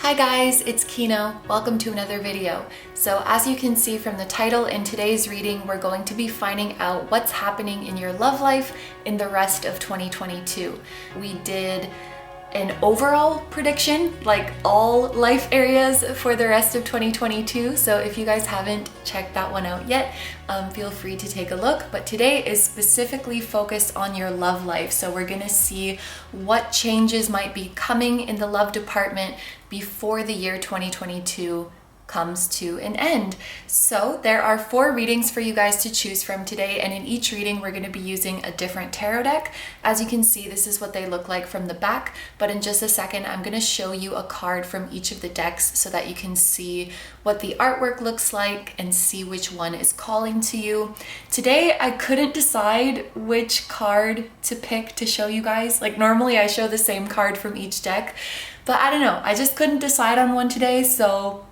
Hi guys, it's KINO. Welcome to another video. So as you can see from the title, in today's reading, we're going to be finding out what's happening in your love life in the rest of 2022. We did an overall prediction, like all life areas for the rest of 2022. So if you guys haven't checked that one out yet, feel free to take a look. But today is specifically focused on your love life. So we're gonna see what changes might be coming in the love department before the year 2022 comes to an end. So there are 4 readings for you guys to choose from today, and in each reading we're going to be using a different tarot deck. As you can see, this is what they look like from the back, but in just a second I'm going to show you a card from each of the decks so that you can see what the artwork looks like and see which one is calling to you. Today I couldn't decide which card to pick to show you guys. Like normally I show the same card from each deck, but I don't know, I just couldn't decide on one today, so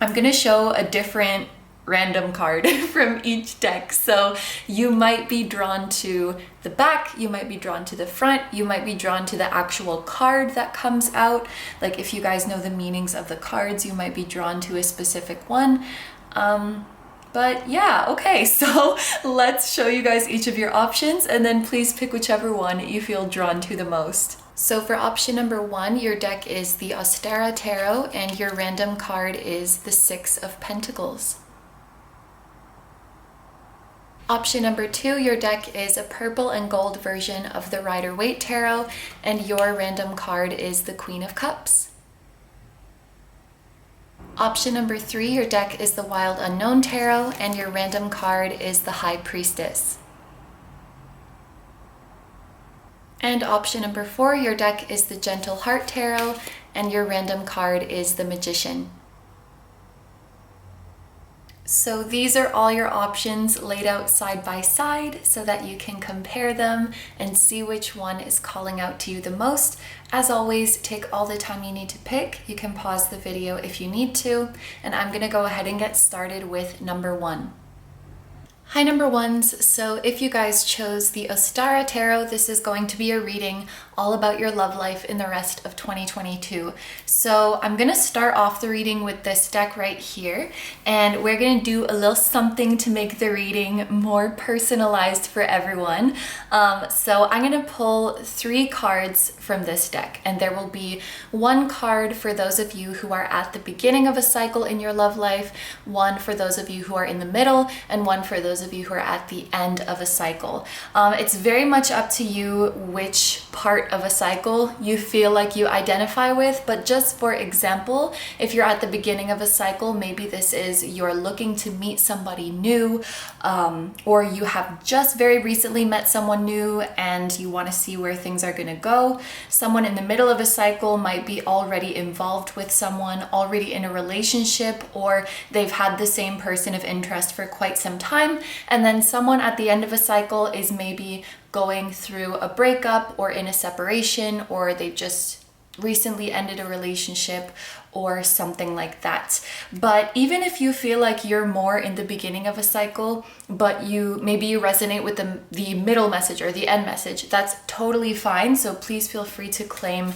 I'm gonna show a different random card from each deck. So you might be drawn to the back, you might be drawn to the front, you might be drawn to the actual card that comes out. Like if you guys know the meanings of the cards, you might be drawn to a specific one. But yeah, okay, so let's show you guys each of your options and then please pick whichever one you feel drawn to the most. So for option number 1, your deck is the Ostara Tarot and your random card is the 6 of Pentacles. Option number 2, your deck is a purple and gold version of the Rider-Waite Tarot and your random card is the Queen of Cups. Option number 3, your deck is the Wild Unknown Tarot and your random card is the High Priestess. And option number 4, your deck is the Gentle Heart Tarot and your random card is the Magician. So these are all your options laid out side by side so that you can compare them and see which one is calling out to you the most. As always, take all the time you need to pick. You can pause the video if you need to, and I'm gonna go ahead and get started with number 1. Hi number ones, so if you guys chose the Ostara Tarot, this is going to be a reading all about your love life in the rest of 2022. So I'm gonna start off the reading with this deck right here, and we're gonna do a little something to make the reading more personalized for everyone. So I'm gonna pull 3 cards from this deck, and there will be 1 card for those of you who are at the beginning of a cycle in your love life, 1 for those of you who are in the middle, and 1 for those of you who are at the end of a cycle. It's very much up to you which part of a cycle you feel like you identify with, but just for example, if you're at the beginning of a cycle, maybe this is you're looking to meet somebody new, or you have just very recently met someone new and you want to see where things are going to go. Someone in the middle of a cycle might be already involved with someone, already in a relationship, or they've had the same person of interest for quite some time. And then someone at the end of a cycle is maybe going through a breakup or in a separation, or they've just recently ended a relationship or something like that. But even if you feel like you're more in the beginning of a cycle, but maybe you resonate with the middle message or the end message, that's totally fine. So please feel free to claim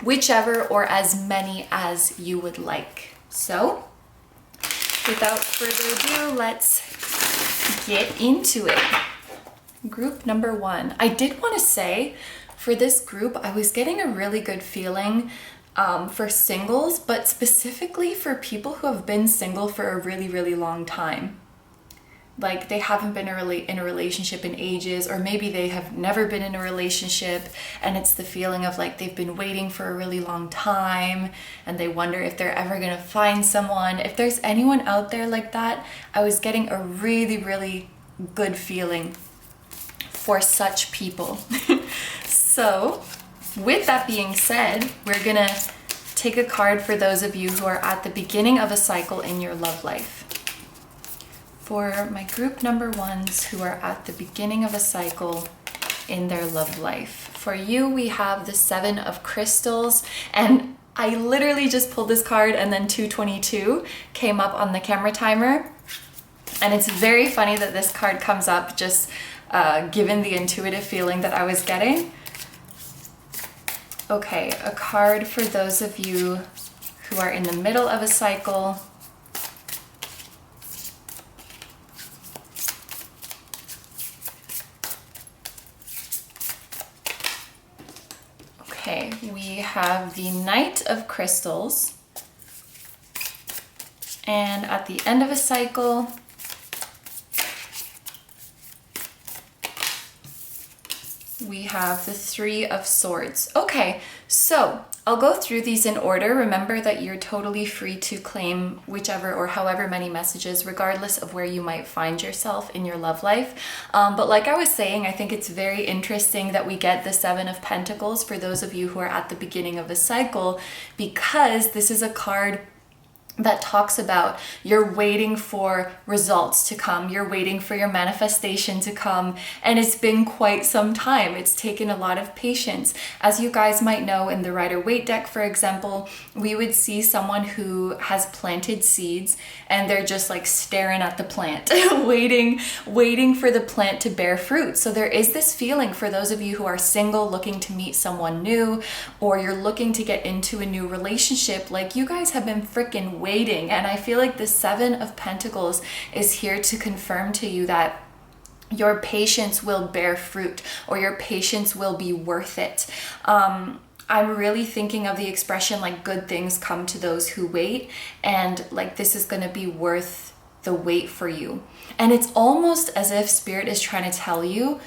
whichever or as many as you would like. So without further ado, let's get into it. Group number 1. I did want to say for this group, I was getting a really good feeling for singles, but specifically for people who have been single for a really, really long time. Like they haven't been in a relationship in ages, or maybe they have never been in a relationship and it's the feeling of like they've been waiting for a really long time and they wonder if they're ever gonna find someone. If there's anyone out there like that, I was getting a really, really good feeling for such people. So with that being said, we're gonna take a card for those of you who are at the beginning of a cycle in your love life. For my group number 1s who are at the beginning of a cycle in their love life. For you, we have the 7 of Crystals, and I literally just pulled this card and then 222 came up on the camera timer. And it's very funny that this card comes up just given the intuitive feeling that I was getting. Okay, a card for those of you who are in the middle of a cycle. Okay, we have the Knight of Crystals. And at the end of a cycle, we have the Three of Swords. Okay, so I'll go through these in order. Remember that you're totally free to claim whichever or however many messages, regardless of where you might find yourself in your love life. But like I was saying, I think it's very interesting that we get the Seven of Pentacles for those of you who are at the beginning of a cycle, because this is a card that talks about you're waiting for results to come, you're waiting for your manifestation to come, and it's been quite some time. It's taken a lot of patience. As you guys might know, in the Rider-Waite deck, for example, we would see someone who has planted seeds and they're just like staring at the plant, waiting for the plant to bear fruit. So there is this feeling for those of you who are single, looking to meet someone new, or you're looking to get into a new relationship, like you guys have been freaking waiting. And I feel like the Seven of Pentacles is here to confirm to you that your patience will bear fruit, or your patience will be worth it. I'm really thinking of the expression like good things come to those who wait, and like this is going to be worth the wait for you. And it's almost as if Spirit is trying to tell you,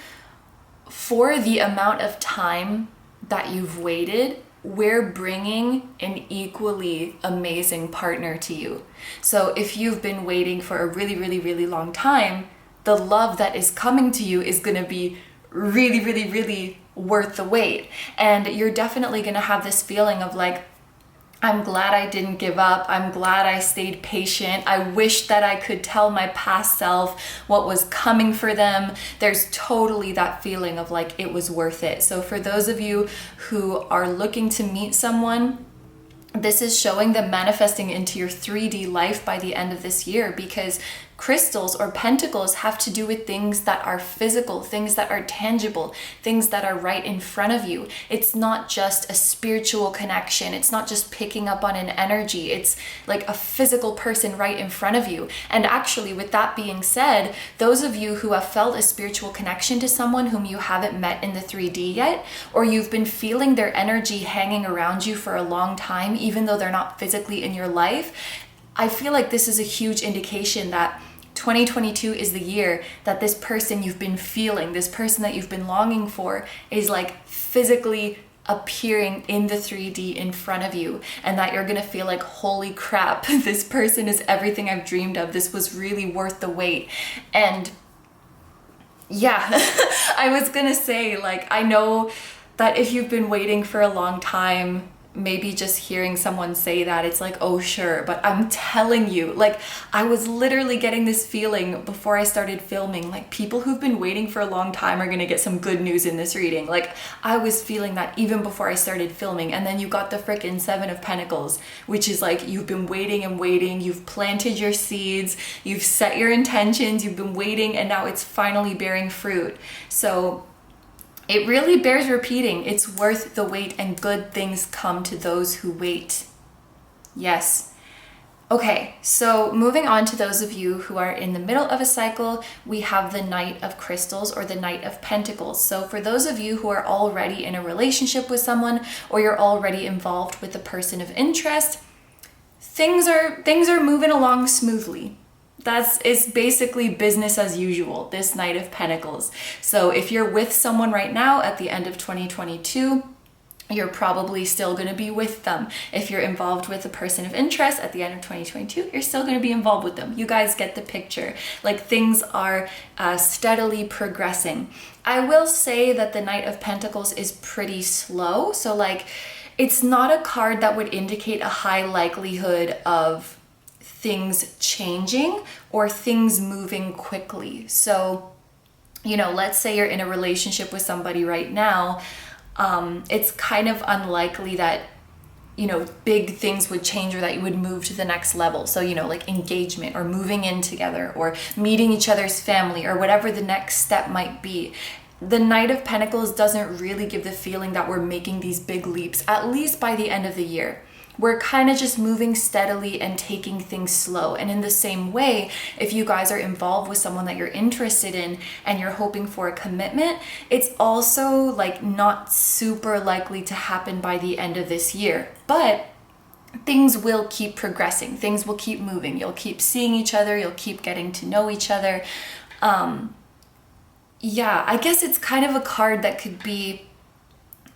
for the amount of time that you've waited, we're bringing an equally amazing partner to you. So if you've been waiting for a really, really, really long time, the love that is coming to you is going to be really, really, really worth the wait. And you're definitely going to have this feeling of like, I'm glad I didn't give up. I'm glad I stayed patient. I wish that I could tell my past self what was coming for them. There's totally that feeling of like it was worth it. So for those of you who are looking to meet someone, this is showing them manifesting into your 3D life by the end of this year, because crystals or pentacles have to do with things that are physical, things that are tangible, things that are right in front of you. It's not just a spiritual connection. It's not just picking up on an energy. It's like a physical person right in front of you. And actually, with that being said, those of you who have felt a spiritual connection to someone whom you haven't met in the 3D yet, or you've been feeling their energy hanging around you for a long time, even though they're not physically in your life, I feel like this is a huge indication that 2022 is the year that this person you've been feeling, this person that you've been longing for, is like physically appearing in the 3D in front of you, and that you're gonna feel like, holy crap, this person is everything I've dreamed of. This was really worth the wait. And yeah, I was gonna say, like, I know that if you've been waiting for a long time, maybe just hearing someone say that, it's like, oh sure, but I'm telling you, like, I was literally getting this feeling before I started filming, like, people who've been waiting for a long time are gonna get some good news in this reading. Like, I was feeling that even before I started filming. And then you got the frickin' Seven of Pentacles, which is like, you've been waiting and waiting, you've planted your seeds, you've set your intentions, you've been waiting, and now it's finally bearing fruit. So it really bears repeating. It's worth the wait, and good things come to those who wait. Yes. Okay, so moving on to those of you who are in the middle of a cycle, we have the Knight of Crystals, or the Knight of Pentacles. So for those of you who are already in a relationship with someone, or you're already involved with a person of interest, things are moving along smoothly. It's basically business as usual, this Knight of Pentacles. So if you're with someone right now at the end of 2022, you're probably still going to be with them. If you're involved with a person of interest at the end of 2022, you're still going to be involved with them. You guys get the picture. Like, things are steadily progressing. I will say that the Knight of Pentacles is pretty slow. So like, it's not a card that would indicate a high likelihood of things changing or things moving quickly. So, you know, let's say you're in a relationship with somebody right now, it's kind of unlikely that, you know, big things would change or that you would move to the next level. So, you know, like engagement or moving in together or meeting each other's family or whatever the next step might be. The Knight of Pentacles doesn't really give the feeling that we're making these big leaps, at least by the end of the year. we're kind of just moving steadily and taking things slow. And in the same way, if you guys are involved with someone that you're interested in and you're hoping for a commitment, it's also like not super likely to happen by the end of this year. But things will keep progressing, things will keep moving, you'll keep seeing each other, you'll keep getting to know each other. Yeah, I guess it's kind of a card that could be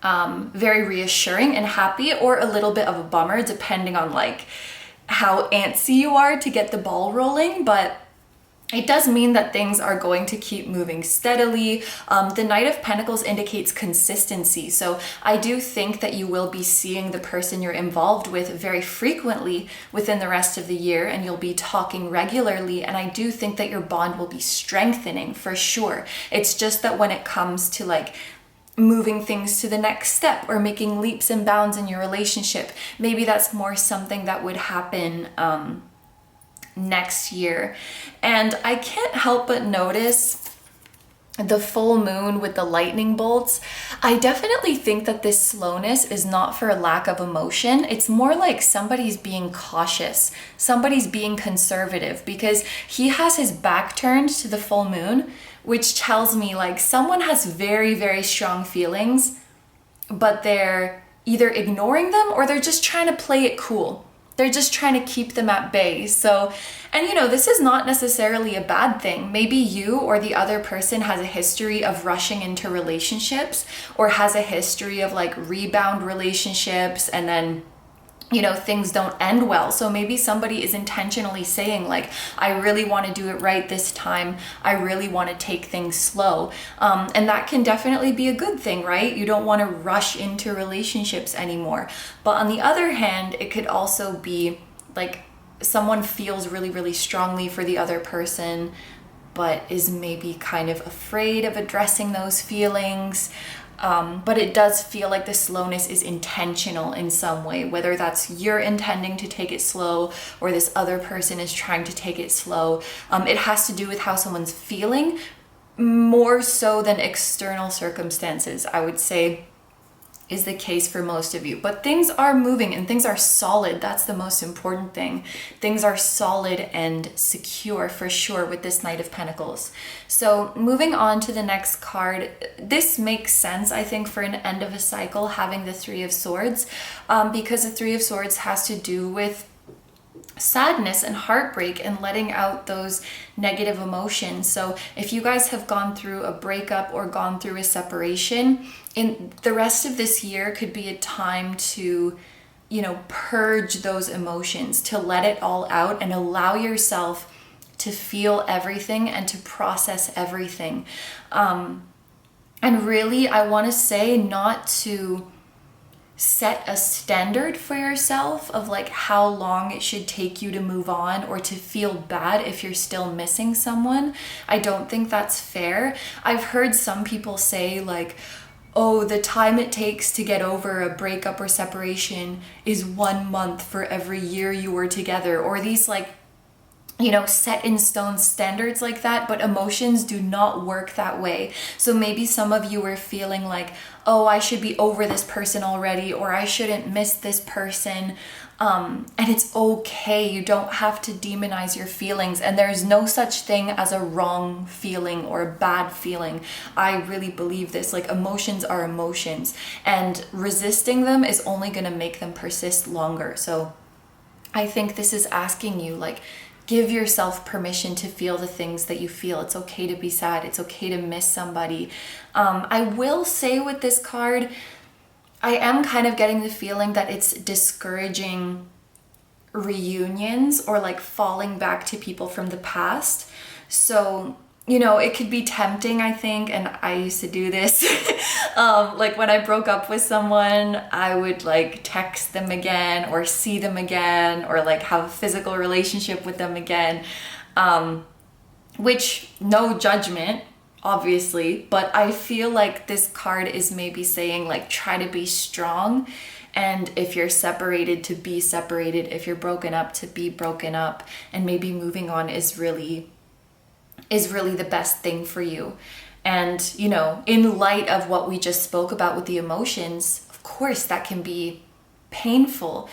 very reassuring and happy, or a little bit of a bummer depending on like how antsy you are to get the ball rolling. But it does mean that things are going to keep moving steadily. The Knight of Pentacles indicates consistency. So I do think that you will be seeing the person you're involved with very frequently within the rest of the year, and you'll be talking regularly. And I do think that your bond will be strengthening for sure. It's just that when it comes to like moving things to the next step or making leaps and bounds in your relationship, maybe that's more something that would happen next year. And I can't help but notice the full moon with the lightning bolts. I definitely think that this slowness is not for a lack of emotion. It's more like somebody's being cautious, somebody's being conservative, because he has his back turned to the full moon, which tells me like someone has very, very strong feelings, but they're either ignoring them or they're just trying to play it cool. They're just trying to keep them at bay. So, and you know, this is not necessarily a bad thing. Maybe you or the other person has a history of rushing into relationships, or has a history of like rebound relationships, and then, you know, things don't end well. So maybe somebody is intentionally saying like, I really want to do it right this time. I really want to take things slow. And that can definitely be a good thing, right? You don't want to rush into relationships anymore. But on the other hand, it could also be like someone feels really, really strongly for the other person, but is maybe kind of afraid of addressing those feelings. But it does feel like the slowness is intentional in some way, whether that's you're intending to take it slow or this other person is trying to take it slow. It has to do with how someone's feeling more so than external circumstances, I would say, is the case for most of you. But things are moving and things are solid. That's the most important thing. Things are solid and secure for sure with this Knight of Pentacles. So moving on to the next card, this makes sense, I think, for an end of a cycle, having the Three of Swords, because the Three of Swords has to do with sadness and heartbreak and letting out those negative emotions. So if you guys have gone through a breakup or gone through a separation, in the rest of this year could be a time to, you know, purge those emotions, to let it all out and allow yourself to feel everything and to process everything. And really, I want to say not to set a standard for yourself of like how long it should take you to move on, or to feel bad if you're still missing someone. I don't think that's fair. I've heard some people say like, oh, the time it takes to get over a breakup or separation is 1 month for every year you were together, or these like, you know, set in stone standards like that. But emotions do not work that way. So maybe some of you are feeling like, oh, I should be over this person already, or I shouldn't miss this person. And it's okay. You don't have to demonize your feelings. And there's no such thing as a wrong feeling or a bad feeling. I really believe this. Like, emotions are emotions, and resisting them is only going to make them persist longer. So I think this is asking you, like, give yourself permission to feel the things that you feel. It's okay to be sad. It's okay to miss somebody. I will say with this card, I am kind of getting the feeling that it's discouraging reunions or like falling back to people from the past. So, you know, it could be tempting, I think, and I used to do this. Like when I broke up with someone, I would like text them again or see them again, or like have a physical relationship with them again, which, no judgment, obviously, but I feel like this card is maybe saying like, try to be strong. And if you're separated, to be separated. If you're broken up, to be broken up. And maybe moving on is really the best thing for you. And, you know, in light of what we just spoke about with the emotions, of course, that can be painful.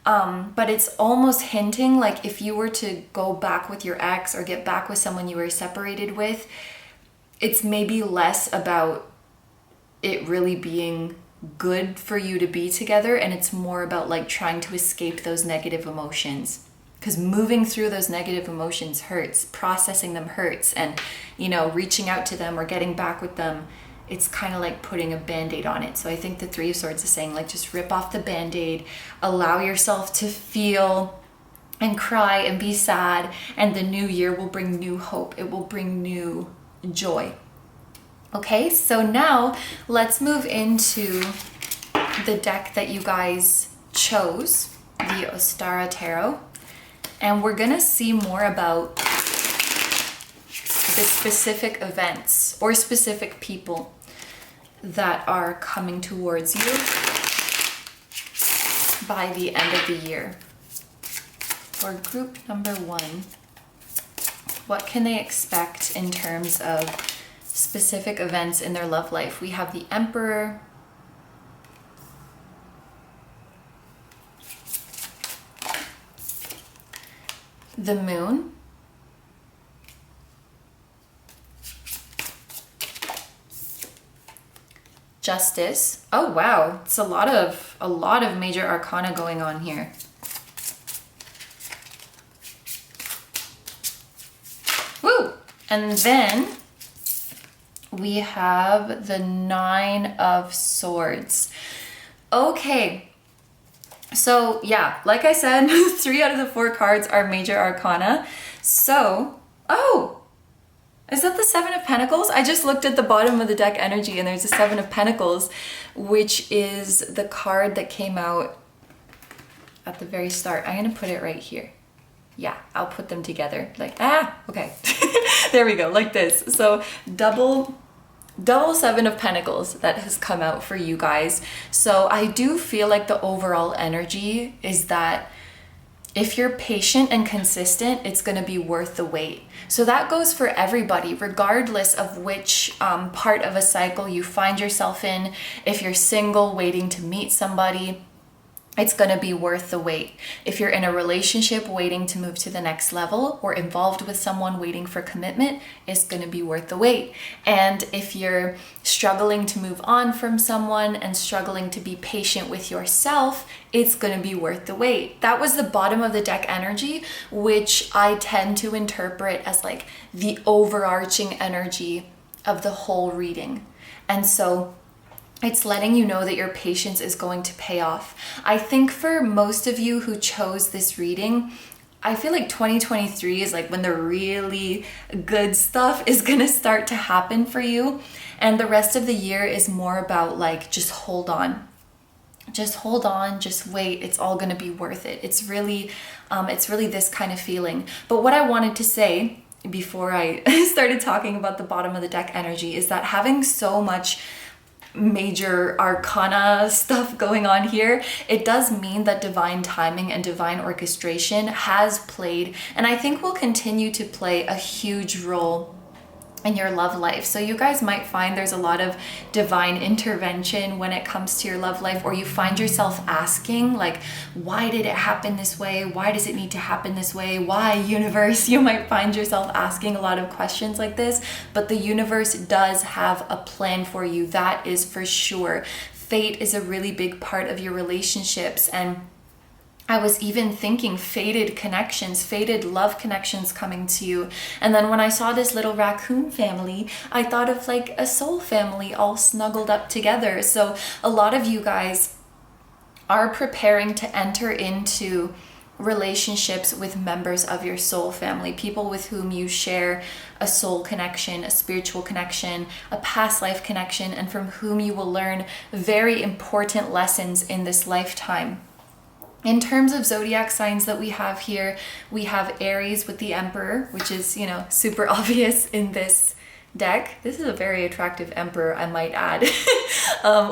But it's almost hinting like if you were to go back with your ex or get back with someone you were separated with, it's maybe less about it really being good for you to be together, and it's more about like trying to escape those negative emotions. Because moving through those negative emotions hurts, processing them hurts, and, you know, reaching out to them or getting back with them, it's kind of like putting a band-aid on it. So I think the Three of Swords is saying, like, just rip off the band-aid, allow yourself to feel and cry and be sad, and the new year will bring new hope. It will bring new joy. Okay, so now let's move into the deck that you guys chose, the Ostara Tarot. And we're gonna see more about the specific events or specific people that are coming towards you by the end of the year. For group number 1, what can they expect in terms of specific events in their love life? We have the Emperor, the Moon, Justice. Oh wow, it's a lot of major arcana going on here. Woo! And then we have the Nine of Swords. Okay. So yeah, like I said, 3 out of the 4 cards are major arcana. So, oh, is that the Seven of Pentacles? I just looked at the bottom of the deck energy and there's a Seven of Pentacles, which is the card that came out at the very start. I'm gonna put it right here. Yeah, I'll put them together. Like, okay. There we go, like this. So double Seven of Pentacles that has come out for you guys. So I do feel like the overall energy is that if you're patient and consistent, it's going to be worth the wait. So that goes for everybody, regardless of which part of a cycle you find yourself in. If you're single, waiting to meet somebody, it's going to be worth the wait. If you're in a relationship waiting to move to the next level, or involved with someone waiting for commitment, it's going to be worth the wait. And if you're struggling to move on from someone and struggling to be patient with yourself, it's going to be worth the wait. That was the bottom of the deck energy, which I tend to interpret as like the overarching energy of the whole reading. And so it's letting you know that your patience is going to pay off. I think for most of you who chose this reading, I feel like 2023 is like when the really good stuff is going to start to happen for you. And the rest of the year is more about like, just hold on. Just hold on, just wait. It's all going to be worth it. It's really this kind of feeling. But what I wanted to say before I started talking about the bottom of the deck energy is that having so much major arcana stuff going on here, it does mean that divine timing and divine orchestration has played, and I think will continue to play, a huge role in your love life. So you guys might find there's a lot of divine intervention when it comes to your love life, or you find yourself asking like, why did it happen this way? Why does it need to happen this way? Why, universe? You might find yourself asking a lot of questions like this, but the universe does have a plan for you. That is for sure. Fate is a really big part of your relationships, and I was even thinking fated connections, fated love connections coming to you. And then when I saw this little raccoon family, I thought of like a soul family all snuggled up together. So a lot of you guys are preparing to enter into relationships with members of your soul family, people with whom you share a soul connection, a spiritual connection, a past life connection, and from whom you will learn very important lessons in this lifetime. In terms of zodiac signs that we have here, we have Aries with the Emperor, which is, you know, super obvious in this deck. This is a very attractive Emperor, I might add.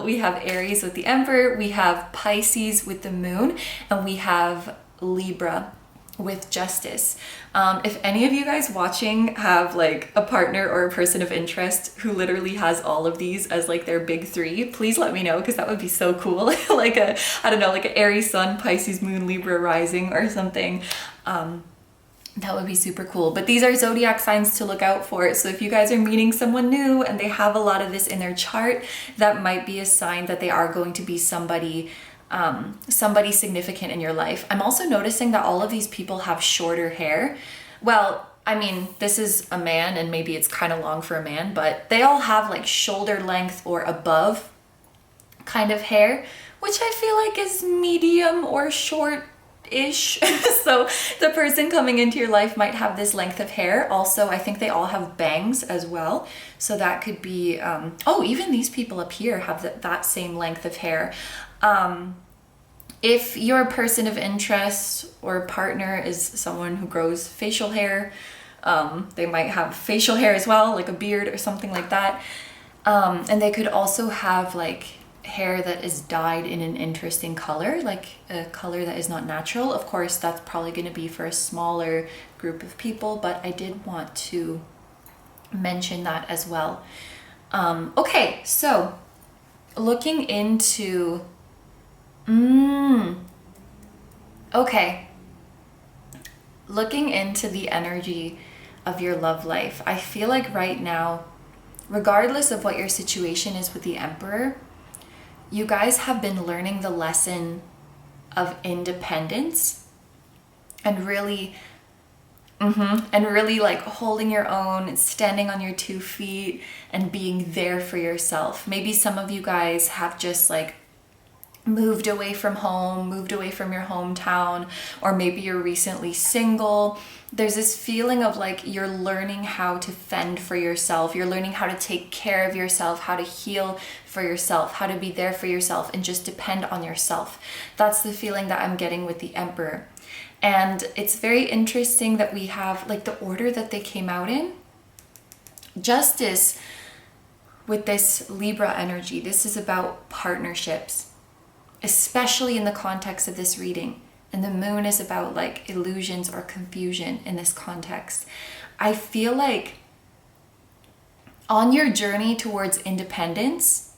We have Aries with the Emperor, we have Pisces with the Moon, and we have Libra with justice. If any of you guys watching have like a partner or a person of interest who literally has all of these as like their big three, please let me know, because that would be so cool. Like a, I don't know, like an Aries sun, Pisces moon, Libra rising or something. That would be super cool. But these are zodiac signs to look out for. So if you guys are meeting someone new and they have a lot of this in their chart, that might be a sign that they are going to be somebody significant in your life. I'm also noticing that all of these people have shorter hair. Well, I mean, this is a man and maybe it's kind of long for a man, but they all have like shoulder length or above kind of hair, which I feel like is medium or short-ish. So the person coming into your life might have this length of hair. Also, I think they all have bangs as well. So that could be, oh, even these people up here have that same length of hair. If your person of interest or partner is someone who grows facial hair, they might have facial hair as well, like a beard or something like that. And they could also have like hair that is dyed in an interesting color, like a color that is not natural. Of course, that's probably going to be for a smaller group of people, but I did want to mention that as well. Okay, so looking into okay. Looking into the energy of your love life, I feel like right now, regardless of what your situation is with the Emperor, you guys have been learning the lesson of independence and really like holding your own and standing on your 2 feet and being there for yourself. Maybe some of you guys have just like moved away from home, moved away from your hometown, or maybe you're recently single. There's this feeling of like you're learning how to fend for yourself. You're learning how to take care of yourself, how to heal for yourself, how to be there for yourself and just depend on yourself. That's the feeling that I'm getting with the Emperor. And it's very interesting that we have like the order that they came out in. Justice with this Libra energy. This is about partnerships, especially in the context of this reading. And the moon is about like illusions or confusion in this context. I feel like on your journey towards independence,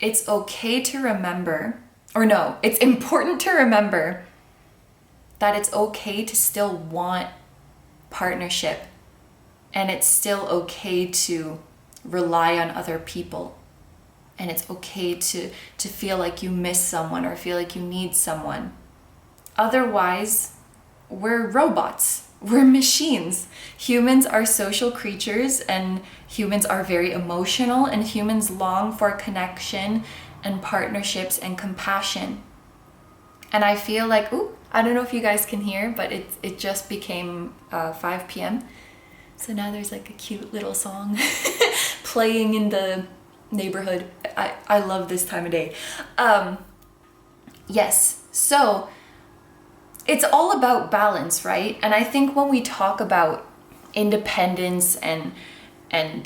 it's okay to remember, or no, it's important to remember that it's okay to still want partnership, and it's still okay to rely on other people. And it's okay to feel like you miss someone or feel like you need someone. Otherwise, we're robots. We're machines. Humans are social creatures, and humans are very emotional, and humans long for connection and partnerships and compassion. And I feel like, ooh, I don't know if you guys can hear, but it just became 5 p.m. So now there's like a cute little song playing in the neighborhood. I love this time of day. Yes, so it's all about balance, right? And I think when we talk about independence and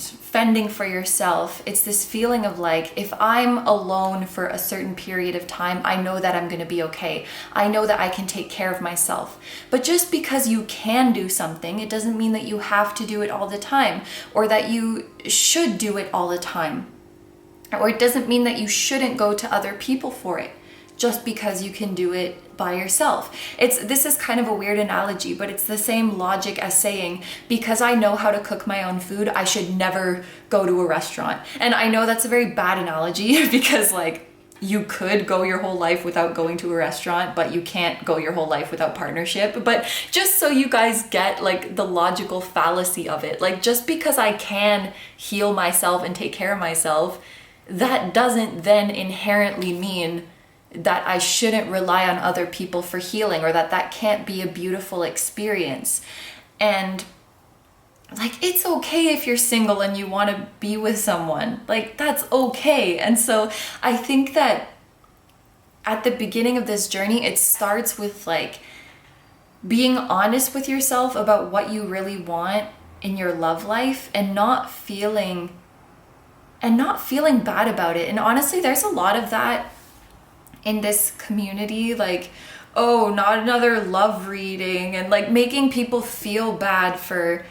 fending for yourself, it's this feeling of like, if I'm alone for a certain period of time, I know that I'm going to be okay. I know that I can take care of myself. But just because you can do something, it doesn't mean that you have to do it all the time, or that you should do it all the time. Or it doesn't mean that you shouldn't go to other people for it just because you can do it by yourself. This is kind of a weird analogy, but it's the same logic as saying, because I know how to cook my own food, I should never go to a restaurant. And I know that's a very bad analogy because like you could go your whole life without going to a restaurant, but you can't go your whole life without partnership. But just so you guys get like the logical fallacy of it, like just because I can heal myself and take care of myself, that doesn't then inherently mean that I shouldn't rely on other people for healing, or that can't be a beautiful experience. And like, it's okay if you're single and you want to be with someone, like that's okay. And so I think that at the beginning of this journey, it starts with like being honest with yourself about what you really want in your love life, and not feeling bad about it. And honestly, there's a lot of that in this community, like, oh, not another love reading, and like making people feel bad for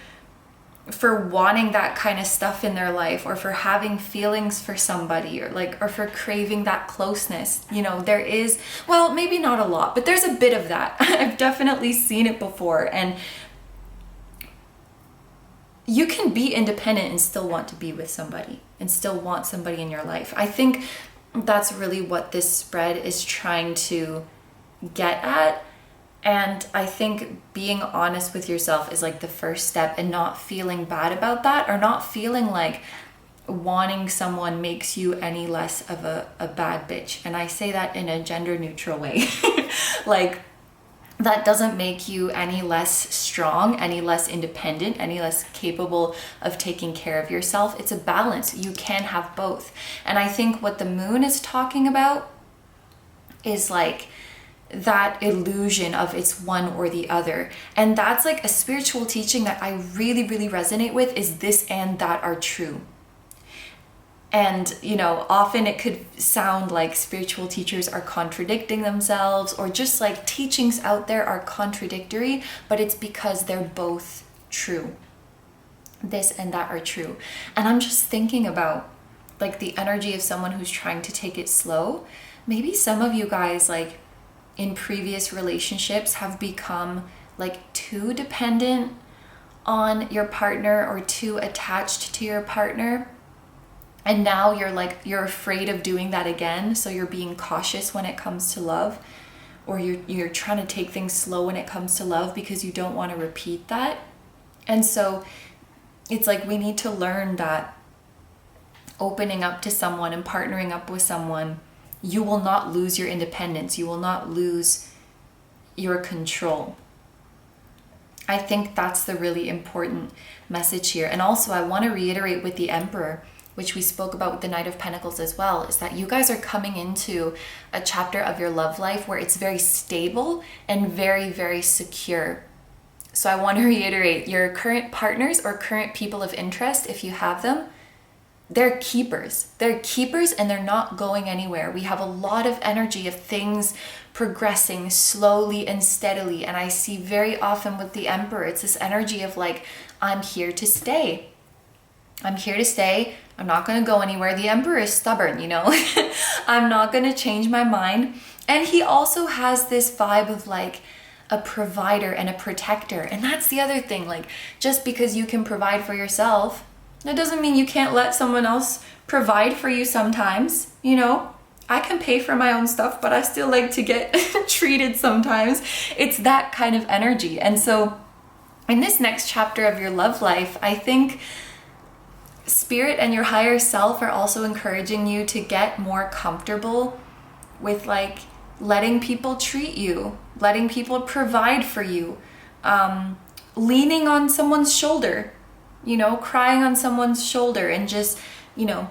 wanting that kind of stuff in their life, or for having feelings for somebody, or for craving that closeness. You know, there is, well, maybe not a lot, but there's a bit of that. I've definitely seen it before. And you can be independent and still want to be with somebody and still want somebody in your life. I think that's really what this spread is trying to get at. And I think being honest with yourself is like the first step, and not feeling bad about that, or not feeling like wanting someone makes you any less of a bad bitch. And I say that in a gender neutral way. Like, that doesn't make you any less strong, any less independent, any less capable of taking care of yourself. It's a balance. You can have both. And I think what the moon is talking about is like that illusion of it's one or the other. And that's like a spiritual teaching that I really, really resonate with, is this and that are true. And, you know, often it could sound like spiritual teachers are contradicting themselves, or just like teachings out there are contradictory, but it's because they're both true. This and that are true. And I'm just thinking about like the energy of someone who's trying to take it slow. Maybe some of you guys, like in previous relationships, have become like too dependent on your partner, or too attached to your partner. And now you're afraid of doing that again. So you're being cautious when it comes to love, or you're trying to take things slow when it comes to love because you don't want to repeat that. And so it's like we need to learn that opening up to someone and partnering up with someone, you will not lose your independence. You will not lose your control. I think that's the really important message here. And also I want to reiterate with the Emperor, which we spoke about with the Knight of Pentacles as well, is that you guys are coming into a chapter of your love life where it's very stable and very, very secure. So I want to reiterate, your current partners or current people of interest, if you have them, they're keepers. They're keepers and they're not going anywhere. We have a lot of energy of things progressing slowly and steadily. And I see very often with the Emperor, it's this energy of like, I'm here to stay. I'm here to stay. I'm not going to go anywhere. The Emperor is stubborn, you know. I'm not going to change my mind. And he also has this vibe of like a provider and a protector. And that's the other thing. Like, just because you can provide for yourself, that doesn't mean you can't let someone else provide for you sometimes. You know, I can pay for my own stuff, but I still like to get treated sometimes. It's that kind of energy. And so in this next chapter of your love life, I think Spirit and your higher self are also encouraging you to get more comfortable with like letting people treat you, letting people provide for you, leaning on someone's shoulder, you know, crying on someone's shoulder, and just, you know,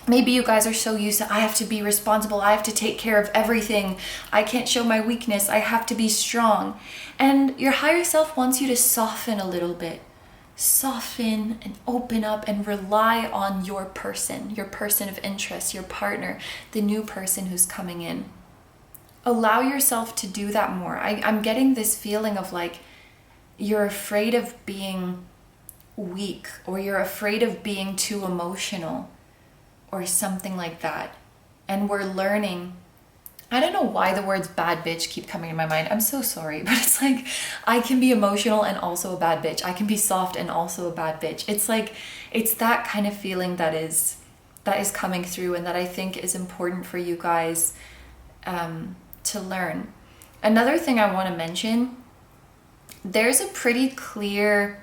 maybe you guys are so used to, I have to be responsible, I have to take care of everything, I can't show my weakness, I have to be strong. And your higher self wants you to soften a little bit. Soften and open up and rely on your person of interest, your partner, the new person who's coming in. Allow yourself to do that more. I'm getting this feeling of like you're afraid of being weak, or you're afraid of being too emotional, or something like that. And we're learning. I don't know why the words bad bitch keep coming in my mind. I'm so sorry, but it's like I can be emotional and also a bad bitch. I can be soft and also a bad bitch. It's like, it's that kind of feeling that is coming through, and that I think is important for you guys to learn. Another thing I want to mention, there's a pretty clear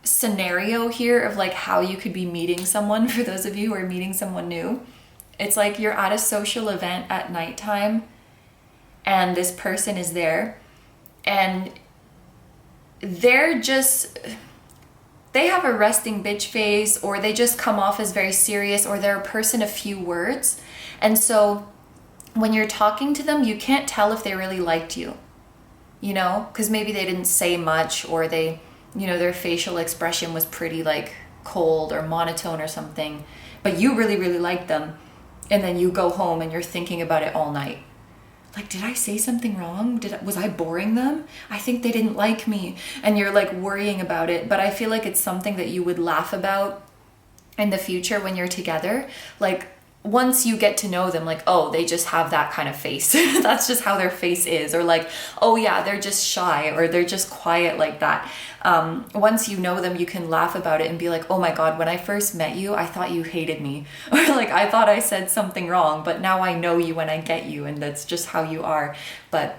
scenario here of like how you could be meeting someone, for those of you who are meeting someone new. It's like you're at a social event at nighttime and this person is there, and they have a resting bitch face, or they just come off as very serious, or they're a person of few words. And so when you're talking to them, you can't tell if they really liked you, you know, because maybe they didn't say much, or they, you know, their facial expression was pretty like cold or monotone or something, but you really, really liked them. And then you go home and you're thinking about it all night. like, did I say something wrong? Was I boring them? I think they didn't like me. And you're like worrying about it. But I feel like it's something that you would laugh about in the future when you're together. Like, once you get to know them, like, oh, they just have that kind of face. That's just how their face is. Or like, oh yeah, they're just shy, or they're just quiet like that. Once you know them, you can laugh about it and be like, oh my God, when I first met you, I thought you hated me. Or like, I thought I said something wrong, but now I know you and I get you, and that's just how you are. But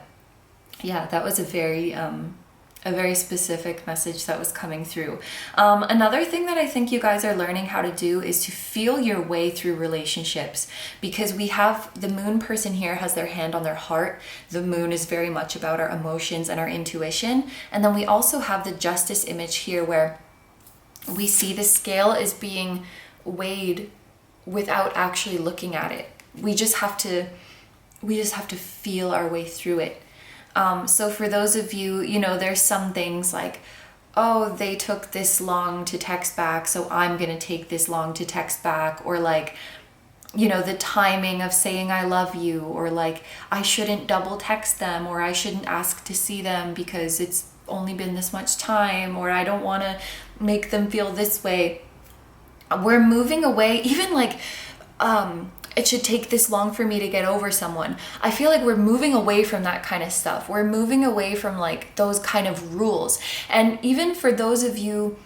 yeah, that was a very specific message that was coming through. Another thing that I think you guys are learning how to do is to feel your way through relationships, because we have the moon person here has their hand on their heart. The moon is very much about our emotions and our intuition. And then we also have the justice image here, where we see the scale is being weighed without actually looking at it. We just have to feel our way through it. So for those of you, you know, there's some things like, oh, they took this long to text back, so I'm going to take this long to text back. Or like, you know, the timing of saying I love you, or like, I shouldn't double text them, or I shouldn't ask to see them because it's only been this much time, or I don't want to make them feel this way. We're moving away, even like, it should take this long for me to get over someone. I feel like we're moving away from that kind of stuff. We're moving away from like those kind of rules. And even for those of you,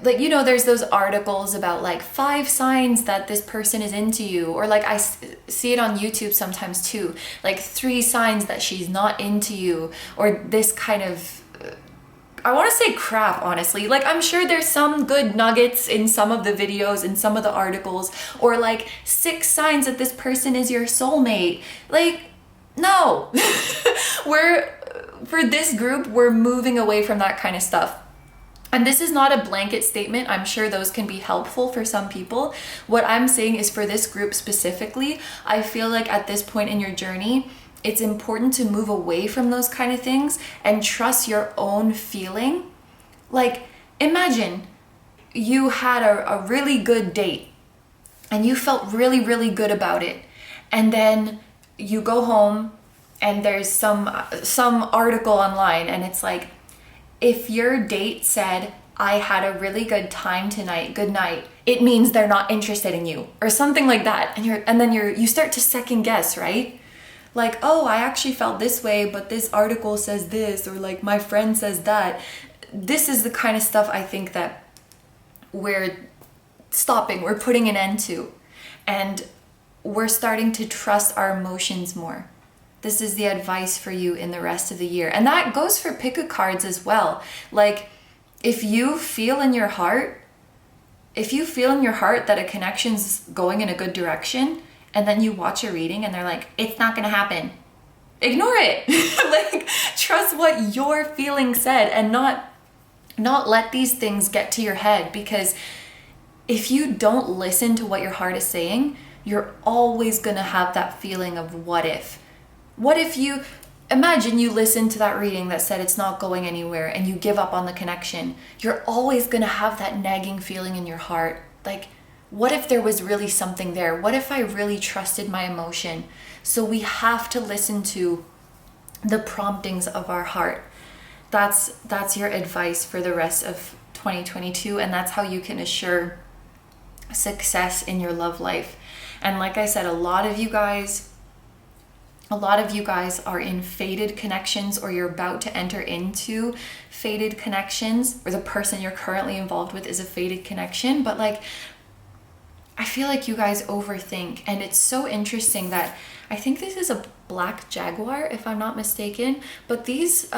like, you know, there's those articles about like 5 signs that this person is into you, or like I see it on YouTube sometimes too, like 3 signs that she's not into you, or this kind of, I want to say crap, honestly. Like, I'm sure there's some good nuggets in some of the videos, in some of the articles, or like 6 signs that this person is your soulmate. Like, no. For this group, we're moving away from that kind of stuff. And this is not a blanket statement. I'm sure those can be helpful for some people. What I'm saying is, for this group specifically, I feel like at this point in your journey, it's important to move away from those kind of things and trust your own feeling. Like, imagine you had a really good date and you felt really, really good about it. And then you go home and there's some article online, and it's like, if your date said, I had a really good time tonight, good night, it means they're not interested in you, or something like that. And then you start to second guess, right? Like, oh, I actually felt this way, but this article says this, or like my friend says that. This is the kind of stuff I think that we're stopping, we're putting an end to. And we're starting to trust our emotions more. This is the advice for you in the rest of the year. And that goes for pick a cards as well. Like, if you feel in your heart that a connection's going in a good direction, and then you watch a reading and they're like, it's not gonna happen, ignore it. Like, trust what your feeling said, and not let these things get to your head. Because if you don't listen to what your heart is saying, you're always gonna have that feeling of what if. What if you, imagine you listen to that reading that said it's not going anywhere and you give up on the connection. You're always gonna have that nagging feeling in your heart. Like, what if there was really something there? What if I really trusted my emotion? So we have to listen to the promptings of our heart. That's your advice for the rest of 2022, and that's how you can assure success in your love life. And like I said, a lot of you guys are in fated connections, or you're about to enter into fated connections, or the person you're currently involved with is a fated connection. But like, I feel like you guys overthink. And it's so interesting that I think this is a black jaguar, if I'm not mistaken, but these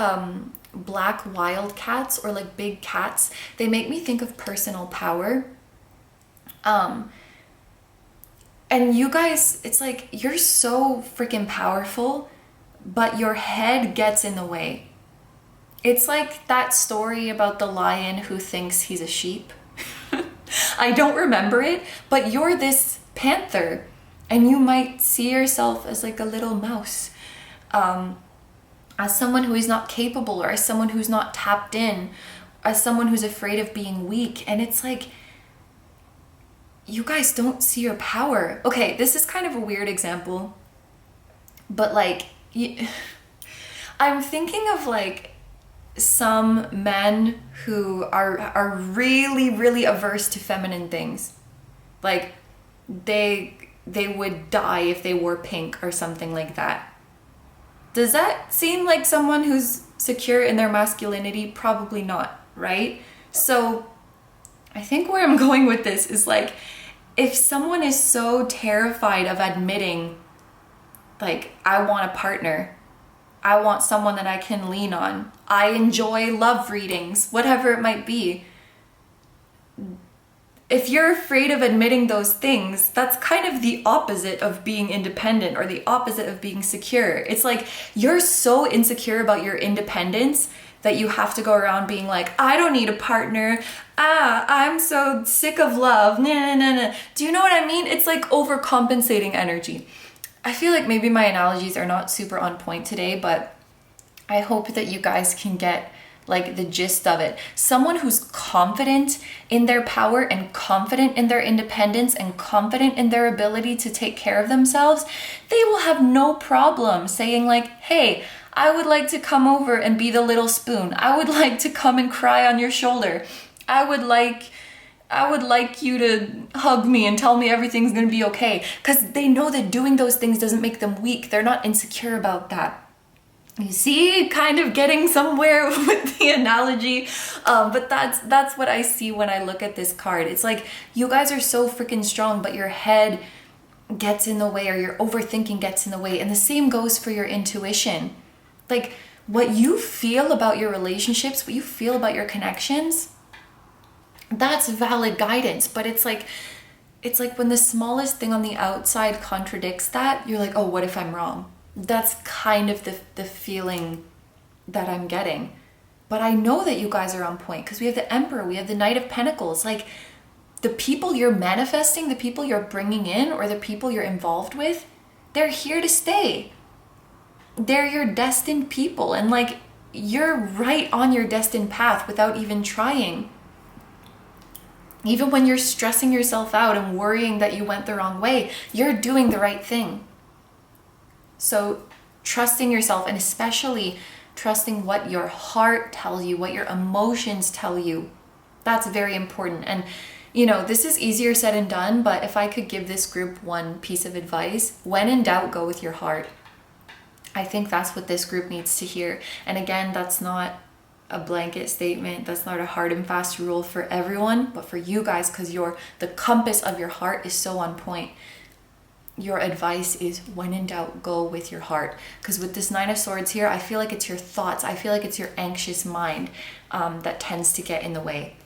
black wildcats, or like big cats, they make me think of personal power. And you guys, it's like, you're so freaking powerful, but your head gets in the way. It's like that story about the lion who thinks he's a sheep. I don't remember it, but you're this panther, and you might see yourself as like a little mouse, as someone who is not capable, or as someone who's not tapped in, as someone who's afraid of being weak. And it's like, you guys don't see your power. Okay, this is kind of a weird example, but like, I'm thinking of like some men who are really, really averse to feminine things. Like they would die if they wore pink or something like that. Does that seem like someone who's secure in their masculinity? Probably not, right? So I think where I'm going with this is like, if someone is so terrified of admitting, like, I want a partner, I want someone that I can lean on, I enjoy love readings, whatever it might be. If you're afraid of admitting those things, that's kind of the opposite of being independent or the opposite of being secure. It's like you're so insecure about your independence that you have to go around being like, I don't need a partner. I'm so sick of love. Nah, nah, nah. Do you know what I mean? It's like overcompensating energy. I feel like maybe my analogies are not super on point today, but I hope that you guys can get like the gist of it. Someone who's confident in their power and confident in their independence and confident in their ability to take care of themselves, they will have no problem saying like, hey, I would like to come over and be the little spoon. I would like to come and cry on your shoulder. I would like you to hug me and tell me everything's gonna be okay. Because they know that doing those things doesn't make them weak. They're not insecure about that. You see, kind of getting somewhere with the analogy, but that's what I see when I look at this card. It's like you guys are so freaking strong, but your head gets in the way, or your overthinking gets in the way. And the same goes for your intuition. Like what you feel about your relationships, what you feel about your connections, that's valid guidance. But it's like when the smallest thing on the outside contradicts that, you're like, oh, what if I'm wrong? That's kind of the feeling that I'm getting. But I know that you guys are on point because we have the Emperor, we have the Knight of Pentacles. Like the people you're manifesting, the people you're bringing in, or the people you're involved with, they're here to stay. They're your destined people. And like, you're right on your destined path without even trying. Even when you're stressing yourself out and worrying that you went the wrong way, you're doing the right thing. So trusting yourself, and especially trusting what your heart tells you, what your emotions tell you, that's very important. And you know, this is easier said than done, but if I could give this group one piece of advice, when in doubt, go with your heart. I think that's what this group needs to hear. And again, that's not a blanket statement. That's not a hard and fast rule for everyone, but for you guys, because the compass of your heart is so on point. Your advice is, when in doubt, go with your heart. Because with this Nine of Swords here, I feel like it's your thoughts. I feel like it's your anxious mind that tends to get in the way.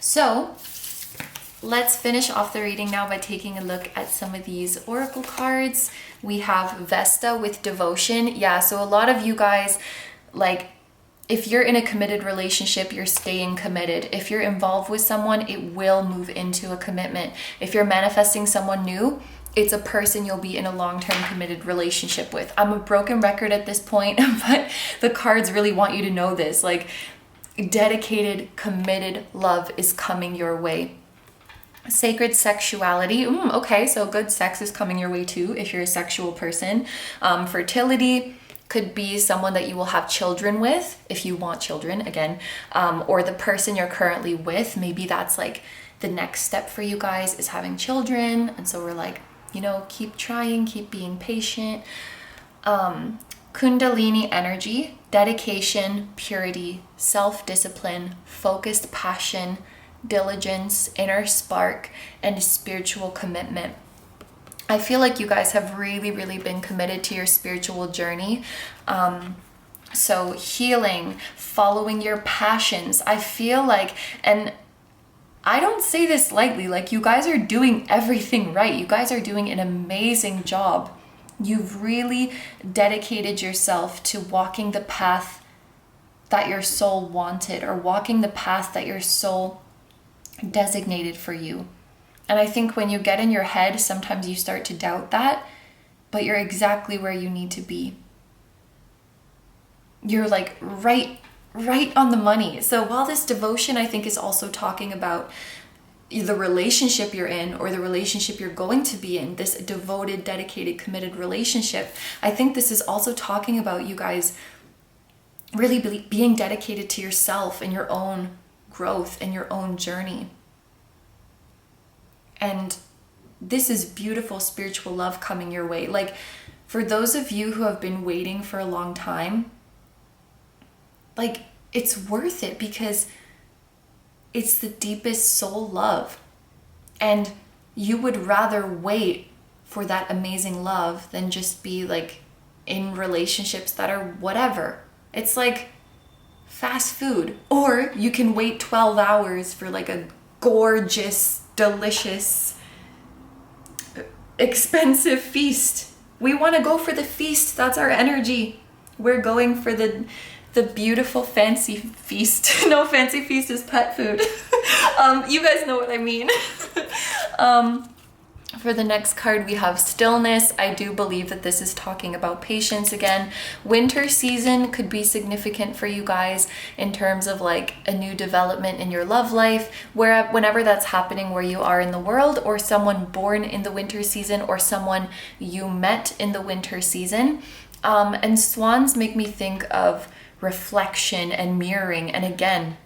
So let's finish off the reading now by taking a look at some of these oracle cards. We have Vesta with devotion. Yeah, so a lot of you guys, like, if you're in a committed relationship, you're staying committed. If you're involved with someone, it will move into a commitment. If you're manifesting someone new, it's a person you'll be in a long-term committed relationship with. I'm a broken record at this point, but the cards really want you to know this. Like, dedicated, committed love is coming your way. Sacred sexuality. Okay, so good sex is coming your way too if you're a sexual person. Fertility could be someone that you will have children with, if you want children, again, or the person you're currently with. Maybe that's like the next step for you guys is having children. And so we're like, you know, keep trying, keep being patient. Kundalini energy, dedication, purity, self-discipline, focused passion, diligence, inner spark, and spiritual commitment. I feel like you guys have really, really been committed to your spiritual journey. So healing, following your passions. I feel like, and I don't say this lightly, like you guys are doing everything right. You guys are doing an amazing job. You've really dedicated yourself to walking the path that your soul wanted, or walking the path that your soul designated for you. And I think when you get in your head, sometimes you start to doubt that, but you're exactly where you need to be. You're like right on the money. So while this devotion, I think, is also talking about the relationship you're in or the relationship you're going to be in, this devoted, dedicated, committed relationship. I think this is also talking about you guys really being dedicated to yourself and your own growth and your own journey. And this is beautiful spiritual love coming your way. Like, for those of you who have been waiting for a long time, like, it's worth it because it's the deepest soul love. And you would rather wait for that amazing love than just be like in relationships that are whatever. It's like fast food. Or you can wait 12 hours for like a gorgeous, delicious, expensive feast. We want to go for the feast. That's our energy. We're going for the beautiful fancy feast. No, fancy feast is pet food. You guys know what I mean. For the next card, we have stillness. I do believe that this is talking about patience again. Winter season could be significant for you guys in terms of like a new development in your love life, whenever that's happening where you are in the world, or someone born in the winter season, or someone you met in the winter season. And swans make me think of reflection and mirroring, and again,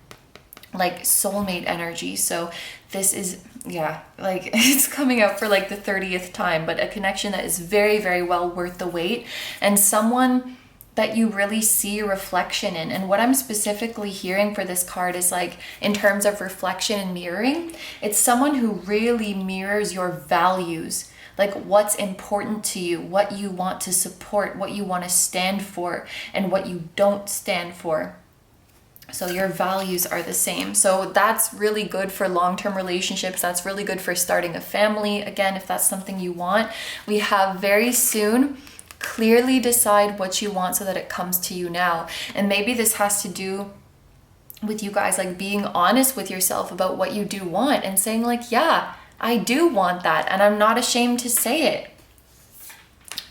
like soulmate energy. So this is, yeah, like it's coming out for like the 30th time, but a connection that is very, very well worth the wait, and someone that you really see a reflection in. And what I'm specifically hearing for this card is like, in terms of reflection and mirroring, it's someone who really mirrors your values, like what's important to you, what you want to support, what you want to stand for, and what you don't stand for. So your values are the same. So that's really good for long-term relationships. That's really good for starting a family. Again, if that's something you want. We have very soon, clearly decide what you want so that it comes to you now. And maybe this has to do with you guys like being honest with yourself about what you do want and saying like, yeah, I do want that, and I'm not ashamed to say it.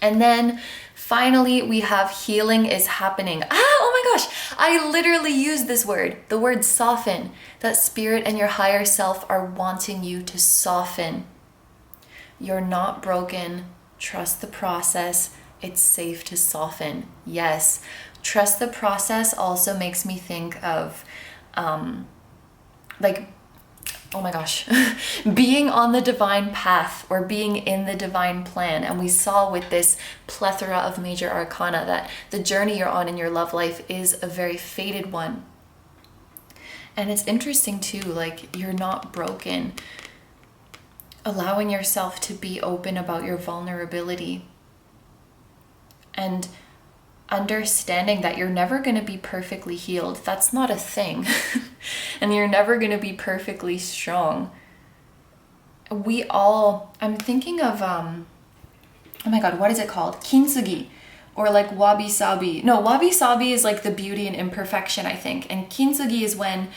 And then finally, we have healing is happening. Oh my gosh, I literally used this word, the word soften. That spirit and your higher self are wanting you to soften. You're not broken. Trust the process. It's safe to soften. Yes. Trust the process also makes me think of like, oh my gosh, being on the divine path or being in the divine plan. And we saw with this plethora of major arcana that the journey you're on in your love life is a very fated one. And it's interesting too, like you're not broken. Allowing yourself to be open about your vulnerability and understanding that you're never going to be perfectly healed. That's not a thing. And you're never going to be perfectly strong. I'm thinking of, oh my God, what is it called? Kintsugi, or like wabi-sabi. No, wabi-sabi is like the beauty and imperfection, I think. And kintsugi is when,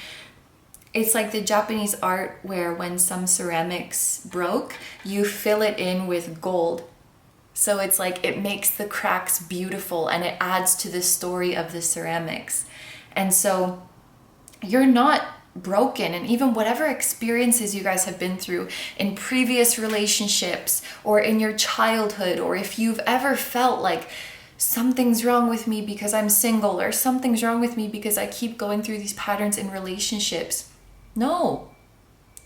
it's like the Japanese art where when some ceramics broke, you fill it in with gold. So it's like it makes the cracks beautiful and it adds to the story of the ceramics. And so you're not broken, and even whatever experiences you guys have been through in previous relationships or in your childhood, or if you've ever felt like something's wrong with me because I'm single, or something's wrong with me because I keep going through these patterns in relationships. No,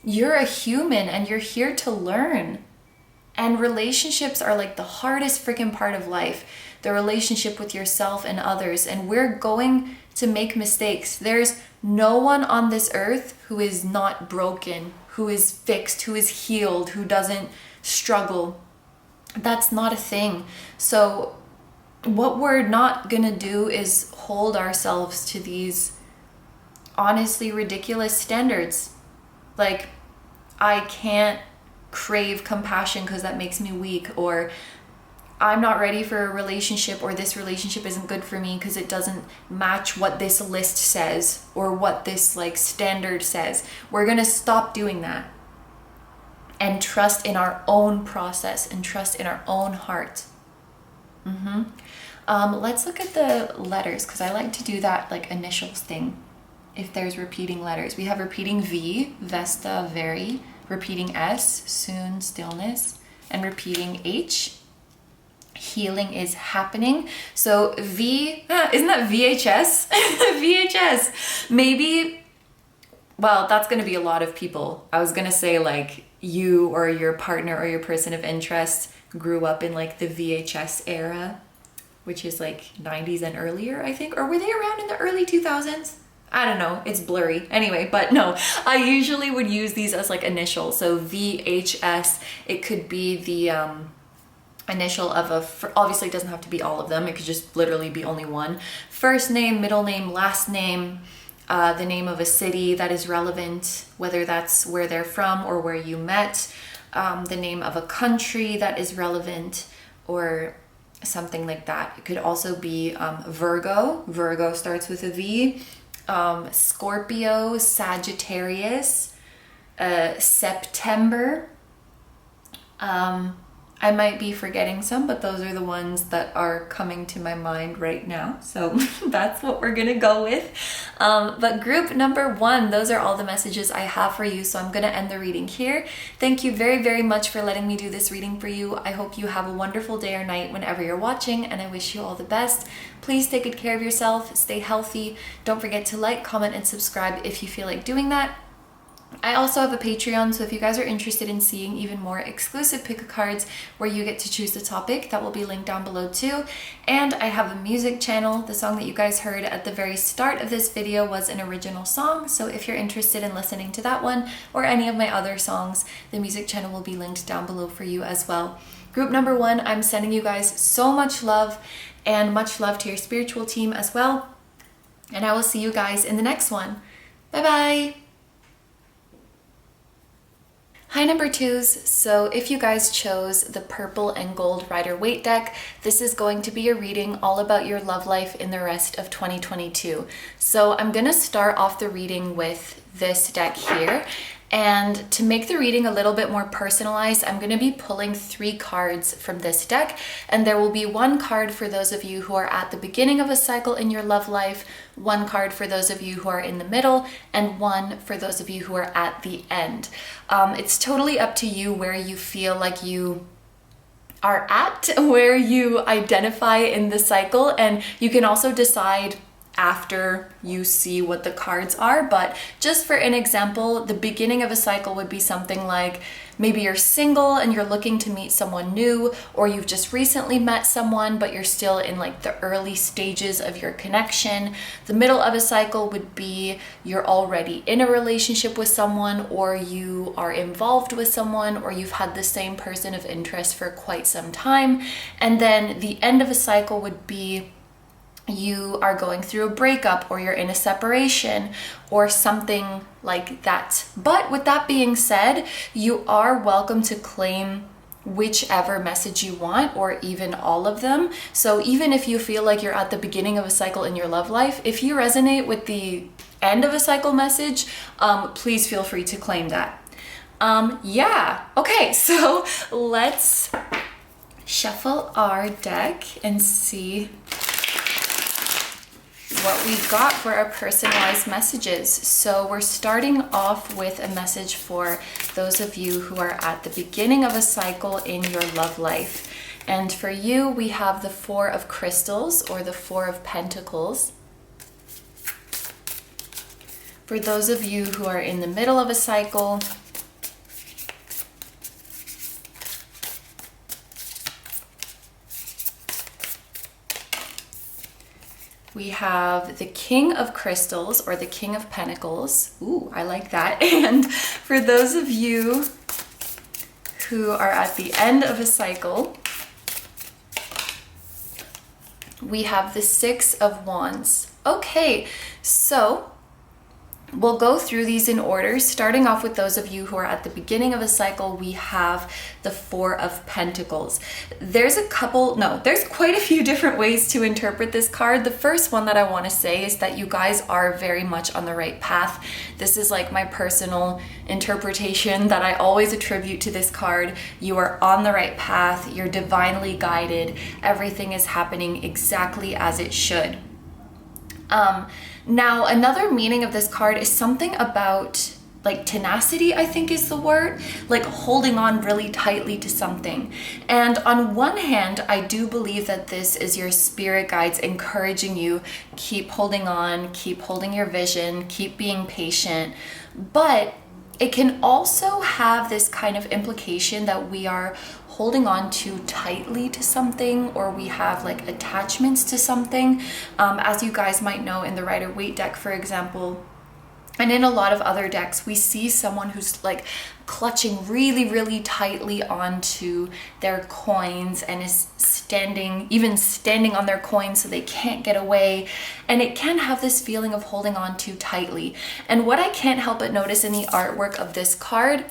you're a human and you're here to learn. And relationships are like the hardest freaking part of life, the relationship with yourself and others. And we're going to make mistakes. There's no one on this earth who is not broken, who is fixed, who is healed, who doesn't struggle. That's not a thing. So what we're not gonna do is hold ourselves to these honestly ridiculous standards. Like, I can't crave compassion because that makes me weak, or I'm not ready for a relationship, or this relationship isn't good for me because it doesn't match what this list says or what this like standard says. We're gonna stop doing that and trust in our own process and trust in our own heart. Let's look at the letters, because I like to do that like initials thing. If there's repeating letters, we have repeating V, Vesta, Very, repeating S, soon, stillness, and repeating H, healing is happening. So V, isn't that VHS? VHS. Maybe, well, that's going to be a lot of people. I was going to say like you or your partner or your person of interest grew up in like the VHS era, which is like 90s and earlier, I think. Or were they around in the early 2000s? I don't know, it's blurry. Anyway, but no, I usually would use these as like initials. So VHS, it could be the initial of obviously it doesn't have to be all of them. It could just literally be only one. First name, middle name, last name, the name of a city that is relevant, whether that's where they're from or where you met, the name of a country that is relevant, or something like that. It could also be Virgo. Virgo starts with a V. Scorpio, Sagittarius, September. I might be forgetting some, but those are the ones that are coming to my mind right now. So that's what we're gonna go with. But group number 1, those are all the messages I have for you. So I'm gonna end the reading here. Thank you very, very much for letting me do this reading for you. I hope you have a wonderful day or night whenever you're watching, and I wish you all the best. Please take good care of yourself, stay healthy. Don't forget to like, comment, and subscribe if you feel like doing that. I also have a Patreon, so if you guys are interested in seeing even more exclusive pick-a-cards where you get to choose the topic, that will be linked down below too. And I have a music channel. The song that you guys heard at the very start of this video was an original song, so if you're interested in listening to that one or any of my other songs, the music channel will be linked down below for you as well. Group number 1, I'm sending you guys so much love, and much love to your spiritual team as well. And I will see you guys in the next one. Bye-bye! Hi number 2s, so if you guys chose the purple and gold Rider-Waite deck, this is going to be a reading all about your love life in the rest of 2022. So I'm gonna start off the reading with this deck here. And to make the reading a little bit more personalized, I'm going to be pulling 3 cards from this deck, and there will be 1 card for those of you who are at the beginning of a cycle in your love life, 1 card for those of you who are in the middle, and 1 for those of you who are at the end. It's totally up to you where you feel like you are at, where you identify in the cycle, and you can also decide after you see what the cards are. But just for an example, the beginning of a cycle would be something like maybe you're single and you're looking to meet someone new, or you've just recently met someone but you're still in like the early stages of your connection. The middle of a cycle would be you're already in a relationship with someone, or you are involved with someone, or you've had the same person of interest for quite some time. And then the end of a cycle would be you are going through a breakup, or you're in a separation, or something like that. But with that being said, you are welcome to claim whichever message you want, or even all of them. So even if you feel like you're at the beginning of a cycle in your love life, if you resonate with the end of a cycle message, please feel free to claim that. Yeah, okay, so let's shuffle our deck and see what we got for our personalized messages. So we're starting off with a message for those of you who are at the beginning of a cycle in your love life. And for you, we have the 4 of Crystals, or the 4 of Pentacles. For those of you who are in the middle of a cycle, we have the King of Crystals, or the King of Pentacles. Ooh, I like that. And for those of you who are at the end of a cycle, we have the 6 of Wands. Okay, so we'll go through these in order. Starting off with those of you who are at the beginning of a cycle, we have the 4 of Pentacles. There's quite a few different ways to interpret this card. The first one that I want to say is that you guys are very much on the right path. This is like my personal interpretation that I always attribute to this card. You are on the right path. You're divinely guided. Everything is happening exactly as it should. Now, another meaning of this card is something about like tenacity, I think is the word, like holding on really tightly to something. And on one hand, I do believe that this is your spirit guides encouraging you, keep holding on, keep holding your vision, keep being patient. But it can also have this kind of implication that we are holding on too tightly to something, or we have like attachments to something. As you guys might know, in the Rider-Waite deck, for example, and in a lot of other decks, we see someone who's like clutching really, really tightly onto their coins and is even standing on their coins so they can't get away. And it can have this feeling of holding on too tightly. And what I can't help but notice in the artwork of this card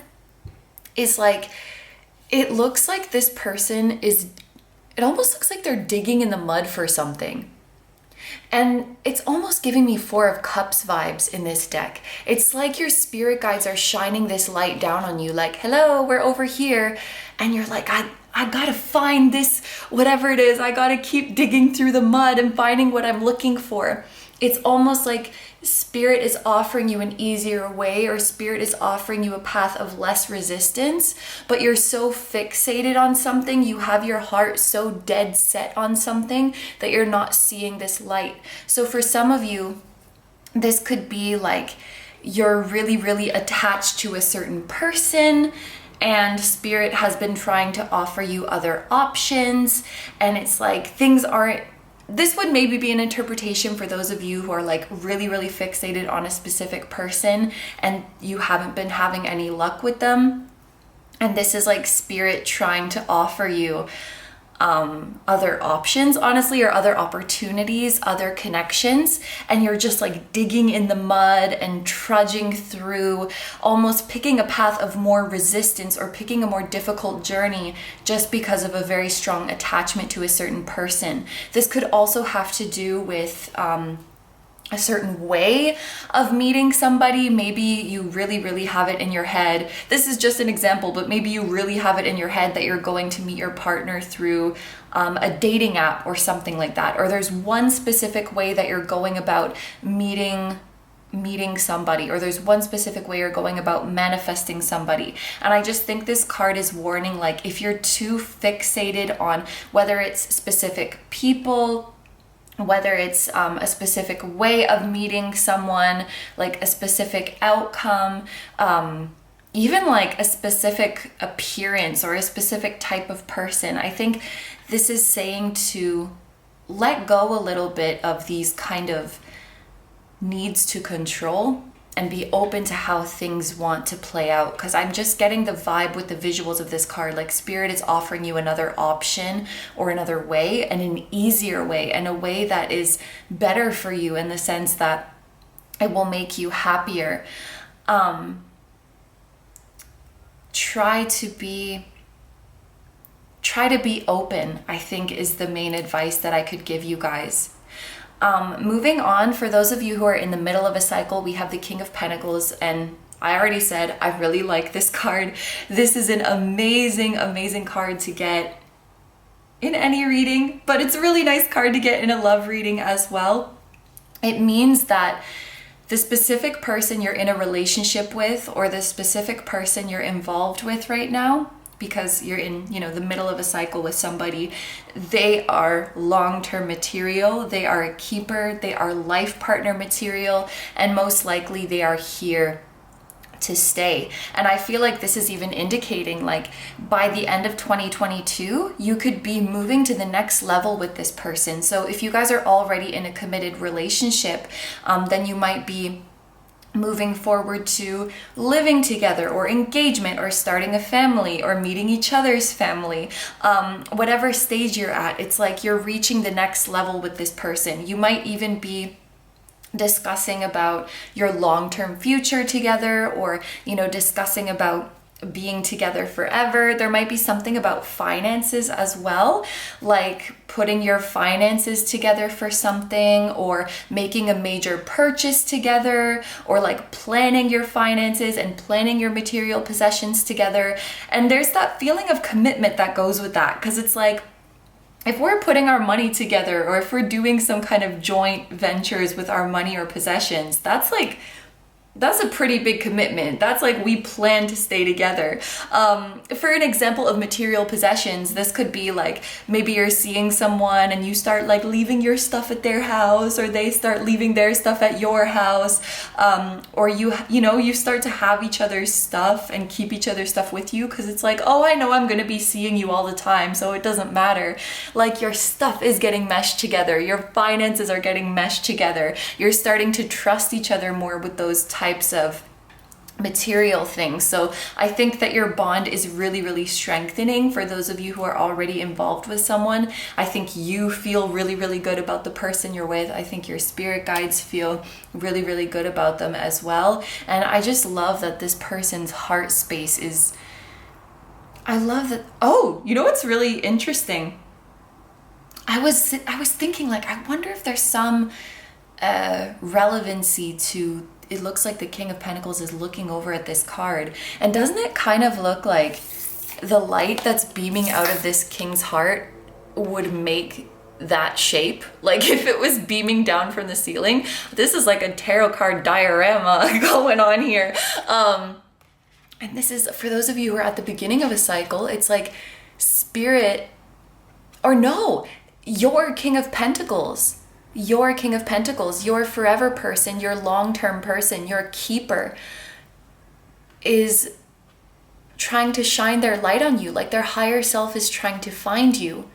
is like, it looks like this person it almost looks like they're digging in the mud for something. And it's almost giving me Four of Cups vibes in this deck. It's like your spirit guides are shining this light down on you, like, hello, we're over here. And you're like, I gotta find this, whatever it is. I gotta keep digging through the mud and finding what I'm looking for. It's almost like spirit is offering you an easier way, or spirit is offering you a path of less resistance, but you're so fixated on something, you have your heart so dead set on something that you're not seeing this light. So for some of you, this could be like you're really, really attached to a certain person, and spirit has been trying to offer you other options, and it's like things aren't. This would maybe be an interpretation for those of you who are like really, really fixated on a specific person and you haven't been having any luck with them. And this is like spirit trying to offer you other options, honestly, or other opportunities, other connections, and you're just like digging in the mud and trudging through, almost picking a path of more resistance or picking a more difficult journey just because of a very strong attachment to a certain person. This could also have to do with a certain way of meeting somebody. Maybe you really, really have it in your head. This is just an example, but maybe you really have it in your head that you're going to meet your partner through a dating app or something like that. Or there's one specific way that you're going about meeting somebody, or there's one specific way you're going about manifesting somebody. And I just think this card is warning, like, if you're too fixated on whether it's specific people, whether it's a specific way of meeting someone, like a specific outcome, even like a specific appearance or a specific type of person, I think this is saying to let go a little bit of these kind of needs to control and be open to how things want to play out. Because I'm just getting the vibe with the visuals of this card, like spirit is offering you another option or another way, and an easier way, and a way that is better for you in the sense that it will make you happier. Try to be open, I think, is the main advice that I could give you guys. Moving on, for those of you who are in the middle of a cycle, we have the King of Pentacles, and I already said I really like this card. This is an amazing, amazing card to get in any reading, but it's a really nice card to get in a love reading as well. It means that the specific person you're in a relationship with, or the specific person you're involved with right now, because you're in, the middle of a cycle with somebody, they are long-term material, they are a keeper, they are life partner material, and most likely they are here to stay. And I feel like this is even indicating, like, by the end of 2022, you could be moving to the next level with this person. So if you guys are already in a committed relationship, then you might be moving forward to living together, or engagement, or starting a family, or meeting each other's family. Whatever stage you're at, it's like you're reaching the next level with this person. You might even be discussing about your long-term future together, or discussing about being together forever. There might be something about finances as well, like putting your finances together for something, or making a major purchase together, or like planning your finances and planning your material possessions together. And there's that feeling of commitment that goes with that, because it's like, if we're putting our money together, or if we're doing some kind of joint ventures with our money or possessions, that's like That's a pretty big commitment. That's like, we plan to stay together. For an example of material possessions, this could be like, maybe you're seeing someone and you start like leaving your stuff at their house, or they start leaving their stuff at your house, or you start to have each other's stuff and keep each other's stuff with you, because it's like, oh, I know I'm gonna be seeing you all the time, so it doesn't matter. Like, your stuff is getting meshed together, your finances are getting meshed together, you're starting to trust each other more with those types of material things. So I think that your bond is really, really strengthening for those of you who are already involved with someone. I think you feel really, really good about the person you're with. I think your spirit guides feel really, really good about them as well. And I just love that this person's heart space is, I love that. Oh, you know what's really interesting? I was thinking, like, I wonder if there's some relevancy to, it looks like the King of Pentacles is looking over at this card, and doesn't it kind of look like the light that's beaming out of this king's heart would make that shape? Like, if it was beaming down from the ceiling, this is like a tarot card diorama going on here. And this is, for those of you who are at the beginning of a cycle, it's like spirit, or no, your King of Pentacles. Your King of Pentacles, your forever person, your long-term person, your keeper is trying to shine their light on you. Like, their higher self is trying to find you,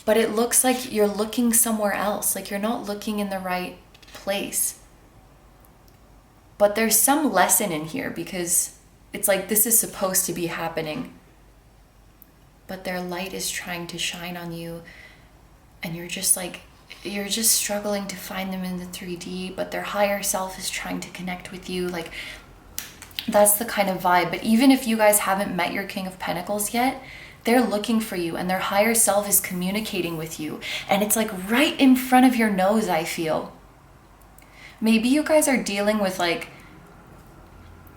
but it looks like you're looking somewhere else. Like, you're not looking in the right place. But there's some lesson in here, because it's like this is supposed to be happening, but their light is trying to shine on you, and you're just struggling to find them in the 3D, but their higher self is trying to connect with you. Like, that's the kind of vibe. But even if you guys haven't met your King of Pentacles yet, they're looking for you, and their higher self is communicating with you. And it's like right in front of your nose, I feel. Maybe you guys are dealing with, like,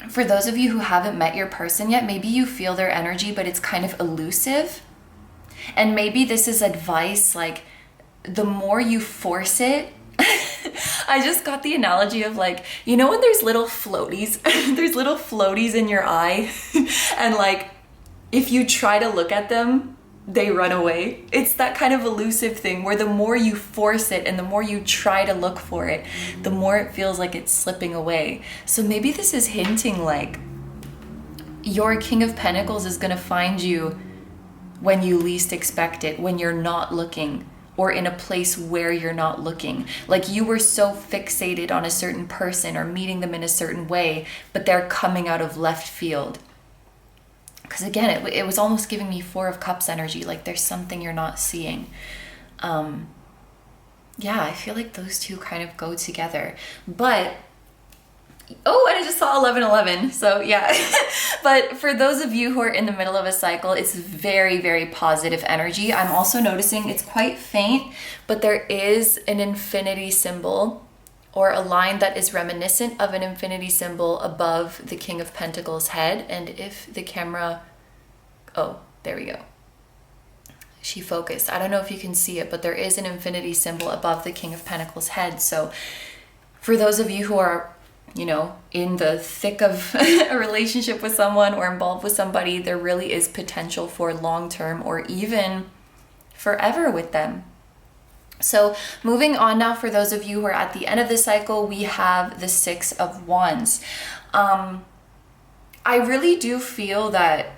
for those of you who haven't met your person yet, maybe you feel their energy, but it's kind of elusive. And maybe this is advice, like, the more you force it, I just got the analogy of, like, you know when there's little floaties, there's little floaties in your eye, and like, if you try to look at them, they run away. It's that kind of elusive thing where the more you force it and the more you try to look for it, the more it feels like it's slipping away. So maybe this is hinting like your King of Pentacles is gonna find you when you least expect it, when you're not looking, or in a place where you're not looking. Like, you were so fixated on a certain person or meeting them in a certain way, but they're coming out of left field. Because again, it was almost giving me Four of Cups energy, like there's something you're not seeing. Yeah, I feel like those two kind of go together. But oh, and I just saw 1111, so yeah. But for those of you who are in the middle of a cycle, it's very, very positive energy. I'm also noticing it's quite faint, but there is an infinity symbol, or a line that is reminiscent of an infinity symbol above the King of Pentacles head. And if the camera, oh, there we go. She focused. I don't know if you can see it, but there is an infinity symbol above the King of Pentacles head. So for those of you who are, you know, in the thick of a relationship with someone or involved with somebody, there really is potential for long-term or even forever with them. So moving on now, for those of you who are at the end of the cycle, we have the Six of Wands. I really do feel that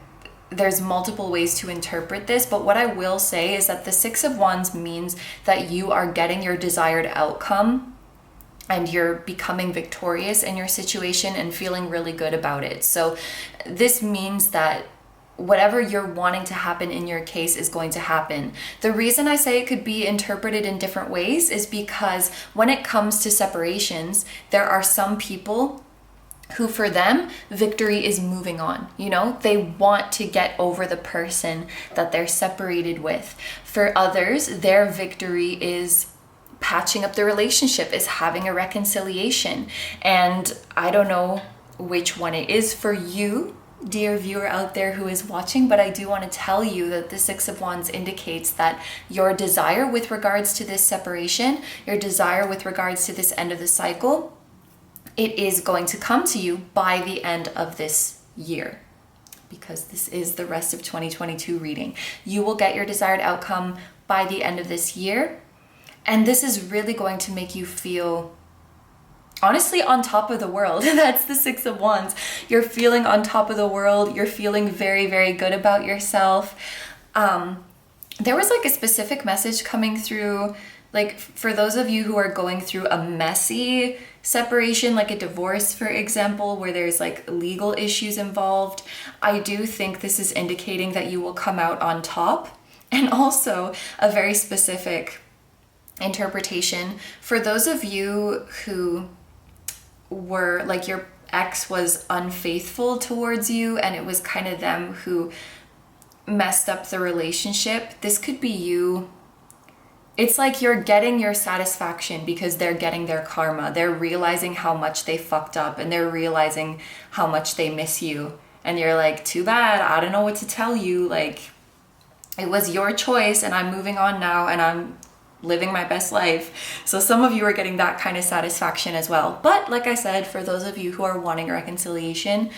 there's multiple ways to interpret this, but what I will say is that the Six of Wands means that you are getting your desired outcome and you're becoming victorious in your situation and feeling really good about it. So this means that whatever you're wanting to happen in your case is going to happen. The reason I say it could be interpreted in different ways is because when it comes to separations, there are some people who, for them, victory is moving on. You know, they want to get over the person that they're separated with. For others, their victory is patching up the relationship, is having a reconciliation. And I don't know which one it is for you, dear viewer out there who is watching, but I do want to tell you that the Six of Wands indicates that your desire with regards to this separation, your desire with regards to this end of the cycle, it is going to come to you by the end of this year, because this is the rest of 2022 reading. You will get your desired outcome by the end of this year. And this is really going to make you feel, honestly, on top of the world. That's the Six of Wands. You're feeling on top of the world. You're feeling very, very good about yourself. There was like a specific message coming through, like for those of you who are going through a messy separation, like a divorce, for example, where there's like legal issues involved. I do think this is indicating that you will come out on top. And also a very specific interpretation for those of you who were like, your ex was unfaithful towards you and it was kind of them who messed up the relationship. This could be you. It's like you're getting your satisfaction because they're getting their karma. They're realizing how much they fucked up and they're realizing how much they miss you. And you're like, too bad, I don't know what to tell you. Like, it was your choice and I'm moving on now and I'm living my best life. So some of you are getting that kind of satisfaction as well. But like I said, for those of you who are wanting reconciliation,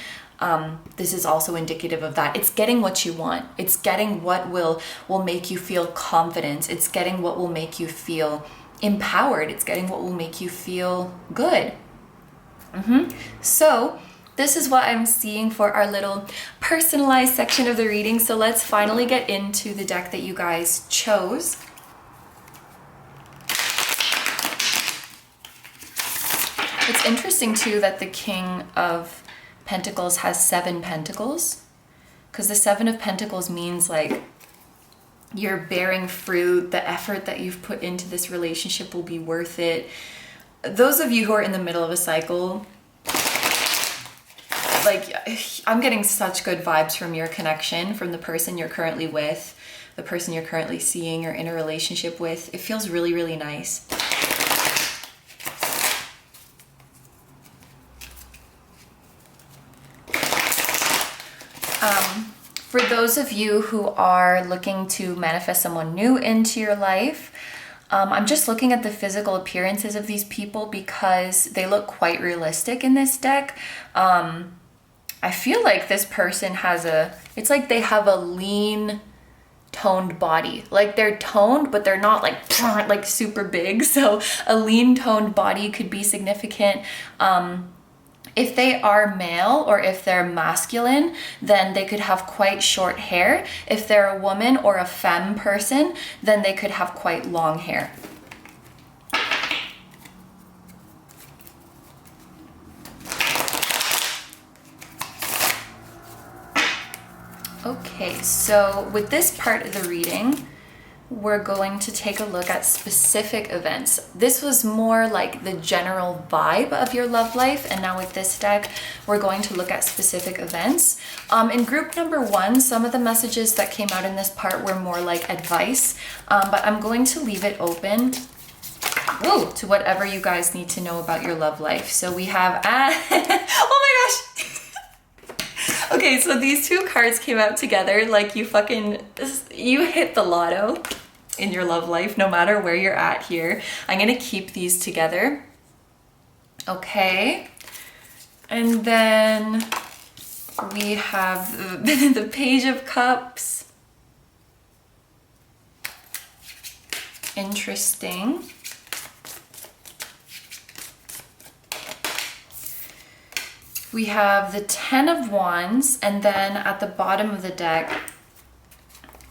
this is also indicative of that. It's getting what you want. It's getting what will make you feel confident. It's getting what will make you feel empowered. It's getting what will make you feel good. So this is what I'm seeing for our little personalized section of the reading. So let's finally get into the deck that you guys chose. It's interesting too that the King of Pentacles has 7 pentacles, because the 7 of Pentacles means like you're bearing fruit. The effort that you've put into this relationship will be worth it. Those of you who are in the middle of a cycle, like, I'm getting such good vibes from your connection, from the person you're currently with, the person you're currently seeing or in a relationship with. It feels really, really nice. For those of you who are looking to manifest someone new into your life, I'm just looking at the physical appearances of these people because they look quite realistic in this deck. I feel like this person has it's like they have a lean, toned body. Like they're toned, but they're not like super big. So a lean toned body could be significant. If they are male or if they're masculine, then they could have quite short hair. If they're a woman or a femme person, then they could have quite long hair. Okay, so with this part of the reading, we're going to take a look at specific events. This was more like the general vibe of your love life, and now with this deck, we're going to look at specific events. In group number 1, some of the messages that came out in this part were more like advice, but I'm going to leave it open to whatever you guys need to know about your love life. So we have, oh my gosh! Okay, so these 2 cards came out together like you hit the lotto in your love life, no matter where you're at here. I'm gonna keep these together. Okay. And then we have the Page of Cups. Interesting. We have the 10 of Wands, and then at the bottom of the deck,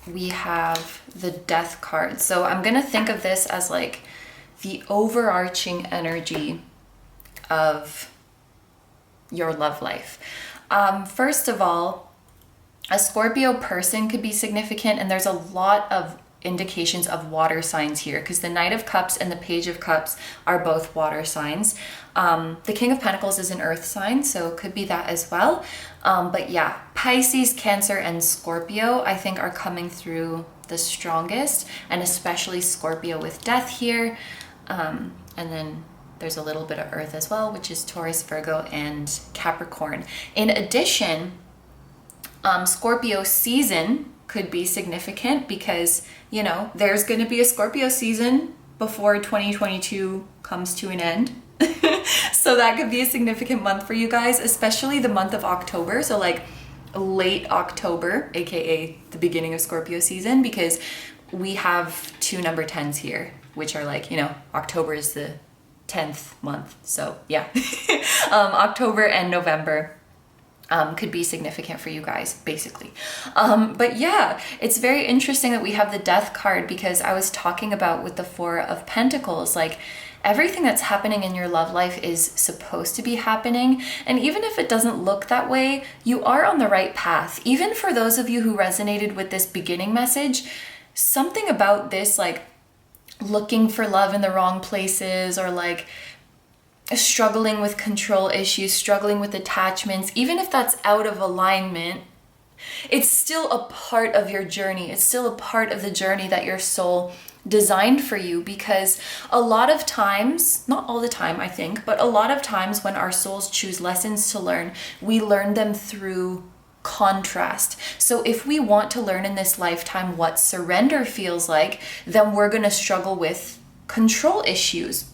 we have the Death card. So I'm gonna think of this as like the overarching energy of your love life. First of all, a Scorpio person could be significant, and there's a lot of indications of water signs here because the Knight of Cups and the Page of Cups are both water signs. The King of Pentacles is an earth sign, so it could be that as well. But yeah, Pisces, Cancer, and Scorpio I think are coming through the strongest, and especially Scorpio with Death here. And then there's a little bit of earth as well, which is Taurus, Virgo, and Capricorn. In addition, Scorpio season could be significant because, you know, there's going to be a Scorpio season before 2022 comes to an end. So that could be a significant month for you guys, especially the month of October. So like late October, aka the beginning of Scorpio season, because we have 2 number 10s here, which are like, you know, October is the 10th month. So yeah, October and November could be significant for you guys, basically. But yeah, it's very interesting that we have the Death card, because I was talking about with the 4 of Pentacles, like everything that's happening in your love life is supposed to be happening. And even if it doesn't look that way, you are on the right path. Even for those of you who resonated with this beginning message, something about this, like looking for love in the wrong places, or like struggling with control issues, struggling with attachments, even if that's out of alignment, it's still a part of your journey. It's still a part of the journey that your soul designed for you, because a lot of times, not all the time I think, but a lot of times when our souls choose lessons to learn, we learn them through contrast. So if we want to learn in this lifetime what surrender feels like, then we're going to struggle with control issues.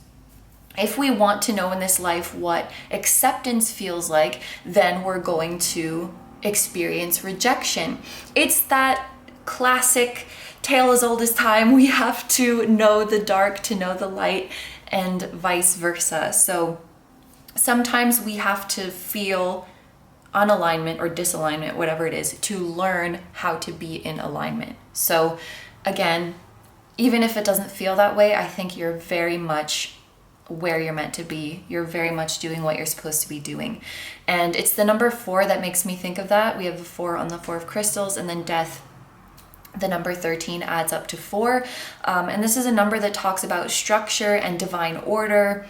If we want to know in this life what acceptance feels like, then we're going to experience rejection. It's that classic tale as old as time. We have to know the dark to know the light, and vice versa. So sometimes we have to feel unalignment or disalignment, whatever it is, to learn how to be in alignment. So again, even if it doesn't feel that way, I think you're very much where you're meant to be. You're very much doing what you're supposed to be doing. And it's the number 4 that makes me think of that. We have a 4 on the 4 of crystals, and then death, the number 13 adds up to 4. And this is a number that talks about structure and divine order.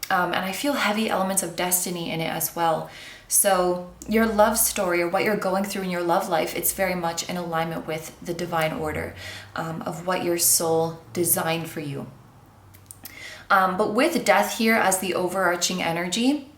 And I feel heavy elements of destiny in it as well. So your love story, or what you're going through in your love life, it's very much in alignment with the divine order of what your soul designed for you. But with death here as the overarching energy,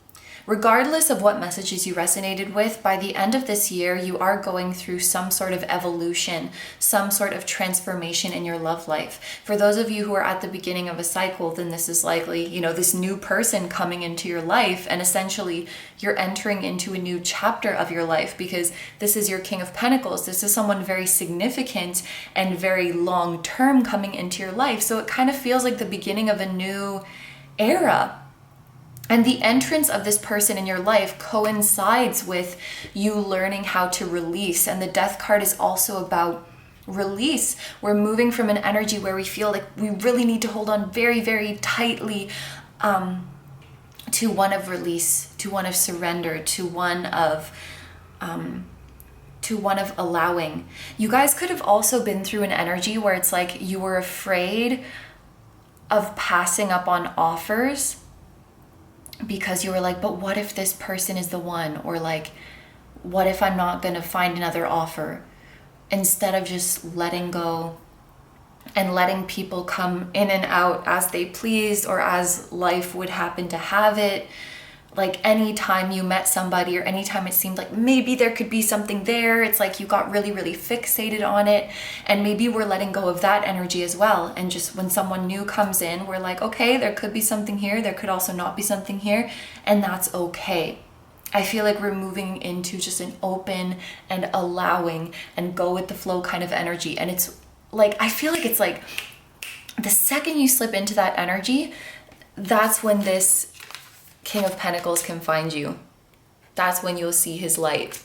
regardless of what messages you resonated with, by the end of this year, you are going through some sort of evolution, some sort of transformation in your love life. For those of you who are at the beginning of a cycle, then this is likely, you know, this new person coming into your life, and essentially you're entering into a new chapter of your life, because this is your King of Pentacles. This is someone very significant and very long-term coming into your life. So it kind of feels like the beginning of a new era. And the entrance of this person in your life coincides with you learning how to release. And the Death card is also about release. We're moving from an energy where we feel like we really need to hold on very, very tightly to one of release, to one of surrender, to one of allowing. You guys could have also been through an energy where it's like you were afraid of passing up on offers, because you were like, but what if this person is the one? Or like, what if I'm not going to find another offer? Instead of just letting go and letting people come in and out as they pleased, or as life would happen to have it. Like anytime you met somebody, or anytime it seemed like maybe there could be something there, it's like you got really, really fixated on it. And maybe we're letting go of that energy as well. And just when someone new comes in, we're like, okay, there could be something here. There could also not be something here. And that's okay. I feel like we're moving into just an open and allowing and go with the flow kind of energy. And it's like, I feel like it's like the second you slip into that energy, that's when this King of Pentacles can find you. That's when you'll see his light.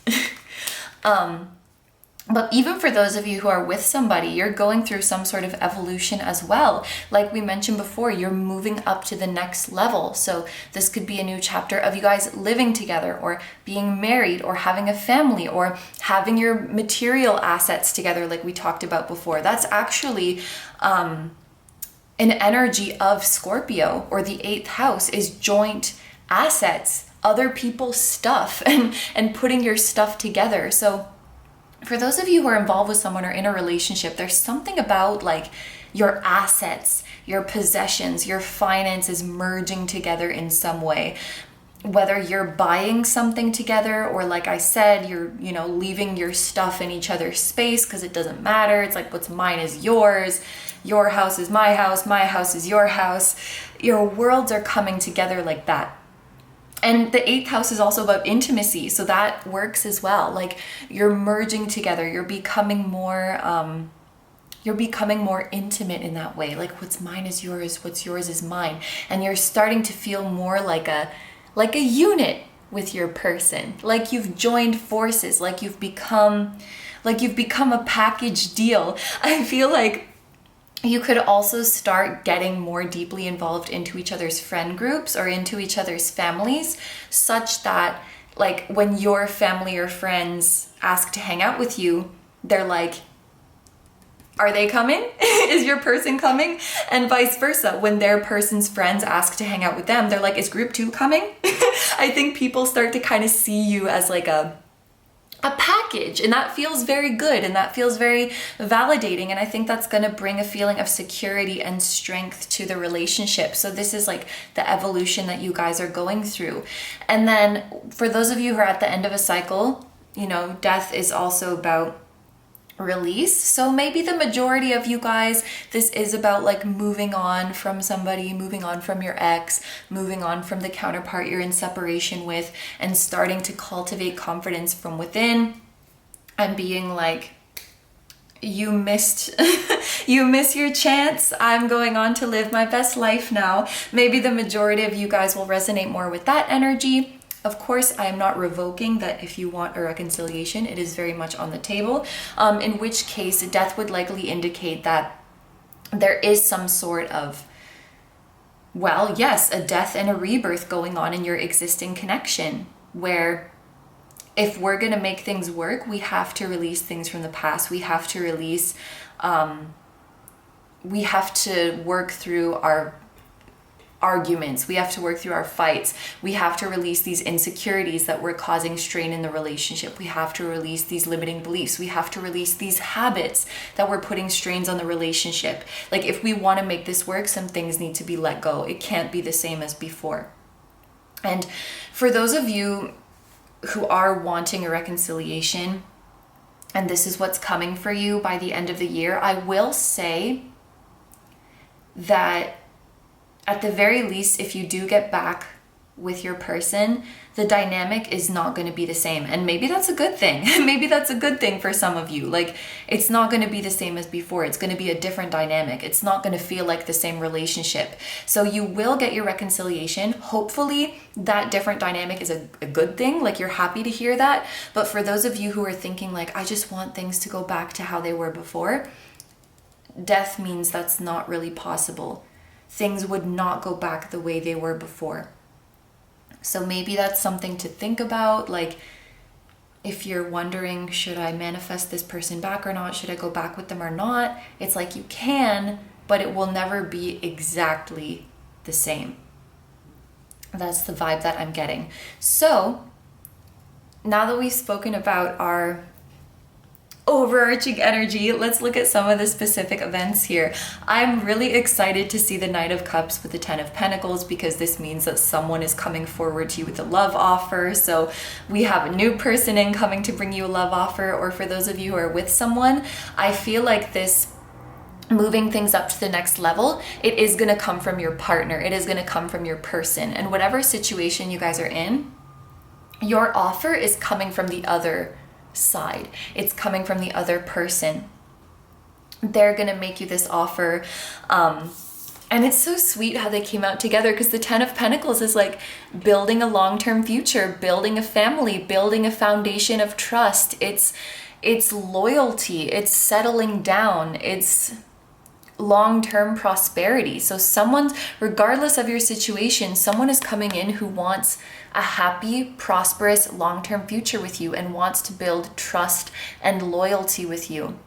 But even for those of you who are with somebody, you're going through some sort of evolution as well. Like we mentioned before, you're moving up to the next level. So this could be a new chapter of you guys living together, or being married, or having a family, or having your material assets together like we talked about before. That's actually an energy of Scorpio, or the 8th house is joint assets, other people's stuff, and putting your stuff together. So for those of you who are involved with someone or in a relationship, there's something about like your assets, your possessions, your finances merging together in some way. Whether you're buying something together, or like I said, you're, you know, leaving your stuff in each other's space because it doesn't matter. It's like what's mine is yours. Your house is my house is your house. Your worlds are coming together like that. And the 8th house is also about intimacy, so that works as well. Like you're merging together, you're becoming more intimate in that way. Like what's mine is yours, what's yours is mine. And you're starting to feel more like a unit with your person. Like you've joined forces, like you've become a package deal. I feel like you could also start getting more deeply involved into each other's friend groups or into each other's families, such that like when your family or friends ask to hang out with you, they're like, are they coming? Is your person coming? And vice versa. When their person's friends ask to hang out with them, they're like, is group 2 coming? I think people start to kind of see you as like a package, and that feels very good and that feels very validating, and I think that's going to bring a feeling of security and strength to the relationship. So this is like the evolution that you guys are going through. And then for those of you who are at the end of a cycle, you know, death is also about release. So maybe the majority of you guys, this is about like moving on from somebody, moving on from your ex, moving on from the counterpart you're in separation with, and starting to cultivate confidence from within and being like, you missed your chance. I'm going on to live my best life now. Maybe the majority of you guys will resonate more with that energy. Of course, I am not revoking that if you want a reconciliation, it is very much on the table, in which case death would likely indicate that there is some sort of, well, yes, a death and a rebirth going on in your existing connection, where if we're going to make things work, we have to release things from the past. We have to release, we have to work through our arguments, we have to work through our fights, we have to release these insecurities that were causing strain in the relationship, we have to release these limiting beliefs, we have to release these habits that were putting strains on the relationship. Like if we want to make this work, some things need to be let go. It can't be the same as before. And for those of you who are wanting a reconciliation, and this is what's coming for you by the end of the year, I will say that at the very least, if you do get back with your person, the dynamic is not going to be the same. And maybe that's a good thing. Maybe that's a good thing for some of you. Like, it's not going to be the same as before. It's going to be a different dynamic. It's not going to feel like the same relationship. So you will get your reconciliation. Hopefully that different dynamic is a good thing. Like, you're happy to hear that. But for those of you who are thinking like, I just want things to go back to how they were before, death means that's not really possible. Things would not go back the way they were before. So maybe that's something to think about. Like, if you're wondering, should I manifest this person back or not? Should I go back with them or not? It's like, you can, but it will never be exactly the same. That's the vibe that I'm getting. So now that we've spoken about our overarching energy, let's look at some of the specific events here. I'm really excited to see the Knight of Cups with the Ten of Pentacles, because this means that someone is coming forward to you with a love offer. So we have a new person in coming to bring you a love offer, or for those of you who are with someone, I feel like this moving things up to the next level, it is going to come from your partner. It is going to come from your person. And whatever situation you guys are in, your offer is coming from the other side. It's coming from the other person. They're gonna make you this offer, and it's so sweet how they came out together, because the Ten of Pentacles is like building a long-term future, building a family, building a foundation of trust. It's loyalty, it's settling down, it's long-term prosperity. So someone, regardless of your situation, someone is coming in who wants a happy, prosperous, long-term future with you, and wants to build trust and loyalty with you,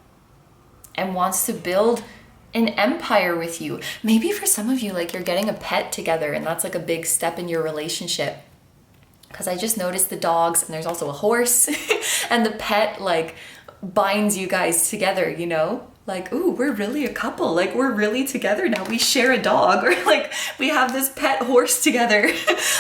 and wants to build an empire with you. Maybe for some of you, like, you're getting a pet together, and that's like a big step in your relationship. Because I just noticed the dogs, and there's also a horse, and the pet like binds you guys together, you know? Like, ooh, we're really a couple. Like, we're really together now. We share a dog, or like we have this pet horse together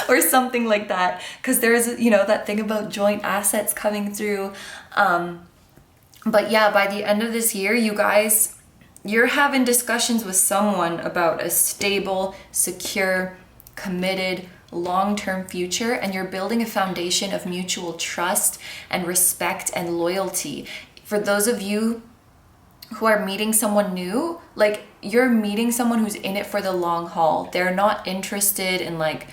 or something like that. Because there's, you know, that thing about joint assets coming through. But yeah, by the end of this year, you guys, you're having discussions with someone about a stable, secure, committed, long-term future, and you're building a foundation of mutual trust and respect and loyalty. For those of you who are meeting someone new, like, you're meeting someone who's in it for the long haul. They're not interested in like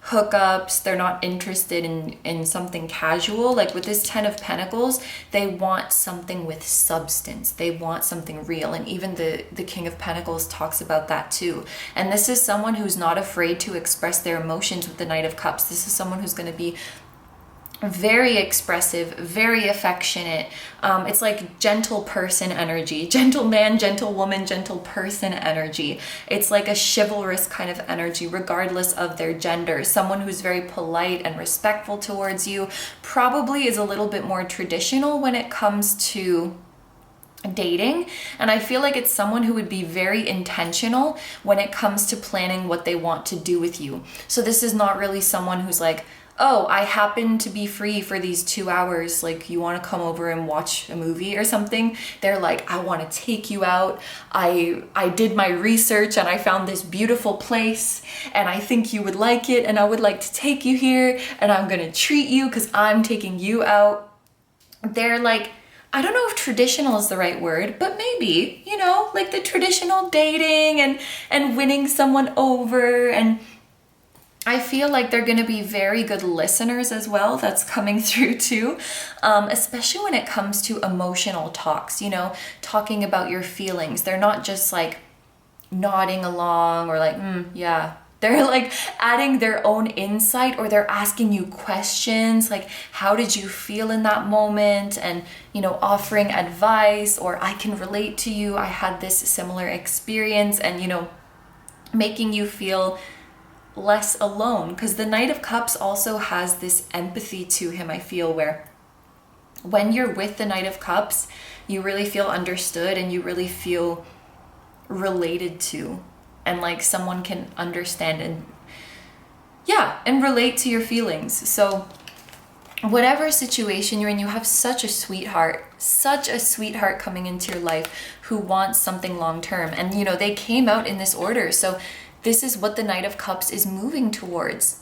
hookups. They're not interested in something casual. Like with this 10 of Pentacles, they want something with substance. They want something real. And even the King of Pentacles talks about that too. And this is someone who's not afraid to express their emotions with the Knight of Cups. This is someone who's going to be very expressive, very affectionate. It's like gentle person energy, gentle man, gentle woman, gentle person energy. It's like a chivalrous kind of energy, regardless of their gender. Someone who's very polite and respectful towards you, probably is a little bit more traditional when it comes to dating. And I feel like it's someone who would be very intentional when it comes to planning what they want to do with you. So this is not really someone who's like, oh, I happen to be free for these 2 hours, like, you want to come over and watch a movie or something. They're like, I want to take you out. I did my research and I found this beautiful place and I think you would like it, and I would like to take you here, and I'm going to treat you because I'm taking you out. They're like, I don't know if traditional is the right word, but maybe, you know, like the traditional dating and winning someone over. And I feel like they're going to be very good listeners as well. That's coming through too, especially when it comes to emotional talks, you know, talking about your feelings. They're not just like nodding along or like, yeah. They're like adding their own insight, or they're asking you questions like, how did you feel in that moment? And, you know, offering advice, or I can relate to you. I had this similar experience, and, you know, making you feel less alone, because the Knight of Cups also has this empathy to him, I feel, where when you're with the Knight of Cups, you really feel understood and you really feel related to, and like someone can understand and relate to your feelings. So whatever situation you're in, you have such a sweetheart coming into your life who wants something long term. And, you know, they came out in this order. So this is what the Knight of Cups is moving towards.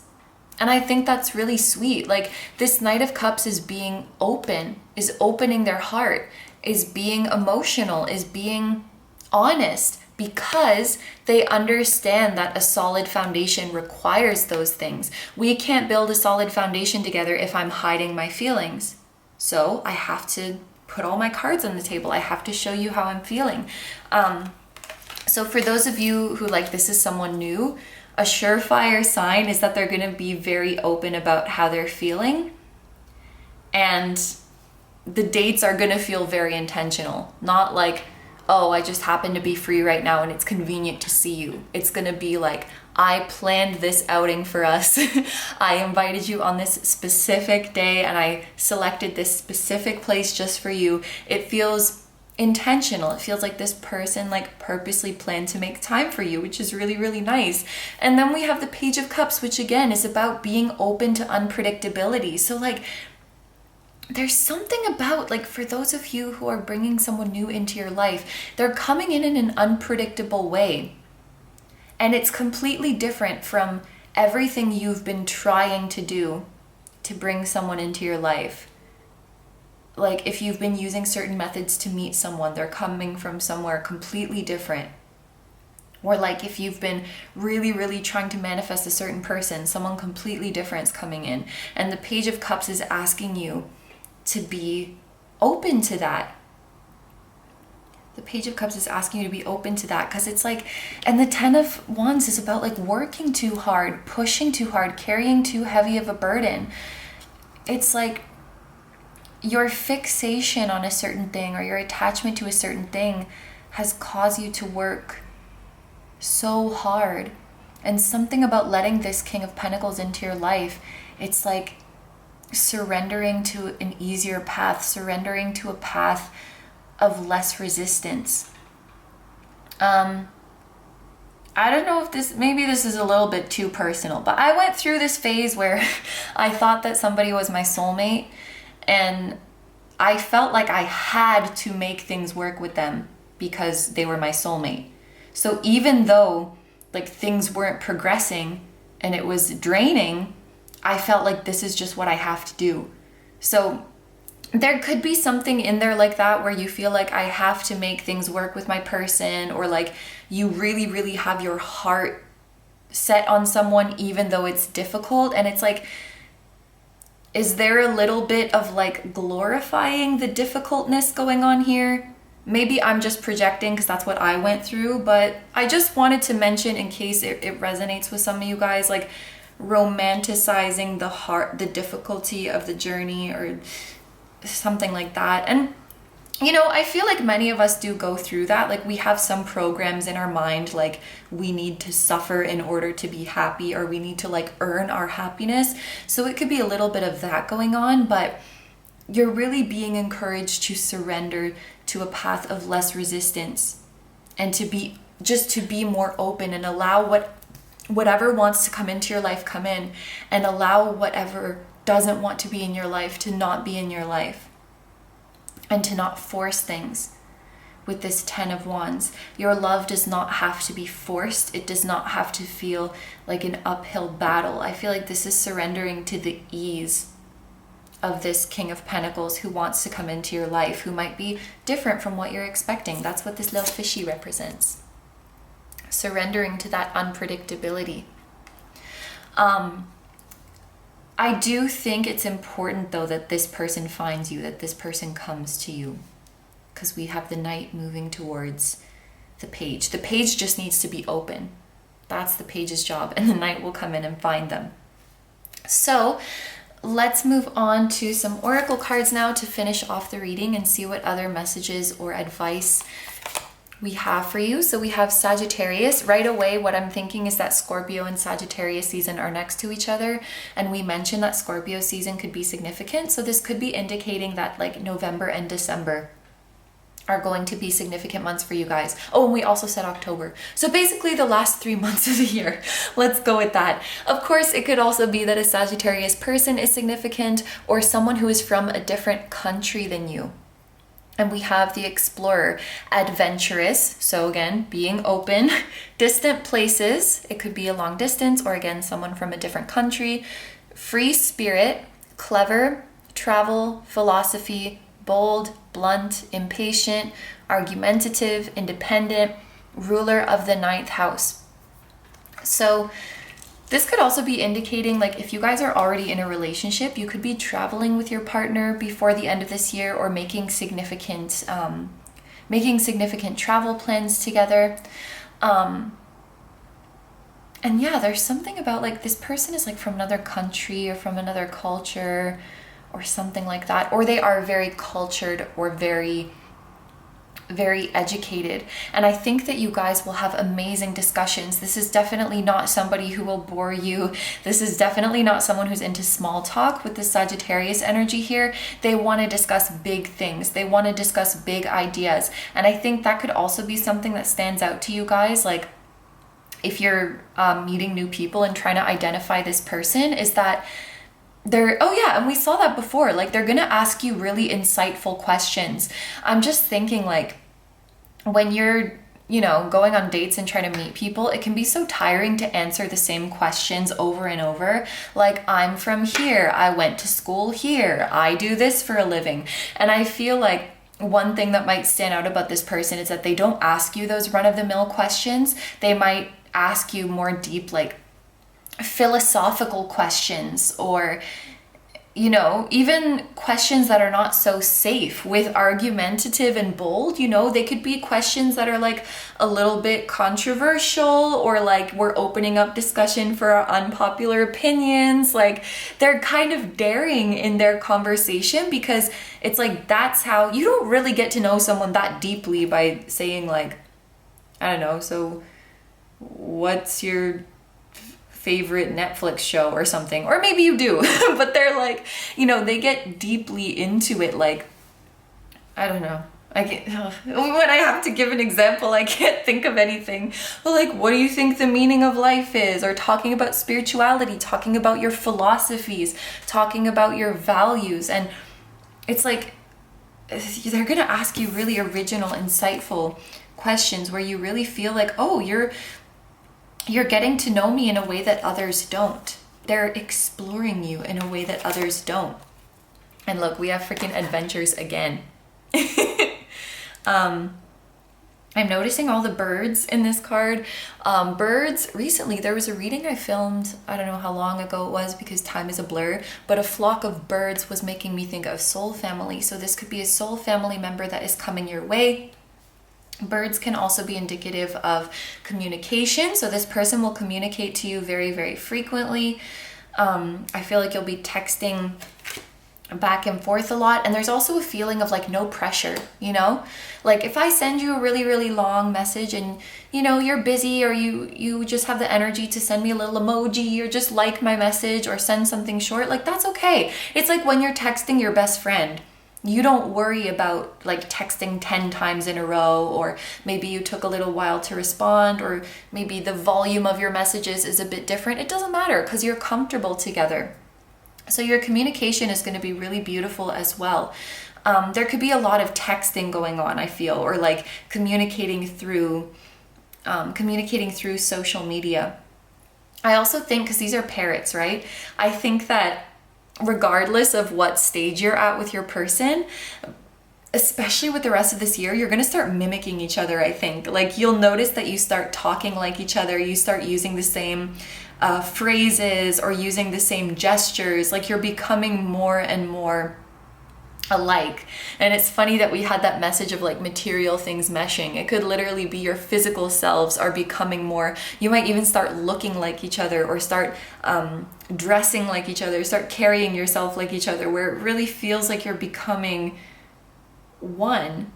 And I think that's really sweet. Like, this Knight of Cups is being open, is opening their heart, is being emotional, is being honest, because they understand that a solid foundation requires those things. We can't build a solid foundation together if I'm hiding my feelings. So I have to put all my cards on the table. I have to show you how I'm feeling. So for those of you who like, this is someone new, a surefire sign is that they're going to be very open about how they're feeling. And the dates are going to feel very intentional. Not like, oh, I just happen to be free right now and it's convenient to see you. It's going to be like, I planned this outing for us. I invited you on this specific day and I selected this specific place just for you. It feels intentional. It feels like this person like purposely planned to make time for you, which is really, really nice. And then we have the Page of Cups, which again is about being open to unpredictability. So like, there's something about, like, for those of you who are bringing someone new into your life, they're coming in an unpredictable way. And it's completely different from everything you've been trying to do to bring someone into your life. Like, if you've been using certain methods to meet someone, they're coming from somewhere completely different. Or like, if you've been really, really trying to manifest a certain person, someone completely different is coming in. And the Page of Cups is asking you to be open to that. The Page of Cups is asking you to be open to that, because it's like, and the 10 of Wands is about like working too hard, pushing too hard, carrying too heavy of a burden. It's like your fixation on a certain thing or your attachment to a certain thing has caused you to work so hard. And something about letting this King of Pentacles into your life, it's like surrendering to an easier path, surrendering to a path of less resistance. I don't know if maybe this is a little bit too personal, but I went through this phase where I thought that somebody was my soulmate, and I felt like I had to make things work with them because they were my soulmate. So even though like things weren't progressing and it was draining, I felt like this is just what I have to do. So there could be something in there like that where you feel like I have to make things work with my person, or like you really, really have your heart set on someone even though it's difficult. And it's like, is there a little bit of like glorifying the difficultness going on here? Maybe I'm just projecting because that's what I went through, but I just wanted to mention in case it resonates with some of you guys, like romanticizing the difficulty of the journey or something like that. And you know, I feel like many of us do go through that. Like we have some programs in our mind, like we need to suffer in order to be happy, or we need to like earn our happiness. So it could be a little bit of that going on, but you're really being encouraged to surrender to a path of less resistance, and to be more open and allow whatever wants to come into your life come in, and allow whatever doesn't want to be in your life to not be in your life, and to not force things. With this 10 of Wands, your love does not have to be forced. It does not have to feel like an uphill battle. I feel like this is surrendering to the ease of this King of Pentacles who wants to come into your life, who might be different from what you're expecting. That's what this little fishy represents. Surrendering to that unpredictability. I do think it's important though that this person finds you, that this person comes to you, because we have the Knight moving towards the Page. The Page just needs to be open. That's the Page's job, and the Knight will come in and find them. So let's move on to some oracle cards now to finish off the reading and see what other messages or advice we have for you. So we have Sagittarius. Right away, what I'm thinking is that Scorpio and Sagittarius season are next to each other. And we mentioned that Scorpio season could be significant. So this could be indicating that like November and December are going to be significant months for you guys. Oh, and we also said October. So basically the last 3 months of the year. Let's go with that. Of course, it could also be that a Sagittarius person is significant, or someone who is from a different country than you. And we have the Explorer, adventurous, so again, being open, distant places, it could be a long distance, or again, someone from a different country, free spirit, clever, travel, philosophy, bold, blunt, impatient, argumentative, independent, ruler of the 9th house. So this could also be indicating, like, if you guys are already in a relationship, you could be traveling with your partner before the end of this year, or making significant travel plans together. And yeah, there's something about like this person is like from another country or from another culture or something like that, or they are very cultured or very educated. And I think that you guys will have amazing discussions. This is definitely not somebody who will bore you. This is definitely not someone who's into small talk with the Sagittarius energy here. They want to discuss big things. They want to discuss big ideas. And I think that could also be something that stands out to you guys. Like if you're meeting new people and trying to identify this person, is that oh yeah, and we saw that before, like they're gonna ask you really insightful questions. I'm just thinking, like, when you're, you know, going on dates and trying to meet people, it can be so tiring to answer the same questions over and over. Like, I'm from here, I went to school here, I do this for a living. And I feel like one thing that might stand out about this person is that they don't ask you those run-of-the-mill questions. They might ask you more deep, like, philosophical questions, or, you know, even questions that are not so safe with argumentative and bold. You know, they could be questions that are like a little bit controversial, or like we're opening up discussion for our unpopular opinions. Like they're kind of daring in their conversation, because it's like, that's how you don't really get to know someone that deeply by saying like, I don't know, so what's your favorite Netflix show or something, or maybe you do, but they're like, you know, they get deeply into it. Like, I don't know, when I have to give an example, I can't think of anything, but like, what do you think the meaning of life is? Or talking about spirituality, talking about your philosophies, talking about your values. And it's like, they're gonna ask you really original, insightful questions where you really feel like, oh, you're getting to know me in a way that others don't. They're exploring you in a way that others don't. And look, we have freaking adventures again. I'm noticing all the birds in this card. Birds, recently there was a reading I filmed, I don't know how long ago it was because time is a blur, but a flock of birds was making me think of soul family. So this could be a soul family member that is coming your way. Birds can also be indicative of communication. So this person will communicate to you very, very frequently. I feel like you'll be texting back and forth a lot, and there's also a feeling of like no pressure, you know, like if I send you a really, really long message and you know you're busy, or you just have the energy to send me a little emoji or just like my message or send something short, like that's okay. It's like when you're texting your best friend, you don't worry about like texting 10 times in a row, or maybe you took a little while to respond, or maybe the volume of your messages is a bit different. It doesn't matter because you're comfortable together. So your communication is going to be really beautiful as well. There could be a lot of texting going on, I feel, or like communicating through social media. I also think, because these are parrots, right? I think that regardless of what stage you're at with your person, especially with the rest of this year, you're going to start mimicking each other, I think. Like you'll notice that you start talking like each other, you start using the same phrases or using the same gestures, like you're becoming more and more alike. And it's funny that we had that message of like material things meshing. It could literally be your physical selves are becoming more, you might even start looking like each other, or start dressing like each other, start carrying yourself like each other, where it really feels like you're becoming one.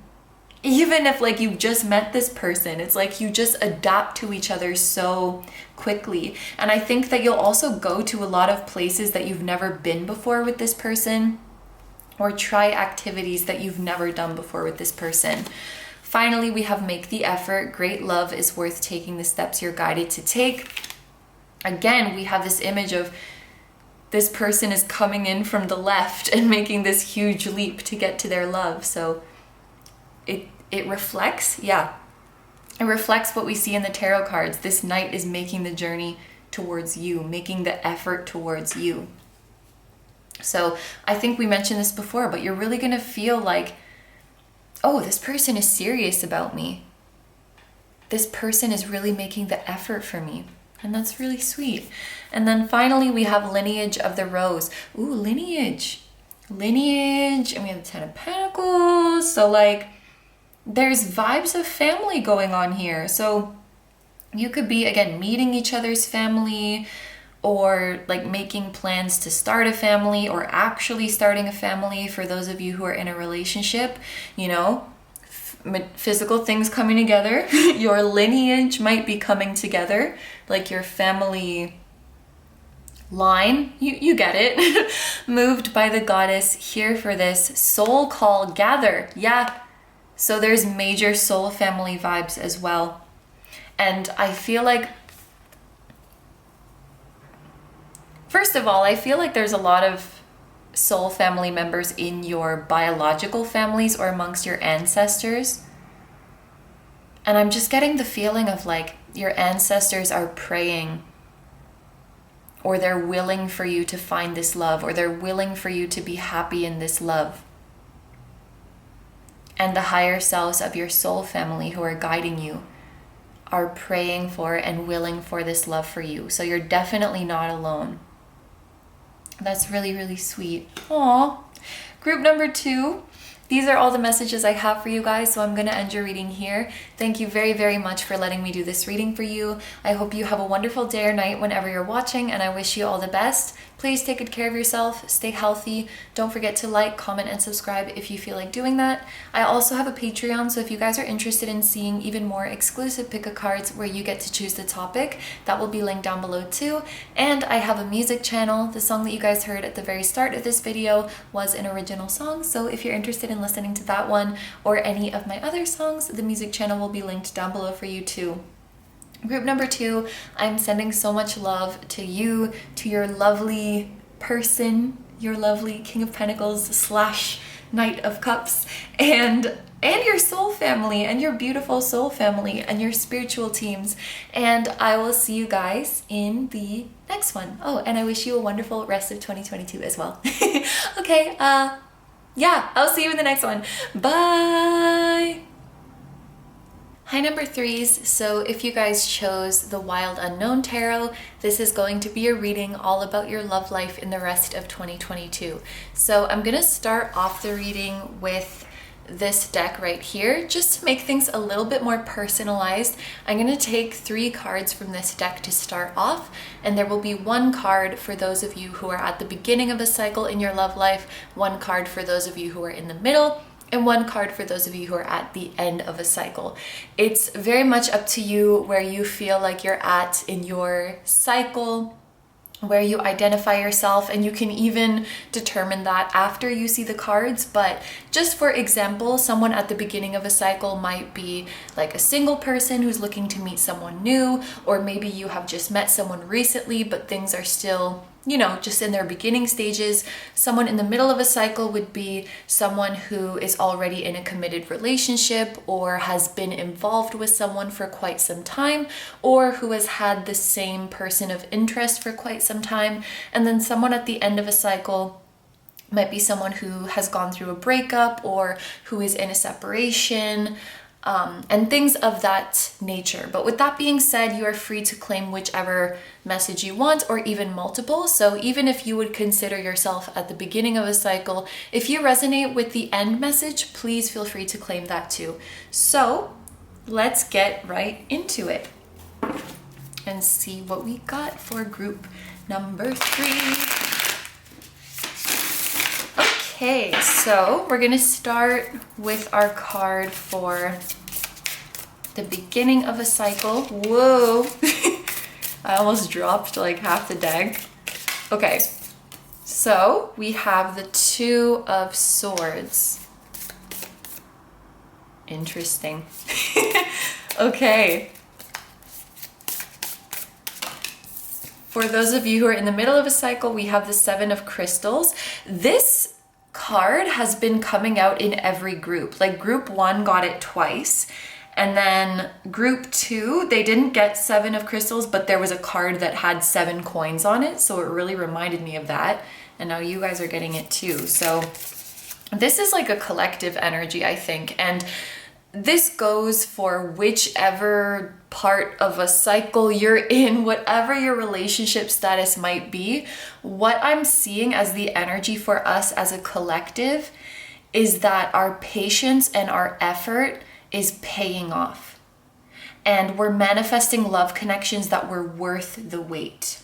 Even if like you just met this person, it's like you just adapt to each other so quickly. And I think that you'll also go to a lot of places that you've never been before with this person, or try activities that you've never done before with this person. Finally, we have make the effort. Great love is worth taking the steps you're guided to take. Again, we have this image of this person is coming in from the left and making this huge leap to get to their love. So it reflects, it reflects what we see in the tarot cards. This knight is making the journey towards you, making the effort towards you. So I think we mentioned this before, but you're really going to feel like, oh, this person is serious about me. This person is really making the effort for me. And that's really sweet. And then finally, we have lineage of the rose. Ooh, lineage. Lineage. And we have the 10 of Pentacles. So like, there's vibes of family going on here. So you could be, again, meeting each other's family, or like making plans to start a family, or actually starting a family for those of you who are in a relationship, you know, physical things coming together. Your lineage might be coming together, like your family line, you get it. Moved by the goddess here for this soul call, gather. Yeah. So there's major soul family vibes as well. And I feel like, first of all, I feel like there's a lot of soul family members in your biological families or amongst your ancestors. And I'm just getting the feeling of like your ancestors are praying, or they're willing for you to find this love, or they're willing for you to be happy in this love. And the higher selves of your soul family who are guiding you are praying for and willing for this love for you. So you're definitely not alone. That's really, really sweet. Aww. Group number 2. These are all the messages I have for you guys, so I'm going to end your reading here. Thank you very, very much for letting me do this reading for you. I hope you have a wonderful day or night whenever you're watching, and I wish you all the best. Please take good care of yourself, stay healthy. Don't forget to like, comment, and subscribe if you feel like doing that. I also have a Patreon, so if you guys are interested in seeing even more exclusive pick a cards where you get to choose the topic, that will be linked down below too. And I have a music channel. The song that you guys heard at the very start of this video was an original song, so if you're interested in listening to that one or any of my other songs, the music channel will be linked down below for you too. Group number 2, I'm sending so much love to you, to your lovely person, your lovely King of Pentacles / Knight of Cups, and and your soul family and your beautiful soul family and your spiritual teams. And I will see you guys in the next one. Oh, and I wish you a wonderful rest of 2022 as well. Okay, yeah, I'll see you in the next one. Bye. Hi number threes, so if you guys chose the Wild Unknown Tarot, this is going to be a reading all about your love life in the rest of 2022. So I'm going to start off the reading with this deck right here, just to make things a little bit more personalized. I'm going to take 3 cards from this deck to start off, and there will be 1 card for those of you who are at the beginning of a cycle in your love life, 1 card for those of you who are in the middle, and 1 card for those of you who are at the end of a cycle. It's very much up to you where you feel like you're at in your cycle, where you identify yourself, and you can even determine that after you see the cards. But just for example, someone at the beginning of a cycle might be like a single person who's looking to meet someone new, or maybe you have just met someone recently but things are still, you know, just in their beginning stages. Someone in the middle of a cycle would be someone who is already in a committed relationship or has been involved with someone for quite some time, or who has had the same person of interest for quite some time. And then someone at the end of a cycle might be someone who has gone through a breakup or who is in a separation, and things of that nature. But with that being said, you are free to claim whichever message you want, or even multiple. So even if you would consider yourself at the beginning of a cycle, if you resonate with the end message, please feel free to claim that too. So let's get right into it and see what we got for group number 3. Okay, so we're gonna start with our card for the beginning of a cycle. Whoa, I almost dropped like half the deck. Okay, so we have the 2 of Swords. Interesting. Okay. For those of you who are in the middle of a cycle, we have the 7 of Crystals. This card has been coming out in every group. Like group 1 got it twice, and then group 2, they didn't get 7 of Crystals, but there was a card that had 7 coins on it, so it really reminded me of that. And now you guys are getting it too. So this is like a collective energy, I think, and this goes for whichever part of a cycle you're in, whatever your relationship status might be. What I'm seeing as the energy for us as a collective is that our patience and our effort is paying off. And we're manifesting love connections that were worth the wait.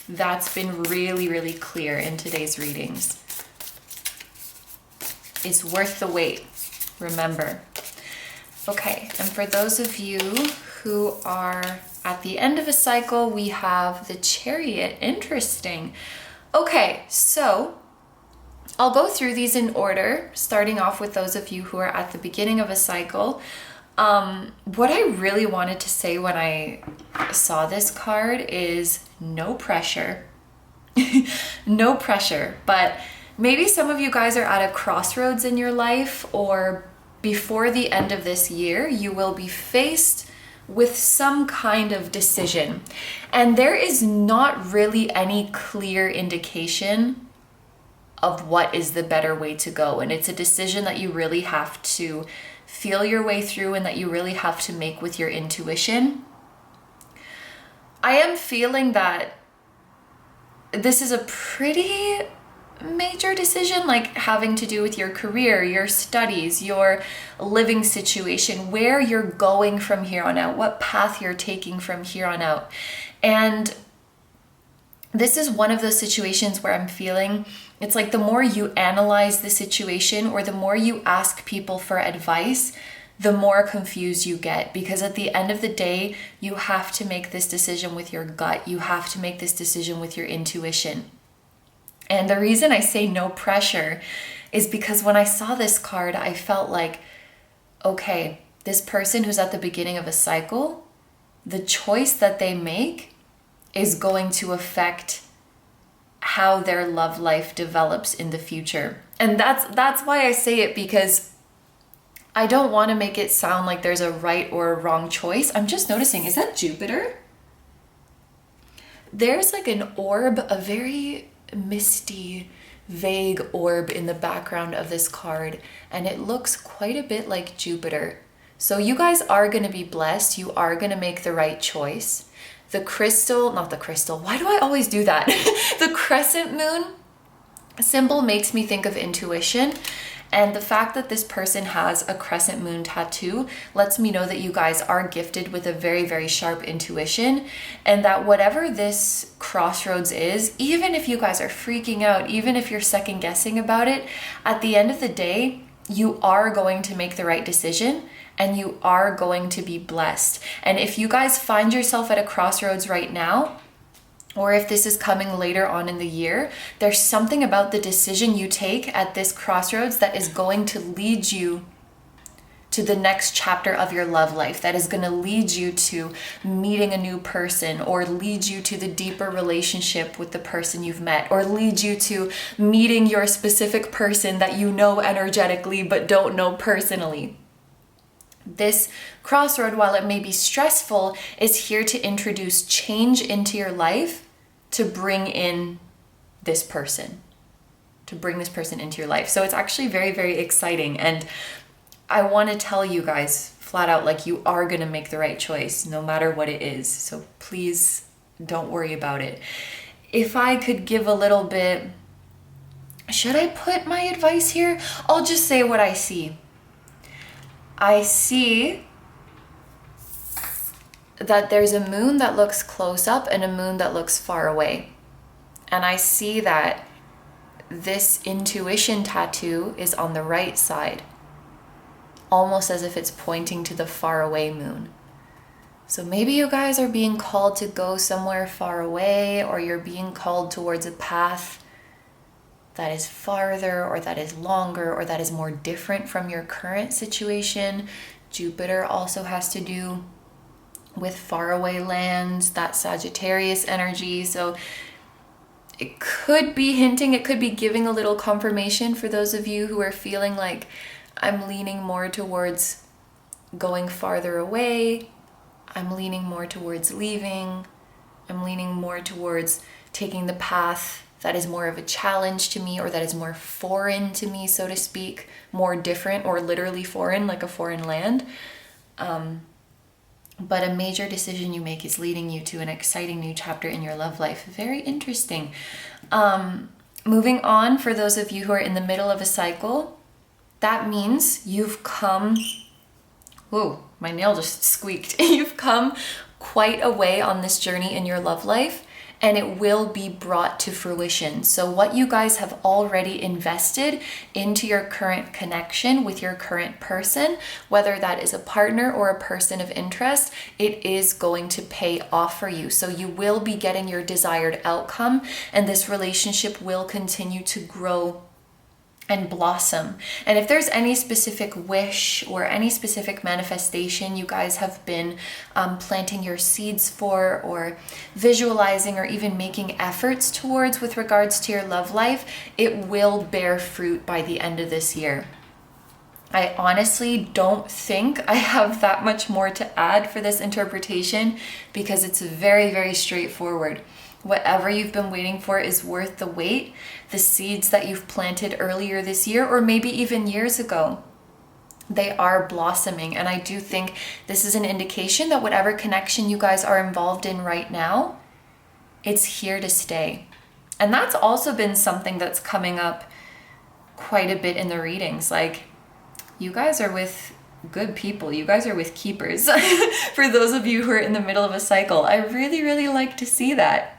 That's been really, really clear in today's readings. It's worth the wait, remember. Okay, and for those of you who are at the end of a cycle, we have the Chariot. Interesting. Okay, so I'll go through these in order, starting off with those of you who are at the beginning of a cycle. What I really wanted to say when I saw this card is no pressure. No pressure, but maybe some of you guys are at a crossroads in your life, or before the end of this year, you will be faced with some kind of decision. And there is not really any clear indication of what is the better way to go. And it's a decision that you really have to feel your way through and that you really have to make with your intuition. I am feeling that this is a pretty major decision, like having to do with your career, your studies, your living situation, where you're going from here on out, what path you're taking from here on out. And this is one of those situations where I'm feeling it's like the more you analyze the situation or the more you ask people for advice, the more confused you get, because at the end of the day, you have to make this decision with your gut. You have to make this decision with your intuition. And the reason I say no pressure is because when I saw this card, I felt like, okay, this person who's at the beginning of a cycle, the choice that they make is going to affect how their love life develops in the future. And that's why I say it, because I don't want to make it sound like there's a right or a wrong choice. I'm just noticing, is that Jupiter? There's like an orb, a very misty, vague orb in the background of this card, and it looks quite a bit like Jupiter. So you guys are going to be blessed. You are going to make the right choice. The crystal, not the crystal, why do I always do that? The crescent moon symbol makes me think of intuition. And the fact that this person has a crescent moon tattoo lets me know that you guys are gifted with a very, very sharp intuition, and that whatever this crossroads is, even if you guys are freaking out, even if you're second guessing about it, at the end of the day, you are going to make the right decision and you are going to be blessed. And if you guys find yourself at a crossroads right now, or if this is coming later on in the year, there's something about the decision you take at this crossroads that is going to lead you to the next chapter of your love life, that is going to lead you to meeting a new person, or lead you to the deeper relationship with the person you've met, or lead you to meeting your specific person that you know energetically but don't know personally. This crossroad, while it may be stressful, is here to introduce change into your life, to bring in this person, into your life. So it's actually very, very exciting. And I want to tell you guys flat out, like, you are going to make the right choice no matter what it is. So please don't worry about it. If I could give a little bit, should I put my advice here? I'll just say what I see. I see that there's a moon that looks close up and a moon that looks far away. And I see that this intuition tattoo is on the right side, almost as if it's pointing to the far away moon. So maybe you guys are being called to go somewhere far away, or you're being called towards a path that is farther, or that is longer, or that is more different from your current situation. Jupiter also has to do with faraway lands, that Sagittarius energy. So it could be hinting, it could be giving a little confirmation for those of you who are feeling like, I'm leaning more towards going farther away, I'm leaning more towards leaving, I'm leaning more towards taking the path that is more of a challenge to me, or that is more foreign to me, so to speak, more different, or literally foreign, like a foreign land. But a major decision you make is leading you to an exciting new chapter in your love life. Very interesting. Moving on, for those of you who are in the middle of a cycle, that means you've come, whoa, my nail just squeaked. You've come quite a way on this journey in your love life, and it will be brought to fruition. So what you guys have already invested into your current connection with your current person, whether that is a partner or a person of interest, it is going to pay off for you. So you will be getting your desired outcome, and this relationship will continue to grow and blossom. And if there's any specific wish or any specific manifestation you guys have been planting your seeds for, or visualizing, or even making efforts towards with regards to your love life, it will bear fruit by the end of this year. I honestly don't think I have that much more to add for this interpretation, because it's very, very straightforward. Whatever you've been waiting for is worth the wait. The seeds that you've planted earlier this year, or maybe even years ago, they are blossoming. And I do think this is an indication that whatever connection you guys are involved in right now, it's here to stay. And that's also been something that's coming up quite a bit in the readings. Like, you guys are with good people. You guys are with keepers. For those of you who are in the middle of a cycle, I really, really like to see that.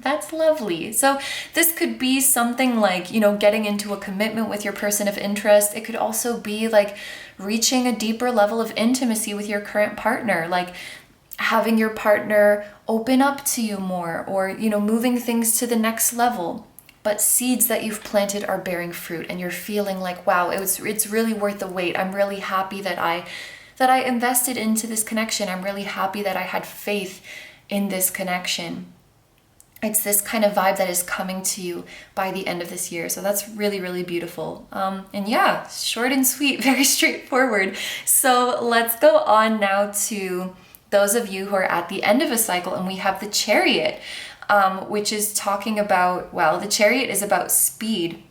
That's lovely. So this could be something like, getting into a commitment with your person of interest. It could also be like reaching a deeper level of intimacy with your current partner, like having your partner open up to you more, or, moving things to the next level. But seeds that you've planted are bearing fruit, and you're feeling like, wow, it's really worth the wait. I'm really happy that I invested into this connection. I'm really happy that I had faith in this connection. it's this kind of vibe that is coming to you by the end of this year. So that's really, really beautiful. And yeah, short and sweet, very straightforward. So let's go on now to those of you who are at the end of a cycle, and we have the Chariot, which is talking about, well, the Chariot is about speed.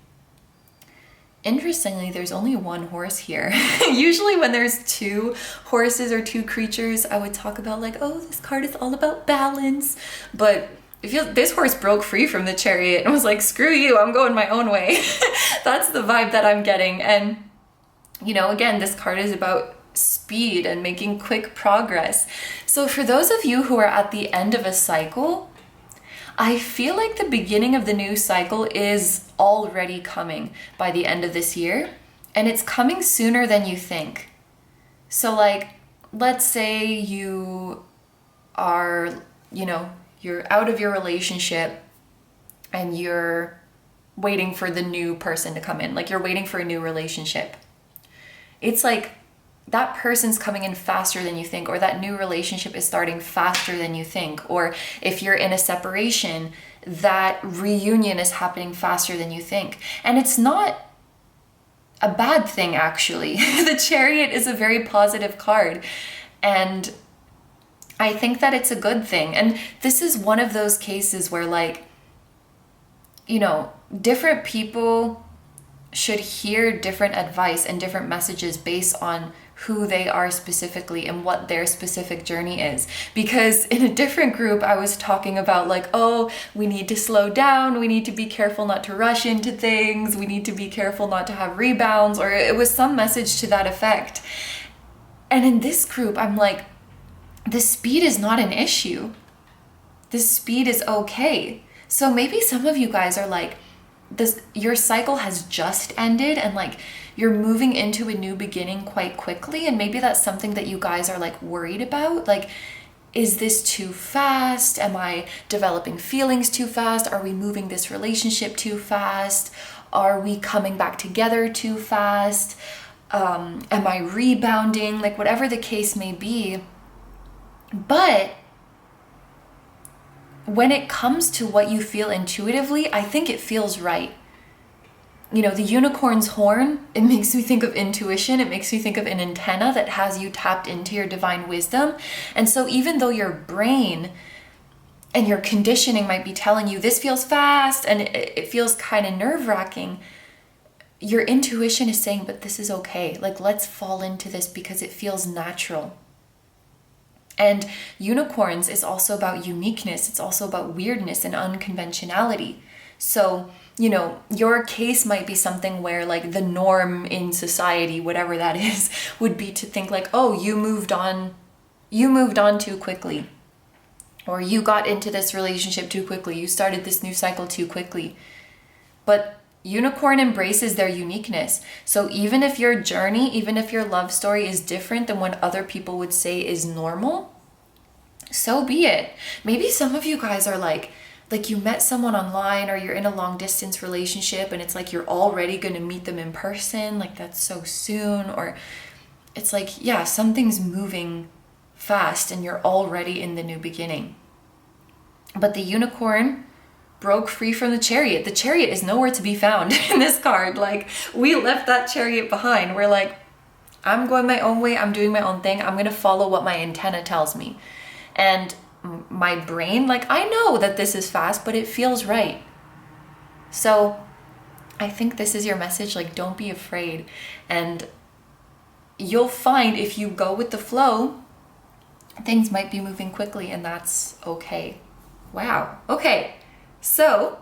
Interestingly, there's only one horse here. Usually when there's two horses or two creatures, I would talk about like, oh, this card is all about balance. But this horse broke free from the Chariot and was like, screw you, I'm going my own way. That's the vibe that I'm getting. And, you know, again, this card is about speed and making quick progress. So for those of you who are at the end of a cycle, I feel like the beginning of the new cycle is already coming by the end of this year, and it's coming sooner than you think. So like, let's say you are, you know, you're out of your relationship and you're waiting for the new person to come in, like you're waiting for a new relationship. It's like that person's coming in faster than you think, or that new relationship is starting faster than you think. Or if you're in a separation, that reunion is happening faster than you think. And it's not a bad thing, actually. The Chariot is a very positive card. And I think that it's a good thing. And this is one of those cases where, like, you know, different people should hear different advice and different messages based on who they are specifically and what their specific journey is. Because in a different group, I was talking about like, oh, we need to slow down. We need to be careful not to rush into things. We need to be careful not to have rebounds, or it was some message to that effect. And in this group, I'm like, the speed is not an issue. The speed is okay. So maybe some of you guys are like, your cycle has just ended and like you're moving into a new beginning quite quickly, and maybe that's something that you guys are like worried about. Like, is this too fast? Am I developing feelings too fast? Are we moving this relationship too fast? Are we coming back together too fast? Am I rebounding? Like, whatever the case may be. But when it comes to what you feel intuitively, I think it feels right. You know, the unicorn's horn, it makes me think of intuition. It makes me think of an antenna that has you tapped into your divine wisdom. And so even though your brain and your conditioning might be telling you this feels fast and it feels kind of nerve-wracking, your intuition is saying, but this is okay. Like, let's fall into this because it feels natural. And unicorns is also about uniqueness. It's also about weirdness and unconventionality. So, you know, your case might be something where like the norm in society, whatever that is, would be to think like, oh, you moved on too quickly. Or you got into this relationship too quickly. You started this new cycle too quickly. But unicorn embraces their uniqueness. So even if your journey, even if your love story is different than what other people would say is normal, so be it. Maybe some of you guys are like you met someone online, or you're in a long distance relationship and it's like you're already going to meet them in person. Like, that's so soon. Or it's like, yeah, something's moving fast and you're already in the new beginning. But the unicorn broke free from the Chariot. The Chariot is nowhere to be found in this card. Like, we left that Chariot behind. We're like, I'm going my own way. I'm doing my own thing. I'm going to follow what my antenna tells me. And my brain, like, I know that this is fast, but it feels right. So I think this is your message. Like, don't be afraid. And you'll find if you go with the flow, things might be moving quickly, and that's okay. Wow. Okay. So,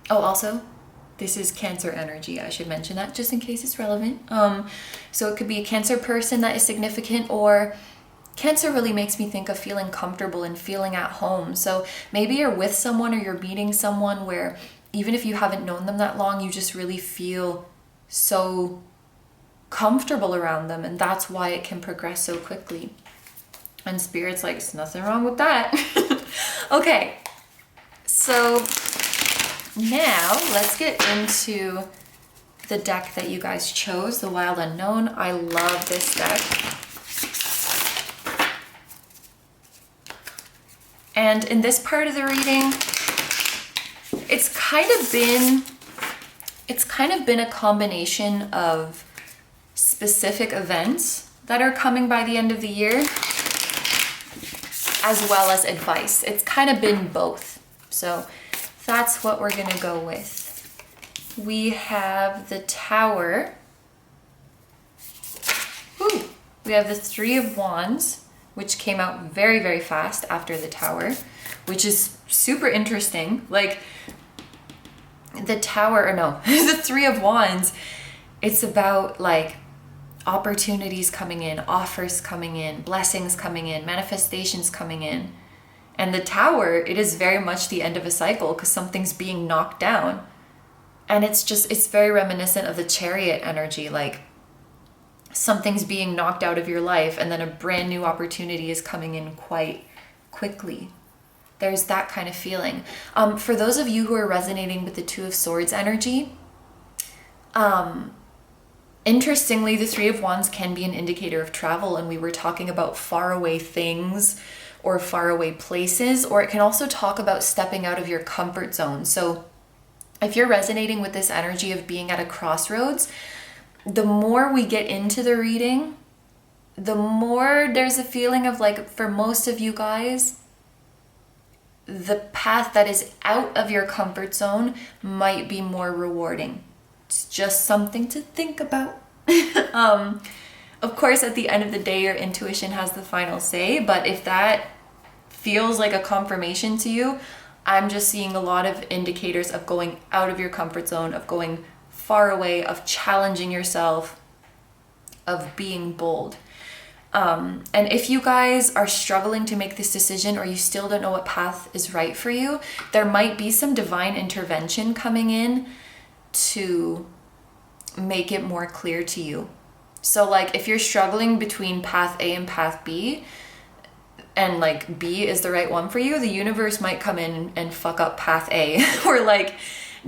oh, also, this is Cancer energy. I should mention that just in case it's relevant. So it could be a Cancer person that is significant, or Cancer really makes me think of feeling comfortable and feeling at home. So maybe you're with someone or you're meeting someone where even if you haven't known them that long, you just really feel so comfortable around them, and that's why it can progress so quickly. And Spirit's like, there's nothing wrong with that. Okay, so now let's get into the deck that you guys chose, the Wild Unknown. I love this deck. And in this part of the reading, it's kind of been a combination of specific events that are coming by the end of the year, as well as advice. It's kind of been both. So that's what we're gonna go with. We have the Tower. Ooh, we have the Three of Wands, which came out very, very fast after the Tower, which is super interesting. Like the Tower, or no, the Three of Wands, it's about like opportunities coming in, offers coming in, blessings coming in, manifestations coming in. And the Tower, it is very much the end of a cycle because something's being knocked down. And it's very reminiscent of the Chariot energy, like something's being knocked out of your life and then a brand new opportunity is coming in quite quickly. There's that kind of feeling. For those of you who are resonating with the Two of Swords energy, interestingly, the Three of Wands can be an indicator of travel, and we were talking about faraway things or faraway places, or it can also talk about stepping out of your comfort zone. So if you're resonating with this energy of being at a crossroads, the more we get into the reading, the more there's a feeling of like, for most of you guys, the path that is out of your comfort zone might be more rewarding. It's just something to think about. Of course, at the end of the day, your intuition has the final say, but if that feels like a confirmation to you, I'm just seeing a lot of indicators of going out of your comfort zone, of going far away, of challenging yourself, of being bold. And if you guys are struggling to make this decision, or you still don't know what path is right for you, there might be some divine intervention coming in to make it more clear to you. So like if you're struggling between path A and path B, and like B is the right one for you, the universe might come in and fuck up path A or like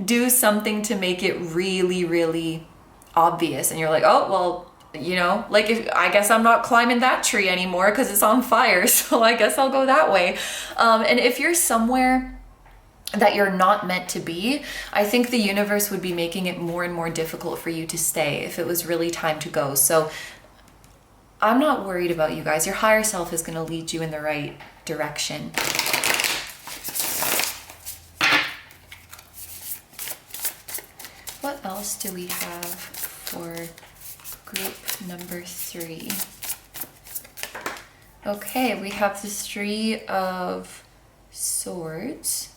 do something to make it really, really obvious. And you're like, oh, well, you know, like if I guess I'm not climbing that tree anymore because it's on fire. So I guess I'll go that way. And if you're somewhere that you're not meant to be, I think the universe would be making it more and more difficult for you to stay if it was really time to go. So I'm not worried about you guys. Your higher self is going to lead you in the right direction. What else do we have for group number 3? Okay, we have the Three of Swords.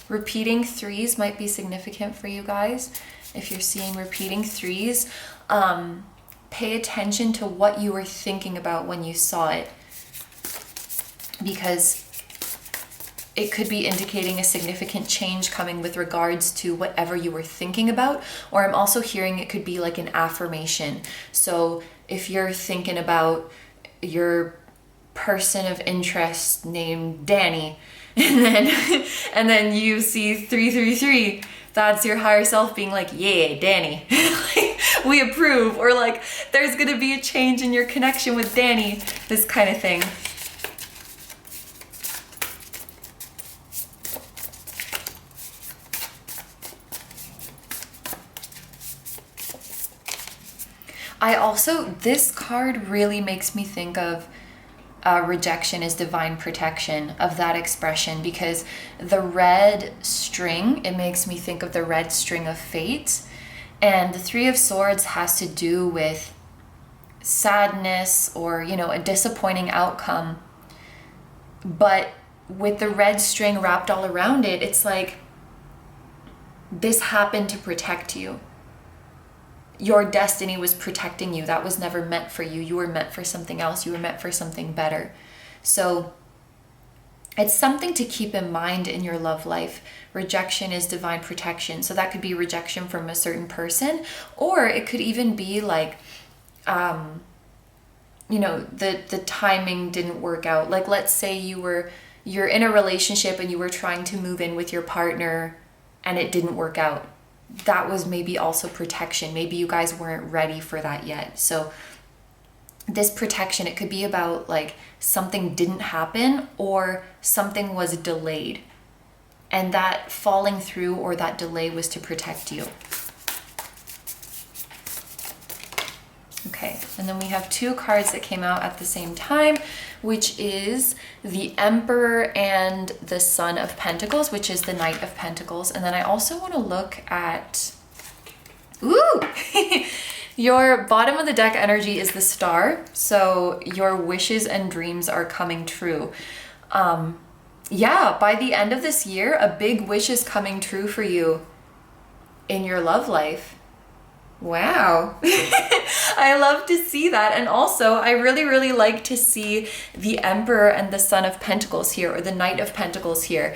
Repeating threes might be significant for you guys. If you're seeing repeating threes, pay attention to what you were thinking about when you saw it, because it could be indicating a significant change coming with regards to whatever you were thinking about. Or I'm also hearing it could be like an affirmation. So if you're thinking about your person of interest named Danny, and then you see 333, that's your higher self being like, yeah, Danny, we approve. Or like, there's gonna be a change in your connection with Danny, this kind of thing. This card really makes me think of rejection is divine protection, of that expression, because the red string, it makes me think of the red string of fate. And the Three of Swords has to do with sadness or, you know, a disappointing outcome. But with the red string wrapped all around it, it's like this happened to protect you. Your destiny was protecting you. That was never meant for you. You were meant for something else. You were meant for something better. So it's something to keep in mind in your love life. Rejection is divine protection. So that could be rejection from a certain person, or it could even be like, you know, the timing didn't work out. Like, let's say you're in a relationship and you were trying to move in with your partner and it didn't work out. That was maybe also protection. Maybe you guys weren't ready for that yet. So this protection. It could be about like something didn't happen or something was delayed, and that falling through or that delay was to protect you. Okay, and then we have two cards that came out at the same time, which is the Emperor and the Son of Pentacles, which is the Knight of Pentacles. And then I also want to look at, ooh, your bottom of the deck energy is the Star. So your wishes and dreams are coming true. Yeah, by the end of this year, a big wish is coming true for you in your love life. Wow. I love to see that. And also, I really, really like to see the Emperor and the Son of Pentacles here, or the Knight of Pentacles here.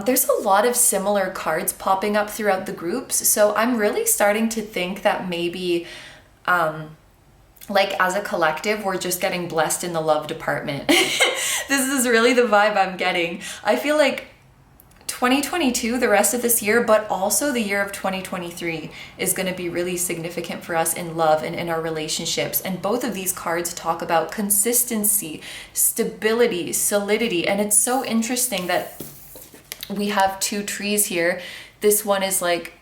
There's a lot of similar cards popping up throughout the groups. So I'm really starting to think that maybe, like as a collective, we're just getting blessed in the love department. This is really the vibe I'm getting. I feel like 2022, the rest of this year, but also the year of 2023 is going to be really significant for us in love and in our relationships. And both of these cards talk about consistency, stability, solidity. And it's so interesting that we have two trees here. This one is like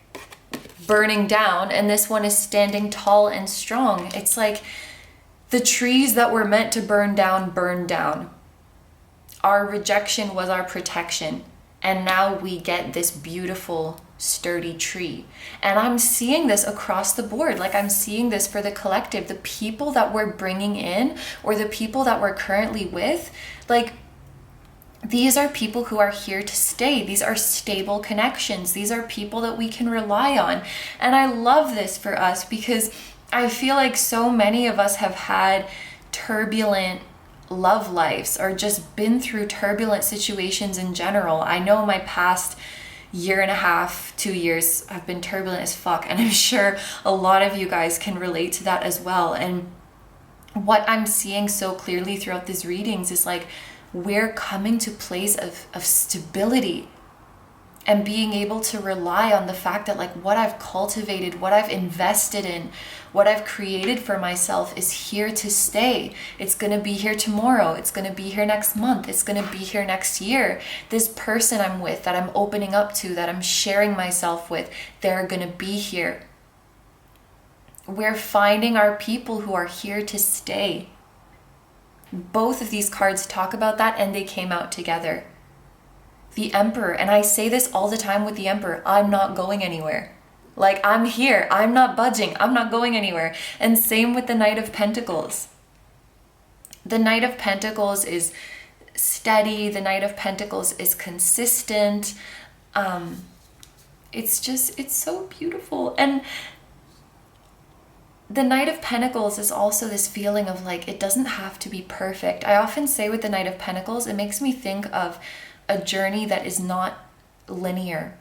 burning down and this one is standing tall and strong. It's like the trees that were meant to burn down, burned down. Our rejection was our protection. And now we get this beautiful, sturdy tree. And I'm seeing this across the board. Like I'm seeing this for the collective, the people that we're bringing in or the people that we're currently with. Like these are people who are here to stay. These are stable connections. These are people that we can rely on. And I love this for us because I feel like so many of us have had turbulent love lives or just been through turbulent situations in general. I know my past year and a half, 2 years have been turbulent as fuck, and I'm sure a lot of you guys can relate to that as well. And what I'm seeing so clearly throughout these readings is like we're coming to a place of stability and being able to rely on the fact that like what I've cultivated, what I've invested in, what I've created for myself is here to stay. It's going to be here tomorrow. It's going to be here next month. It's going to be here next year. This person I'm with, that I'm opening up to, that I'm sharing myself with, they're going to be here. We're finding our people who are here to stay. Both of these cards talk about that, and they came out together. The Emperor, and I say this all the time with the Emperor, I'm not going anywhere. Like I'm here, I'm not budging, I'm not going anywhere. And same with the Knight of Pentacles. The Knight of Pentacles is steady, the Knight of Pentacles is consistent. It's so beautiful. And the Knight of Pentacles is also this feeling of like, it doesn't have to be perfect. I often say with the Knight of Pentacles, it makes me think of a journey that is not linear.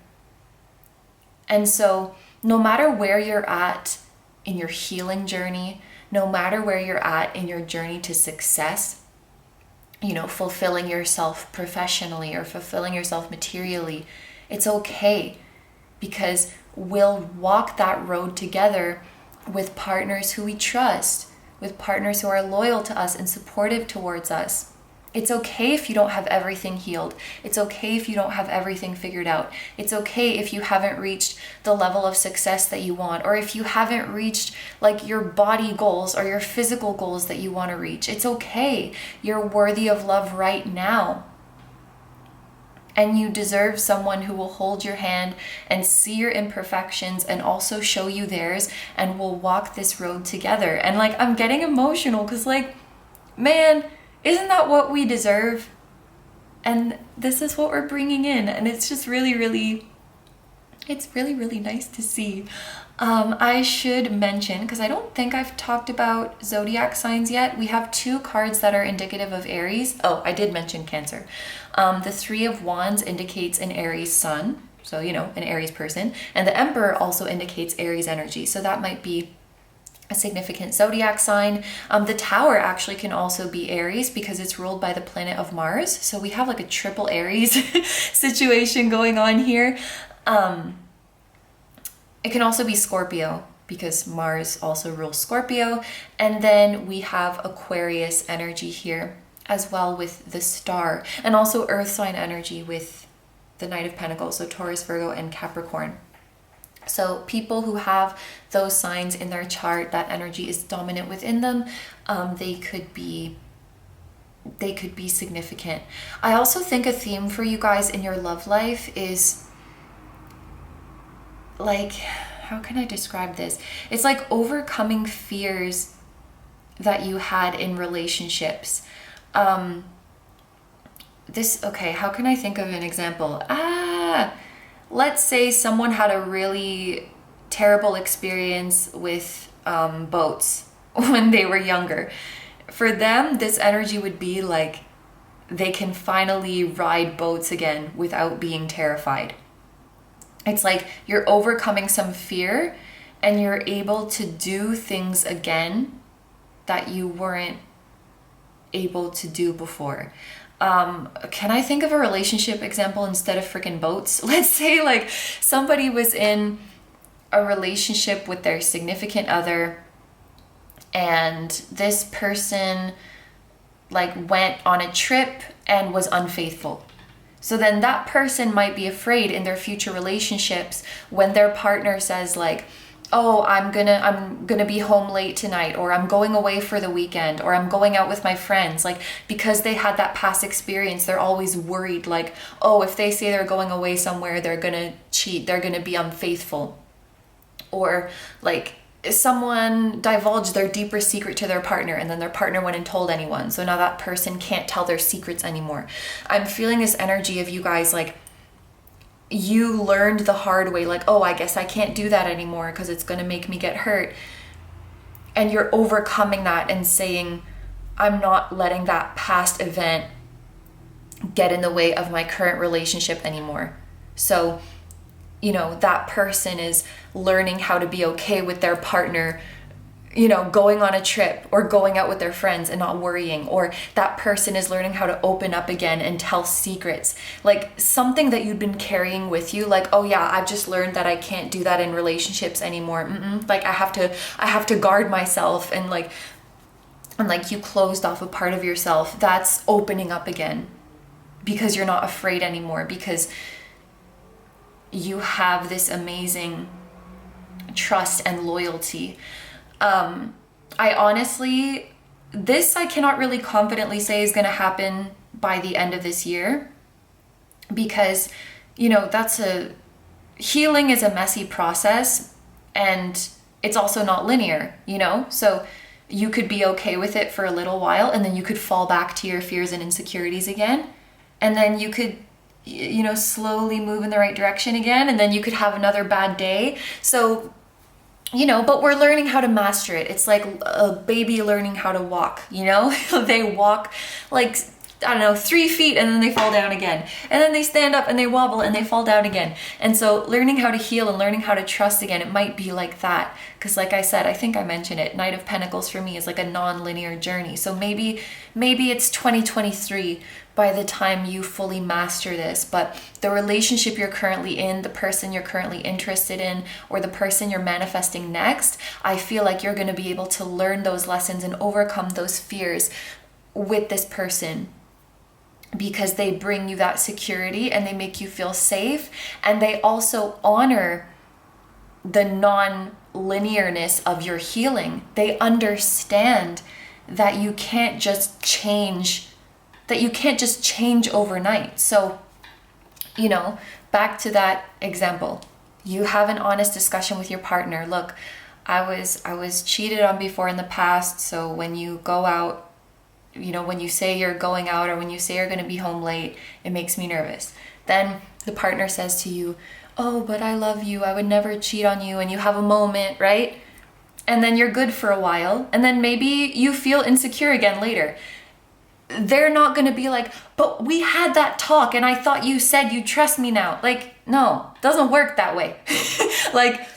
And so no matter where you're at in your healing journey, no matter where you're at in your journey to success, you know, fulfilling yourself professionally or fulfilling yourself materially, it's okay, because we'll walk that road together with partners who we trust, with partners who are loyal to us and supportive towards us. It's okay if you don't have everything healed. It's okay if you don't have everything figured out. It's okay if you haven't reached the level of success that you want, or if you haven't reached like your body goals or your physical goals that you want to reach. It's okay. You're worthy of love right now. And you deserve someone who will hold your hand and see your imperfections and also show you theirs, and will walk this road together. And like, I'm getting emotional because like, man, isn't that what we deserve? And this is what we're bringing in. And it's just really, really nice to see. I should mention, because I don't think I've talked about zodiac signs yet, we have two cards that are indicative of Aries. Oh, I did mention Cancer. The Three of Wands indicates an Aries sun, so you know, an Aries person. And the Emperor also indicates Aries energy, so that might be a significant zodiac sign. The Tower actually can also be Aries because it's ruled by the planet of Mars. So we have like a triple Aries situation going on here. It can also be Scorpio. because Mars also rules Scorpio. And then we have Aquarius energy here as well with the star, and also earth sign energy with the Knight of Pentacles, so Taurus, Virgo, and Capricorn. So people who have those signs in their chart, that energy is dominant within them, they could be significant. I also think a theme for you guys in your love life is like, how can I describe this? It's like overcoming fears that you had in relationships. Okay, how can I think of an example? Let's say someone had a really terrible experience with boats when they were younger. For them, this energy would be like they can finally ride boats again without being terrified. It's like you're overcoming some fear and you're able to do things again that you weren't able to do before. Can I think of a relationship example instead of freaking boats? Let's say like somebody was in a relationship with their significant other, and this person like went on a trip and was unfaithful. So then that person might be afraid in their future relationships when their partner says like, oh, I'm gonna be home late tonight, or I'm going away for the weekend, or I'm going out with my friends. Like, because they had that past experience, they're always worried like, oh, if they say they're going away somewhere, they're gonna cheat, they're gonna be unfaithful. Or like someone divulged their deeper secret to their partner and then their partner went and told anyone. So now that person can't tell their secrets anymore. I'm feeling this energy of you guys like, you learned the hard way, like, oh, I guess I can't do that anymore because it's going to make me get hurt. And you're overcoming that and saying, I'm not letting that past event get in the way of my current relationship anymore. So, you know, that person is learning how to be okay with their partner, you know, going on a trip or going out with their friends and not worrying. Or that person is learning how to open up again and tell secrets. Like something that you'd been carrying with you, like, oh yeah, I've just learned that I can't do that in relationships anymore. Like I have to guard myself, and like you closed off a part of yourself. That's opening up again because you're not afraid anymore, because you have this amazing trust and loyalty. I honestly, this I cannot really confidently say is going to happen by the end of this year, because, you know, healing is a messy process, and it's also not linear, you know? So you could be okay with it for a little while, and then you could fall back to your fears and insecurities again. And then you could, you know, slowly move in the right direction again, and then you could have another bad day. So, you know, but we're learning how to master it. It's like a baby learning how to walk, you know? They walk like, I don't know, 3 feet, and then they fall down again. And then they stand up and they wobble and they fall down again. And so learning how to heal and learning how to trust again, it might be like that. Because like I said, I think I mentioned it, Knight of Pentacles for me is like a non-linear journey. So maybe it's 2023 by the time you fully master this. But the relationship you're currently in, the person you're currently interested in, or the person you're manifesting next, I feel like you're going to be able to learn those lessons and overcome those fears with this person, because they bring you that security and they make you feel safe, and they also honor the non-linearness of your healing. They understand that you can't just change overnight. So, you know, back to that example, you have an honest discussion with your partner. Look, I was cheated on before in the past, so when you go out, you know, when you say you're going out or when you say you're going to be home late, it makes me nervous. Then the partner says to you, oh, but I love you, I would never cheat on you, and you have a moment, right? And then you're good for a while, and then maybe you feel insecure again later. They're not going to be like, but we had that talk and I thought you said you trust me now. Like, no, doesn't work that way. Like,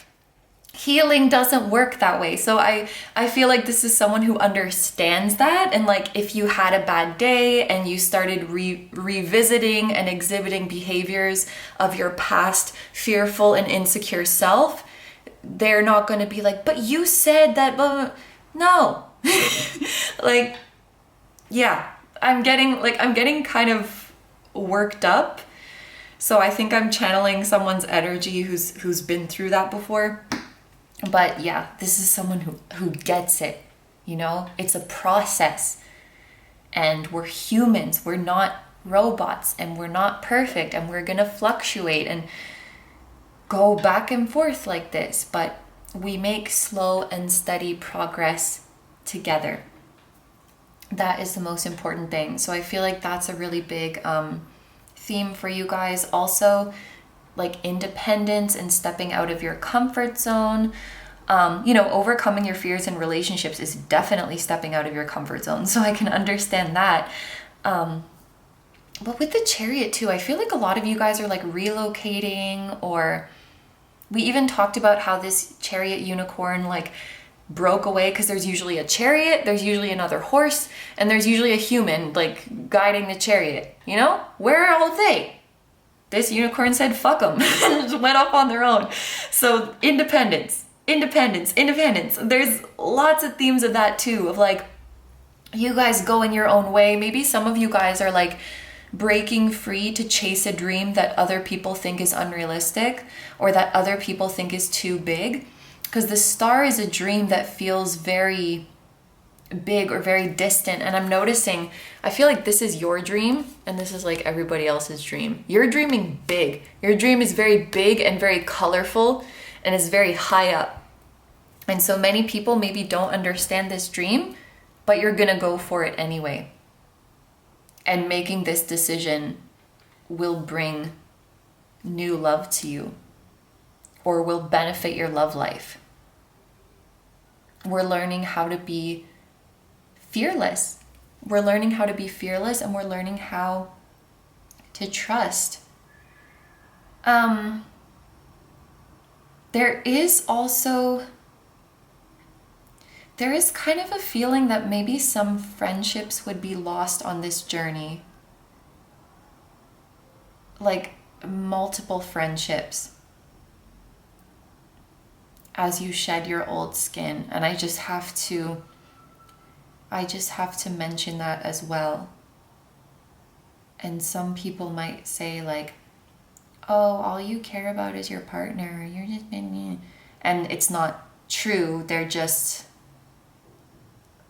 healing doesn't work that way. So I feel like this is someone who understands that. And like, if you had a bad day and you started revisiting and exhibiting behaviors of your past fearful and insecure self, they're not going to be like, but you said that, blah, blah. No. Like, yeah, I'm getting kind of worked up. So I think I'm channeling someone's energy who's been through that before. But yeah, this is someone who gets it, you know? It's a process. And we're humans. We're not robots, and we're not perfect, and we're going to fluctuate and go back and forth like this. But we make slow and steady progress together. That is the most important thing. So I feel like that's a really big theme for you guys. Also, like independence and stepping out of your comfort zone. You know, overcoming your fears in relationships is definitely stepping out of your comfort zone. So I can understand that. But with the Chariot too, I feel like a lot of you guys are like relocating, or we even talked about how this Chariot unicorn like broke away, because there's usually a chariot, there's usually another horse, and there's usually a human like guiding the chariot, you know? Where are all they? This unicorn said fuck them and just went off on their own. So independence. There's lots of themes of that too, of like you guys going your own way. Maybe some of you guys are like breaking free to chase a dream that other people think is unrealistic, or that other people think is too big. Because the star is a dream that feels very big or very distant. And I'm noticing, I feel like this is your dream and this is like everybody else's dream. You're dreaming big. Your dream is very big and very colorful and is very high up. And so many people maybe don't understand this dream, but you're gonna go for it anyway. And making this decision will bring new love to you, or will benefit your love life. We're learning how to be fearless. We're learning how to be fearless, and we're learning how to trust. There is kind of a feeling that maybe some friendships would be lost on this journey. Like multiple friendships as you shed your old skin. And I just have to mention that as well. And some people might say like, oh, all you care about is your partner. You're just, and it's not true. They're just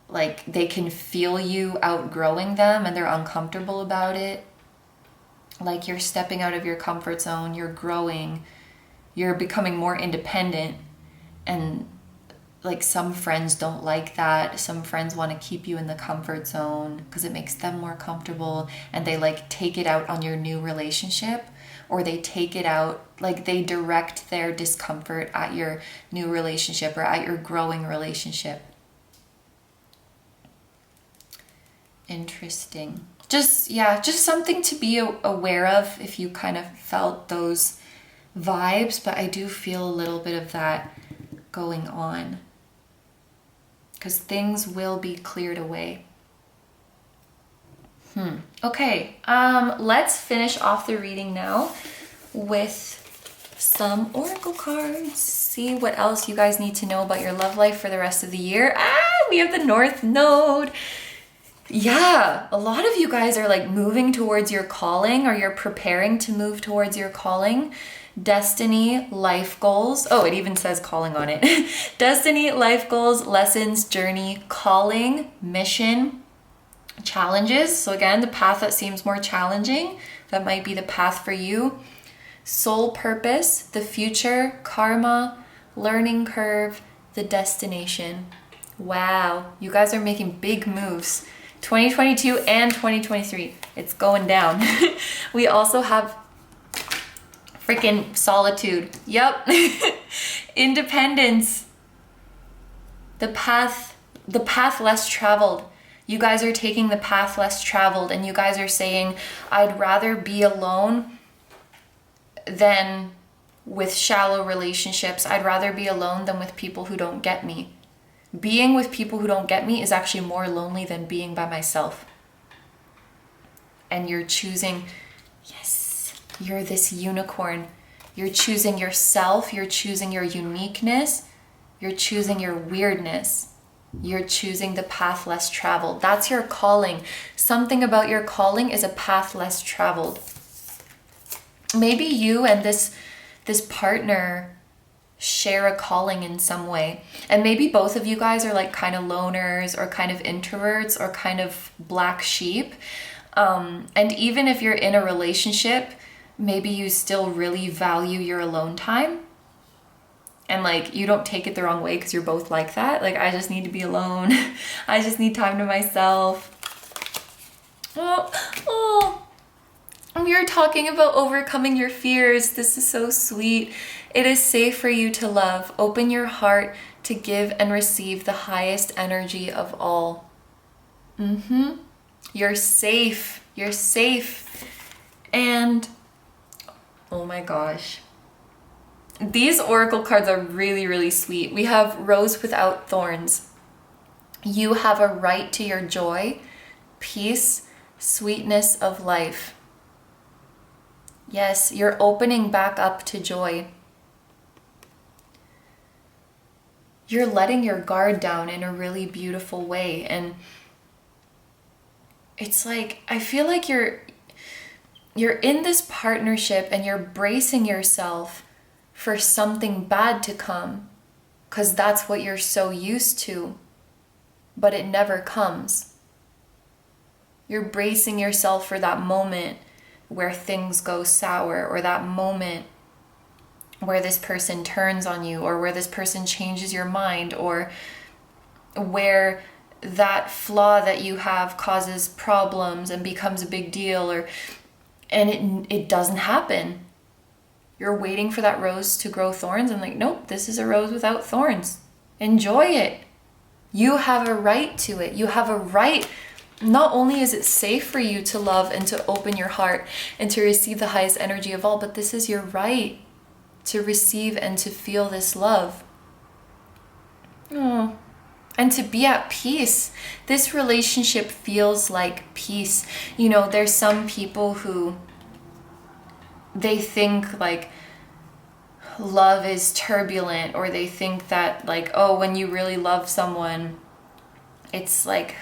like, they can feel you outgrowing them and they're uncomfortable about it. Like you're stepping out of your comfort zone, you're growing, you're becoming more independent. And like some friends don't like that. Some friends want to keep you in the comfort zone because it makes them more comfortable, and they like take it out on your new relationship, or they take it out, like they direct their discomfort at your new relationship or at your growing relationship. Interesting. Just something to be aware of if you kind of felt those vibes, but I do feel a little bit of that going on, because things will be cleared away. Okay, let's finish off the reading now with some oracle cards. See what else you guys need to know about your love life for the rest of the year. We have the North Node. Yeah, a lot of you guys are like moving towards your calling, or you're preparing to move towards your calling. Destiny, life goals. Oh, it even says calling on it. Destiny, life goals, lessons, journey, calling, mission, challenges. So again, the path that seems more challenging, that might be the path for you. Soul purpose, the future, karma, learning curve, the destination. Wow, you guys are making big moves. 2022 and 2023. It's going down. We also have freaking solitude. Yep. Independence. The path less traveled. You guys are taking the path less traveled, and you guys are saying, I'd rather be alone than with shallow relationships. I'd rather be alone than with people who don't get me. Being with people who don't get me is actually more lonely than being by myself. And you're choosing, yes, you're this unicorn. You're choosing yourself. You're choosing your uniqueness. You're choosing your weirdness. You're choosing the path less traveled. That's your calling. Something about your calling is a path less traveled. Maybe you and this partner share a calling in some way. And maybe both of you guys are like kind of loners or kind of introverts or kind of black sheep. And even if you're in a relationship, maybe you still really value your alone time. And like, you don't take it the wrong way because you're both like that. Like, I just need to be alone. I just need time to myself. Oh. We are talking about overcoming your fears. This is so sweet. It is safe for you to love. Open your heart to give and receive the highest energy of all. You're safe. You're safe. And oh my gosh. These oracle cards are really, really sweet. We have Rose Without Thorns. You have a right to your joy, peace, sweetness of life. Yes, you're opening back up to joy. You're letting your guard down in a really beautiful way. And it's like, I feel like you're in this partnership and you're bracing yourself for something bad to come, because that's what you're so used to, but it never comes. You're bracing yourself for that moment where things go sour, or that moment where this person turns on you, or where this person changes your mind, or where that flaw that you have causes problems and becomes a big deal, and it doesn't happen. You're waiting for that rose to grow thorns, and like, nope, this is a rose without thorns. Enjoy it. You have a right to it. You have a right. Not only is it safe for you to love and to open your heart and to receive the highest energy of all, but this is your right to receive and to feel this love. Oh. And to be at peace. This relationship feels like peace. You know, there's some people who they think like love is turbulent, or they think that like, oh, when you really love someone, it's like,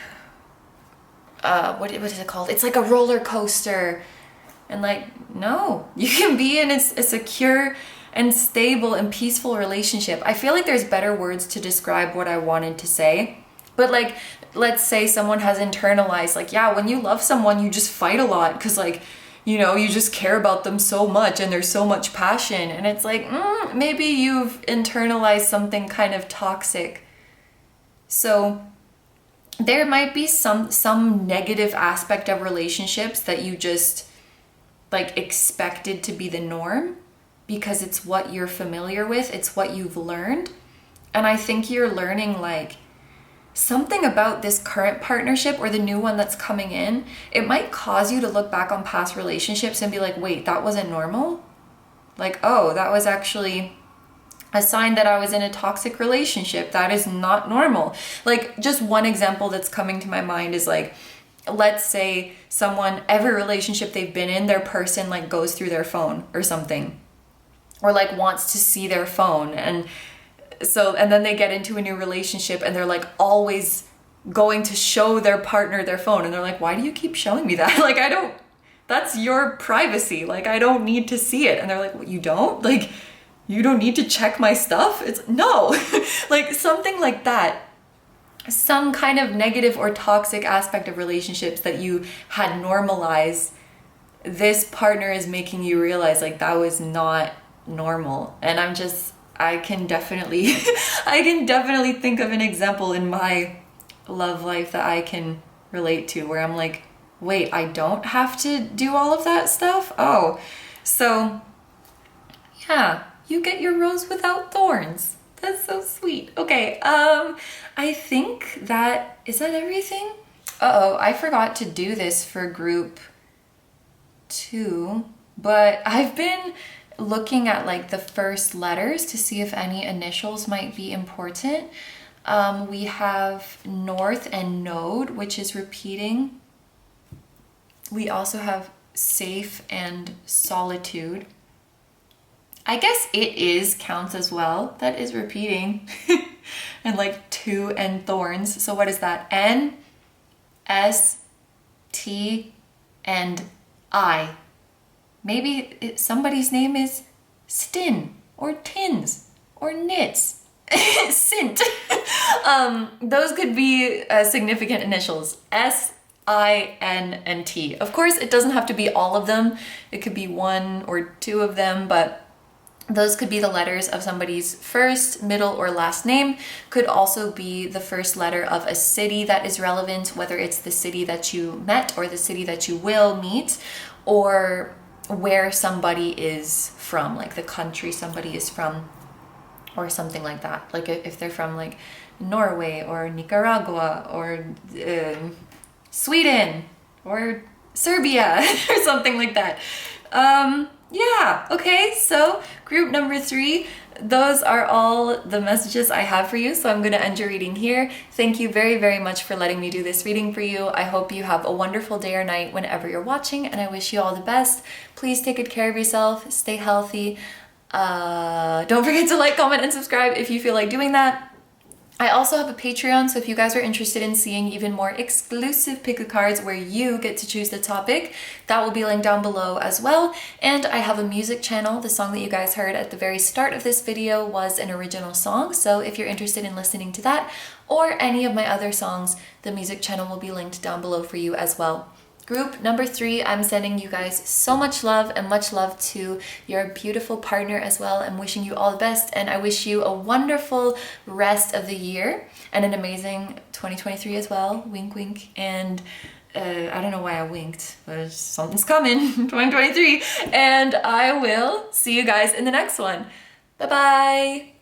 what is it called? It's like a roller coaster. And like, no, you can be in a secure and stable and peaceful relationship. I feel like there's better words to describe what I wanted to say. But like, let's say someone has internalized like, yeah, when you love someone, you just fight a lot because like, you know, you just care about them so much and there's so much passion. And it's like, maybe you've internalized something kind of toxic. So there might be some negative aspect of relationships that you just like expected to be the norm because it's what you're familiar with, it's what you've learned. And I think you're learning like something about this current partnership or the new one that's coming in. It might cause you to look back on past relationships and be like, wait, that wasn't normal? Like, oh, that was actually a sign that I was in a toxic relationship. That is not normal. Like, just one example that's coming to my mind is like, let's say someone, every relationship they've been in, their person like goes through their phone or something, or like wants to see their phone. And then they get into a new relationship and they're like always going to show their partner their phone. And they're like, why do you keep showing me that? Like, that's your privacy. Like, I don't need to see it. And they're like, what, you don't? Like, you don't need to check my stuff? It's no, like something like that. Some kind of negative or toxic aspect of relationships that you had normalized. This partner is making you realize like that was not normal. And I can definitely think of an example in my love life that I can relate to where I'm like, wait, I don't have to do all of that stuff? Oh, so yeah, you get your rose without thorns. That's so sweet. Okay, I think is that everything? Uh-oh, I forgot to do this for group 2, but I've been looking at like the first letters to see if any initials might be important. We have North and Node, which is repeating. We also have Safe and Solitude. I guess it is counts as well. That is repeating. And like 2 and thorns. So what is that? N, S, T, and I. Maybe somebody's name is Stin or Tins or Knits. Sint. Those could be significant initials. S, I, N, and T. Of course, it doesn't have to be all of them. It could be 1 or 2 of them, but those could be the letters of somebody's first, middle, or last name. Could also be the first letter of a city that is relevant, whether it's the city that you met or the city that you will meet, or where somebody is from, like the country somebody is from, or something like that. Like if they're from like Norway or Nicaragua or Sweden or Serbia or something like that. Yeah, okay, so group number 3, those are all the messages I have for you, so I'm going to end your reading here. Thank you very, very much for letting me do this reading for you. I hope you have a wonderful day or night whenever you're watching, and I wish you all the best. Please take good care of yourself, stay healthy. Don't forget to like, comment, and subscribe if you feel like doing that. I also have a Patreon, so if you guys are interested in seeing even more exclusive pick cards where you get to choose the topic, that will be linked down below as well. And I have a music channel. The song that you guys heard at the very start of this video was an original song, so if you're interested in listening to that or any of my other songs, the music channel will be linked down below for you as well. Group number 3, I'm sending you guys so much love and much love to your beautiful partner as well. I'm wishing you all the best, and I wish you a wonderful rest of the year and an amazing 2023 as well. Wink, wink. And I don't know why I winked, but something's coming, 2023. And I will see you guys in the next one. Bye-bye.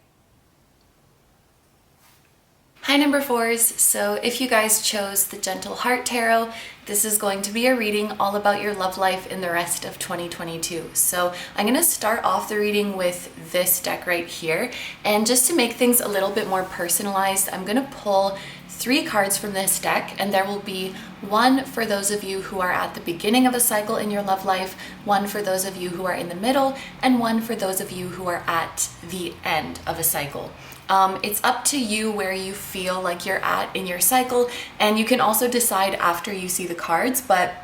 Hi number 4s, so if you guys chose the Gentle Heart Tarot, this is going to be a reading all about your love life in the rest of 2022. So I'm going to start off the reading with this deck right here, and just to make things a little bit more personalized, I'm going to pull 3 cards from this deck, and there will be 1 for those of you who are at the beginning of a cycle in your love life, 1 for those of you who are in the middle, and 1 for those of you who are at the end of a cycle. It's up to you where you feel like you're at in your cycle, and you can also decide after you see the cards, but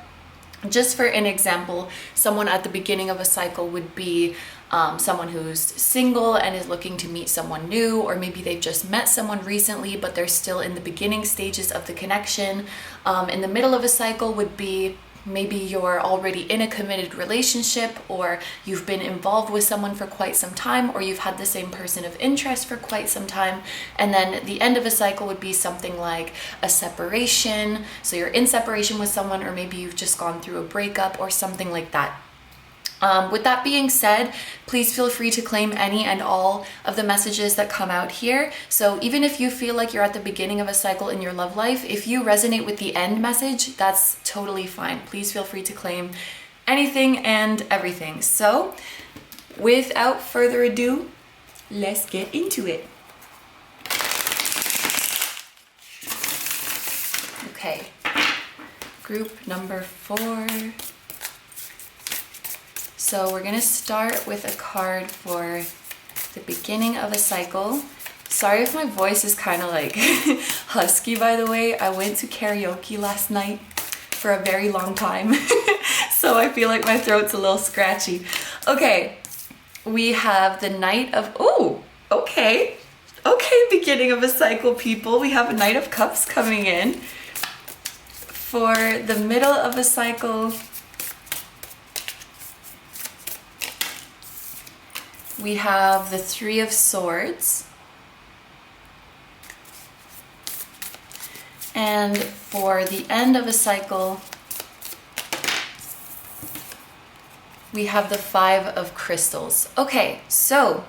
just for an example, someone at the beginning of a cycle would be someone who's single and is looking to meet someone new, or maybe they've just met someone recently but they're still in the beginning stages of the connection. In the middle of a cycle would be maybe you're already in a committed relationship, or you've been involved with someone for quite some time, or you've had the same person of interest for quite some time. And then the end of a cycle would be something like a separation, so you're in separation with someone, or maybe you've just gone through a breakup or something like that. With that being said, please feel free to claim any and all of the messages that come out here. So even if you feel like you're at the beginning of a cycle in your love life, if you resonate with the end message, that's totally fine. Please feel free to claim anything and everything. So without further ado, let's get into it. Okay, group number 4. So we're going to start with a card for the beginning of a cycle. Sorry if my voice is kind of like husky, by the way. I went to karaoke last night for a very long time, so I feel like my throat's a little scratchy. Okay, we have the Knight of... Oh, okay. Okay, beginning of a cycle, people. We have a Knight of Cups coming in. For the middle of a cycle, we have the Three of Swords. And for the end of a cycle, we have the Five of Crystals. Okay, so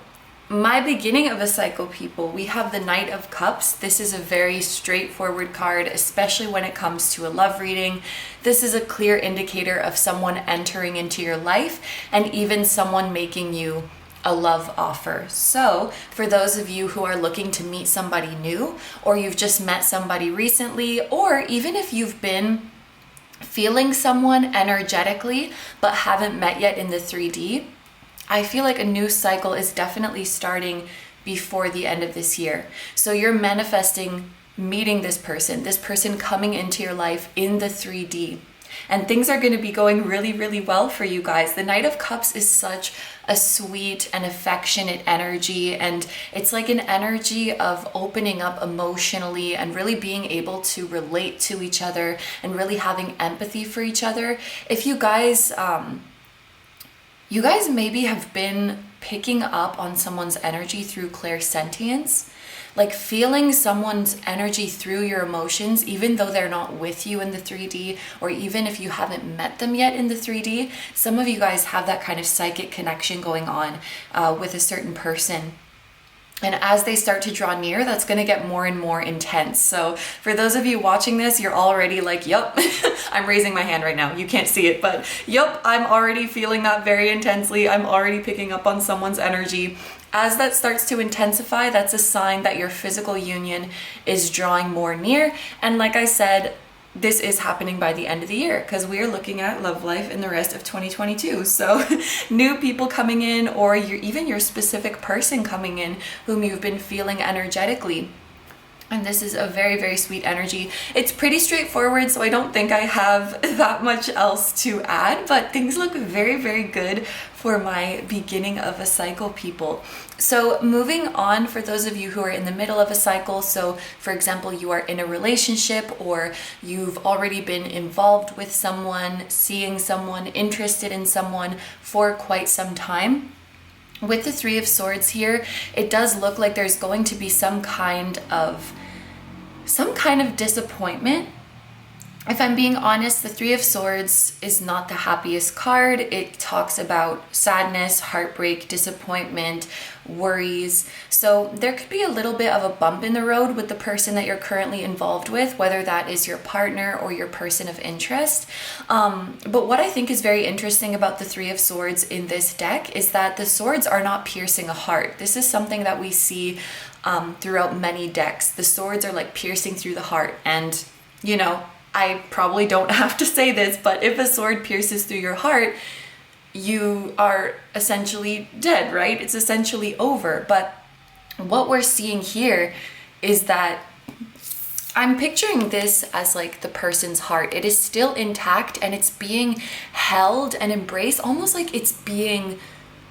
my beginning of a cycle, people, we have the Knight of Cups. This is a very straightforward card, especially when it comes to a love reading. This is a clear indicator of someone entering into your life, and even someone making you a love offer. So for those of you who are looking to meet somebody new, or you've just met somebody recently, or even if you've been feeling someone energetically but haven't met yet in the 3D, I feel like a new cycle is definitely starting before the end of this year. So you're manifesting meeting this person coming into your life in the 3D. And things are going to be going really, really well for you guys. The Knight of Cups is such a sweet and affectionate energy. And it's like an energy of opening up emotionally and really being able to relate to each other and really having empathy for each other. If you guys maybe have been picking up on someone's energy through clairsentience, like feeling someone's energy through your emotions, even though they're not with you in the 3D, or even if you haven't met them yet in the 3D. Some of you guys have that kind of psychic connection going on with a certain person. And as they start to draw near, that's going to get more and more intense. So for those of you watching this, you're already like, yup, I'm raising my hand right now. You can't see it, but yup, I'm already feeling that very intensely. I'm already picking up on someone's energy. As that starts to intensify, that's a sign that your physical union is drawing more near. And like I said, this is happening by the end of the year because we are looking at love life in the rest of 2022. So new people coming in, or even your specific person coming in whom you've been feeling energetically. And this is a very, very sweet energy. It's pretty straightforward, so I don't think I have that much else to add, but things look very, very good for my beginning of a cycle, people. So moving on, for those of you who are in the middle of a cycle, so for example, you are in a relationship or you've already been involved with someone, seeing someone, interested in someone for quite some time. With the Three of Swords here, it does look like there's going to be some kind of disappointment. If I'm being honest, the Three of Swords is not the happiest card. It talks about sadness, heartbreak, disappointment, worries. So there could be a little bit of a bump in the road with the person that you're currently involved with, whether that is your partner or your person of interest. But what I think is very interesting about the Three of Swords in this deck is that the swords are not piercing a heart. This is something that we see throughout many decks. The swords are like piercing through the heart. And, you know, I probably don't have to say this, but if a sword pierces through your heart, you are essentially dead, right? It's essentially over. But what we're seeing here is that I'm picturing this as like the person's heart. It is still intact and it's being held and embraced, almost like it's being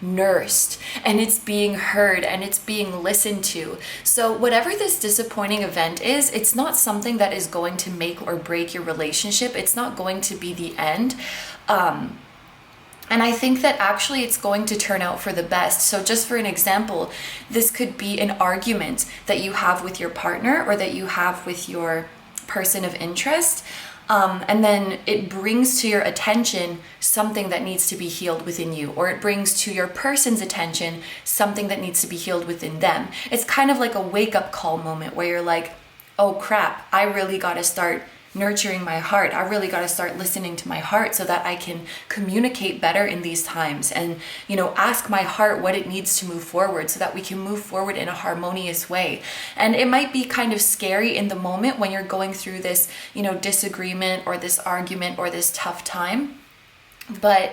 nursed and it's being heard and it's being listened to. So whatever this disappointing event is, it's not something that is going to make or break your relationship. It's not going to be the end. And I think that actually it's going to turn out for the best. So just for an example, this could be an argument that you have with your partner or that you have with your person of interest. And then it brings to your attention something that needs to be healed within you, or it brings to your person's attention something that needs to be healed within them. It's kind of like a wake-up call moment where you're like, oh crap, I really got to start nurturing my heart. I really got to start listening to my heart so that I can communicate better in these times and, you know, ask my heart what it needs to move forward so that we can move forward in a harmonious way. And it might be kind of scary in the moment when you're going through this, you know, disagreement or this argument or this tough time. But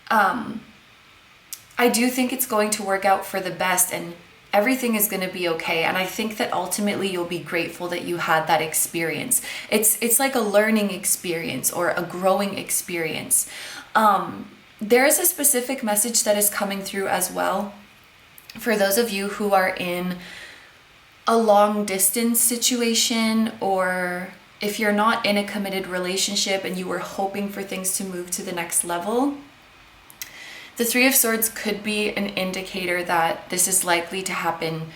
I do think it's going to work out for the best and everything is going to be okay. And I think that ultimately you'll be grateful that you had that experience. It's like a learning experience or a growing experience. There is a specific message that is coming through as well for those of you who are in a long distance situation, or if you're not in a committed relationship and you were hoping for things to move to the next level. The Three of Swords could be an indicator that this is likely to happen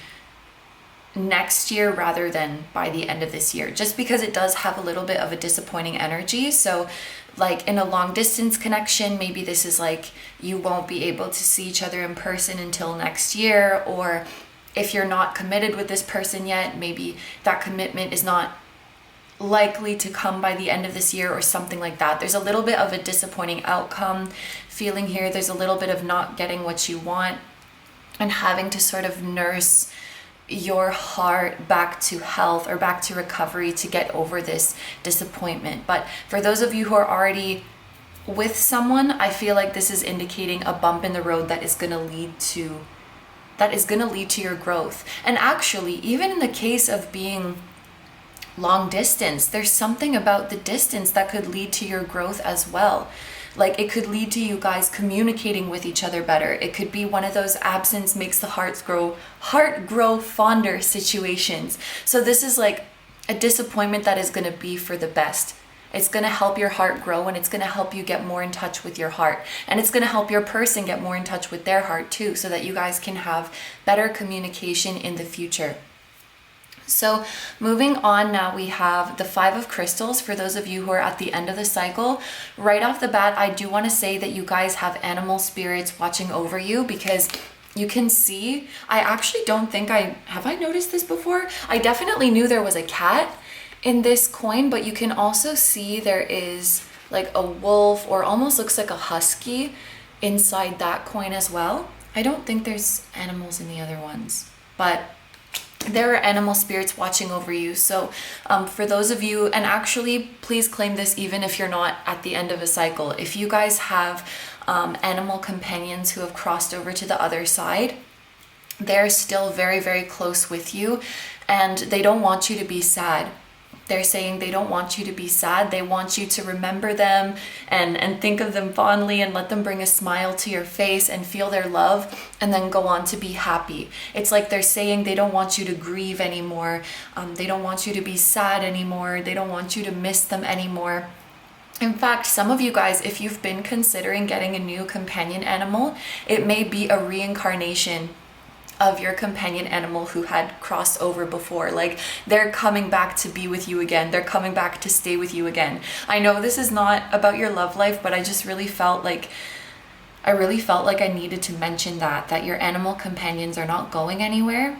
next year rather than by the end of this year, just because it does have a little bit of a disappointing energy. So like in a long distance connection, maybe this is like you won't be able to see each other in person until next year, or if you're not committed with this person yet, maybe that commitment is not likely to come by the end of this year or something like that. There's a little bit of a disappointing outcome feeling here. There's a little bit of not getting what you want and having to sort of nurse your heart back to health or back to recovery to get over this disappointment. But for those of you who are already with someone, I feel like this is indicating a bump in the road that is going to lead to your growth. And actually, even in the case of being long distance, there's something about the distance that could lead to your growth as well. Like, it could lead to you guys communicating with each other better. It could be one of those absence makes the heart grow fonder situations. So this is like a disappointment that is going to be for the best. It's going to help your heart grow, and it's going to help you get more in touch with your heart. And it's going to help your person get more in touch with their heart too, so that you guys can have better communication in the future. So moving on, now we have the 5 of crystals. For those of you who are at the end of the cycle, right off the bat, I do want to say that you guys have animal spirits watching over you, because you can see, I actually don't think have I noticed this before? I definitely knew there was a cat in this coin, but you can also see there is like a wolf, or almost looks like a husky inside that coin as well. I don't think there's animals in the other ones, but there are animal spirits watching over you. So for those of you, and actually please claim this even if you're not at the end of a cycle, if you guys have animal companions who have crossed over to the other side, they're still very, very close with you, and they don't want you to be sad. They're saying they don't want you to be sad. They want you to remember them and think of them fondly, and let them bring a smile to your face and feel their love, and then go on to be happy. It's like they're saying they don't want you to grieve anymore. They don't want you to be sad anymore. They don't want you to miss them anymore. In fact, some of you guys, if you've been considering getting a new companion animal, it may be a reincarnation of your companion animal who had crossed over before. Like, they're coming back to be with you again. They're coming back to stay with you again. I know this is not about your love life, but I just really felt like I needed to mention that your animal companions are not going anywhere,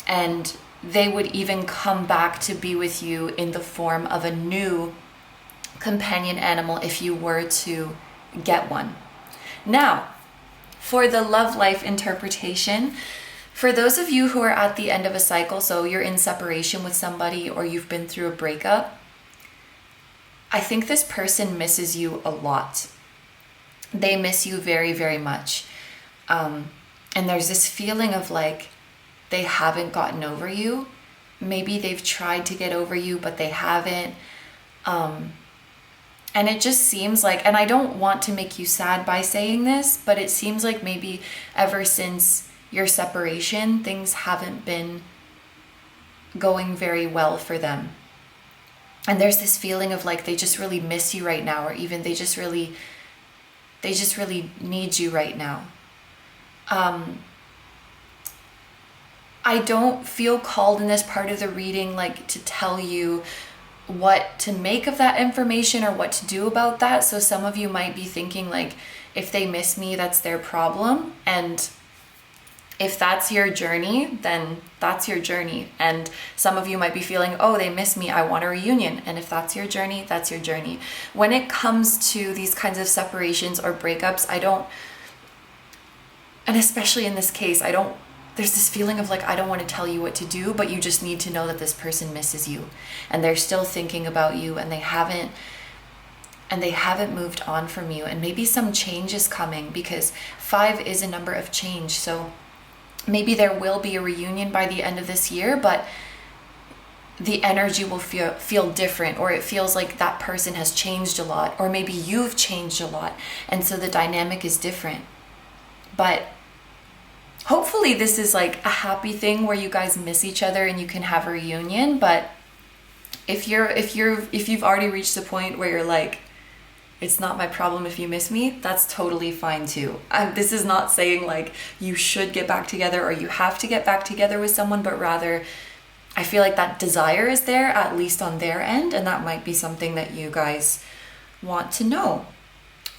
and they would even come back to be with you in the form of a new companion animal if you were to get one. Now, for the love life interpretation, for those of you who are at the end of a cycle, so you're in separation with somebody or you've been through a breakup, I think this person misses you a lot. They miss you very, very much. And there's this feeling of like they haven't gotten over you. Maybe they've tried to get over you, but they haven't. And it just seems like, and I don't want to make you sad by saying this, but it seems like maybe ever since your separation, things haven't been going very well for them. And there's this feeling of like they just really miss you right now, or even they just really need you right now. I don't feel called in this part of the reading like to tell you what to make of that information or what to do about that. So some of you might be thinking like, if they miss me, that's their problem. And if that's your journey, then that's your journey. And some of you might be feeling, oh, they miss me, I want a reunion. And if that's your journey, that's your journey. When it comes to these kinds of separations or breakups, and especially in this case, there's this feeling of like, I don't want to tell you what to do, but you just need to know that this person misses you and they're still thinking about you, and they haven't moved on from you. And maybe some change is coming, because 5 is a number of change. So maybe there will be a reunion by the end of this year, but the energy will feel different, or it feels like that person has changed a lot, or maybe you've changed a lot, and so the dynamic is different. But hopefully this is like a happy thing where you guys miss each other and you can have a reunion. But if you've already reached the point where you're like, it's not my problem if you miss me, that's totally fine too. This is not saying like you should get back together or you have to get back together with someone, but rather I feel like that desire is there, at least on their end, and that might be something that you guys want to know.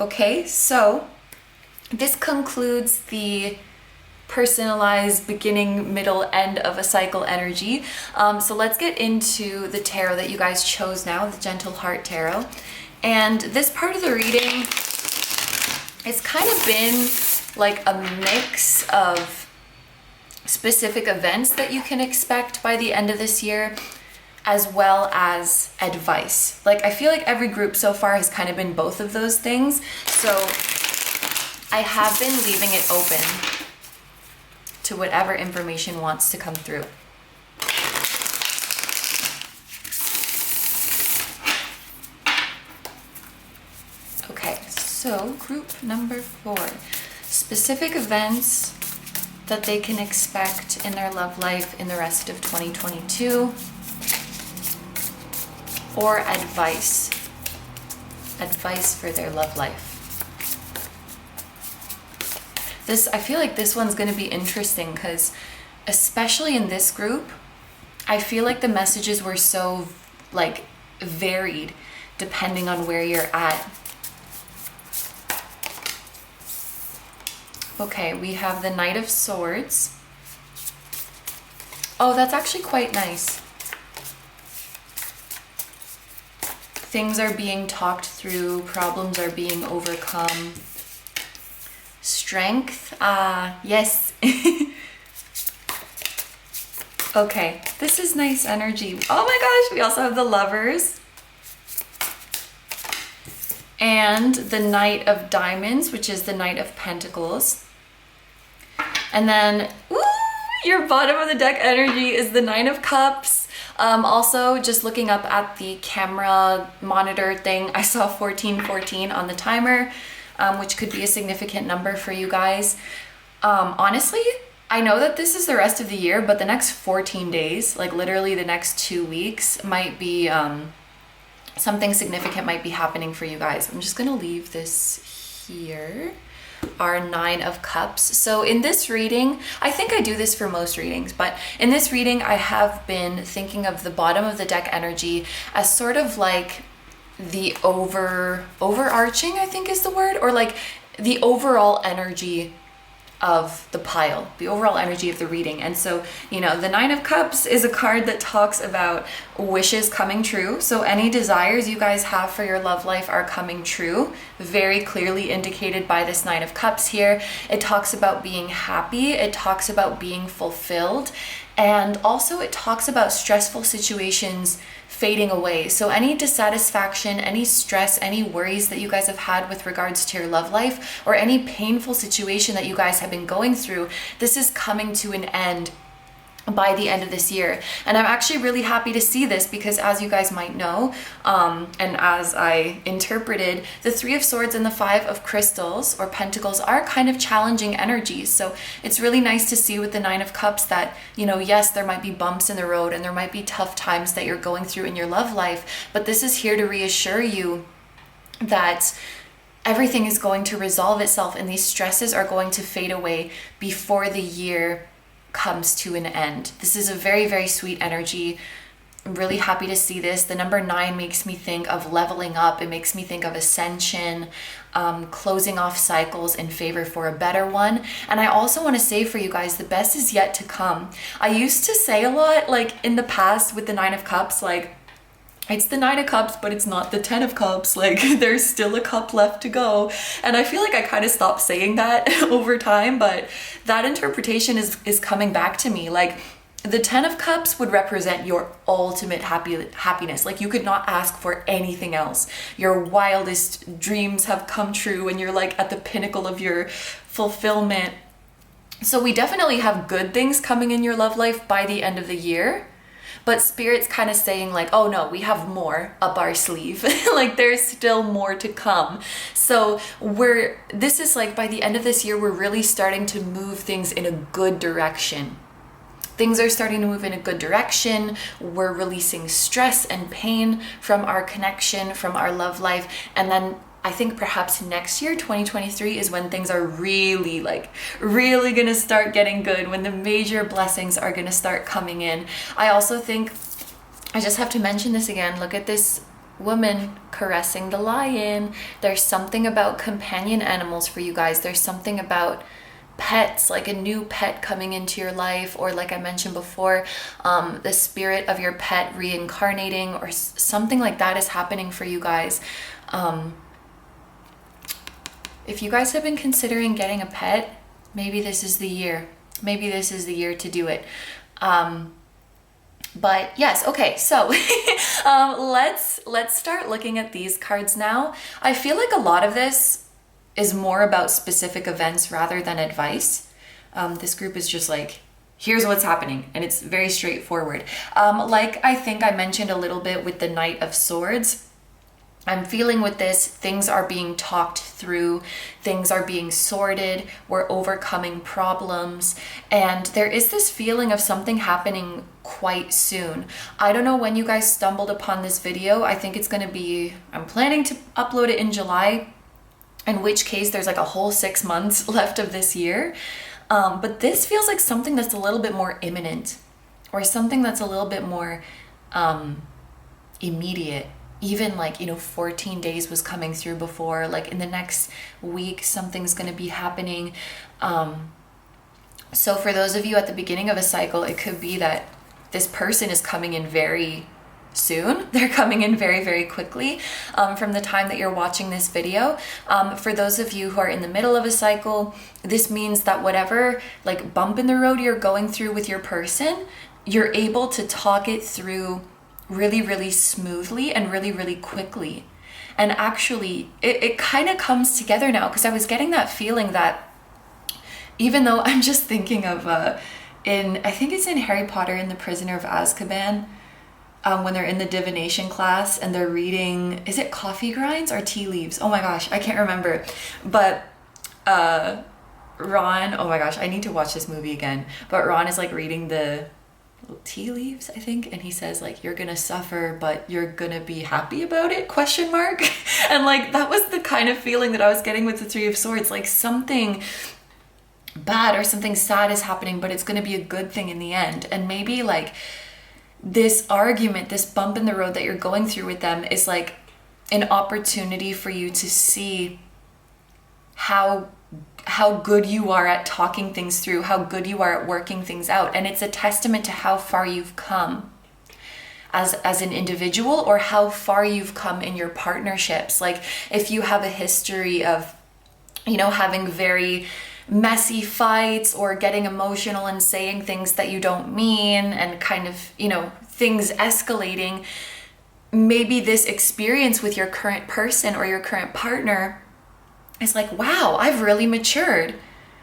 Okay, so this concludes the personalized beginning, middle, end of a cycle energy. So let's get into the tarot that you guys chose now, the Gentle Heart Tarot. And this part of the reading, it's kind of been like a mix of specific events that you can expect by the end of this year. as well as advice. Like, I feel like every group so far has kind of been both of those things. So I have been leaving it open to whatever information wants to come through. Okay, so group number 4, specific events that they can expect in their love life in the rest of 2022, or advice for their love life. I feel like this one's going to be interesting because especially in this group, I feel like the messages were so like varied depending on where you're at. Okay, we have the Knight of Swords. Oh, that's actually quite nice. Things are being talked through, problems are being overcome. Strength, yes. Okay, this is nice energy. Oh my gosh, we also have the Lovers. And the Knight of Diamonds, which is the Knight of Pentacles. And then, ooh, your bottom of the deck energy is the Nine of Cups. Also, just looking up at the camera monitor thing, I saw 1414 on the timer, which could be a significant number for you guys. Honestly, I know that this is the rest of the year, but the next 14 days, like literally the next 2 weeks, might be something significant might be happening for you guys. I'm just gonna leave this here. Our Nine of Cups. So in this reading, I think I do this for most readings, but in this reading, I have been thinking of the bottom of the deck energy as sort of like the overarching, I think is the word, or like the overall energy of the pile, the overall energy of the reading. And so, you know, the Nine of Cups is a card that talks about wishes coming true. So any desires you guys have for your love life are coming true, very clearly indicated by this Nine of Cups here. It talks about being happy, it talks about being fulfilled, and also it talks about stressful situations fading away. So any dissatisfaction, any stress, any worries that you guys have had with regards to your love life, or any painful situation that you guys have been going through, this is coming to an end by the end of this year. And I'm actually really happy to see this because, as you guys might know, and as I interpreted, the Three of Swords and the Five of Crystals or Pentacles are kind of challenging energies. So it's really nice to see with the Nine of Cups that, you know, yes, there might be bumps in the road and there might be tough times that you're going through in your love life, but this is here to reassure you that everything is going to resolve itself and these stresses are going to fade away before the year comes to an end. This is a very, very sweet energy. I'm really happy to see this. The number 9 makes me think of leveling up. It makes me think of ascension, closing off cycles in favor for a better one. And I also want to say for you guys, the best is yet to come. I used to say a lot, like in the past with the Nine of Cups, like, it's the Nine of Cups, but it's not the 10 of Cups. Like, there's still a cup left to go. And I feel like I kind of stopped saying that over time, but that interpretation is coming back to me. Like, the 10 of Cups would represent your ultimate happiness. Like, you could not ask for anything else. Your wildest dreams have come true and you're like at the pinnacle of your fulfillment. So we definitely have good things coming in your love life by the end of the year. But Spirit's kind of saying like, oh no, we have more up our sleeve. Like, there's still more to come. So this is like, by the end of this year, we're really starting to move things in a good direction. Things are starting to move in a good direction. We're releasing stress and pain from our connection, from our love life. And then I think perhaps next year, 2023, is when things are really gonna start getting good, when the major blessings are gonna start coming in. I also think, I just have to mention this again, look at this woman caressing the lion. There's something about companion animals for you guys. There's something about pets, like a new pet coming into your life, or like I mentioned before, the spirit of your pet reincarnating, or something like that is happening for you guys. If you guys have been considering getting a pet, maybe this is the year. Maybe this is the year to do it. But yes, okay, so let's start looking at these cards now. I feel like a lot of this is more about specific events rather than advice. This group is just like, here's what's happening, and it's very straightforward. Like I think I mentioned a little bit with the Knight of Swords, I'm feeling with this, things are being talked through, things are being sorted, we're overcoming problems, and there is this feeling of something happening quite soon. I don't know when you guys stumbled upon this video. I think it's going to be, I'm planning to upload it in July, in which case there's like a whole 6 months left of this year. But this feels like something that's a little bit more imminent, or something that's a little bit more immediate. Even like, 14 days was coming through before, like in the next week, something's going to be happening. So for those of you at the beginning of a cycle, it could be that this person is coming in very soon. They're coming in very, very quickly from the time that you're watching this video. For those of you who are in the middle of a cycle, this means that whatever like bump in the road you're going through with your person, you're able to talk it through really, really smoothly and really, really quickly. And actually, it kind of comes together now, because I was getting that feeling that even though I'm just thinking of I think it's in Harry Potter and the Prisoner of Azkaban, when they're in the divination class and they're reading, is it coffee grinds or tea leaves? Oh my gosh, I can't remember. But Ron, oh my gosh, I need to watch this movie again. But Ron is like reading the tea leaves, I think, and he says like, you're gonna suffer but you're gonna be happy about it, ? And like that was the kind of feeling that I was getting with the Three of Swords, like something bad or something sad is happening, but it's gonna be a good thing in the end. And maybe like this argument, this bump in the road that you're going through with them is like an opportunity for you to see how good you are at talking things through, how good you are at working things out. And it's a testament to how far you've come as an individual, or how far you've come in your partnerships. Like if you have a history of, having very messy fights or getting emotional and saying things that you don't mean, and kind of, things escalating, maybe this experience with your current person or your current partner is like, wow, I've really matured,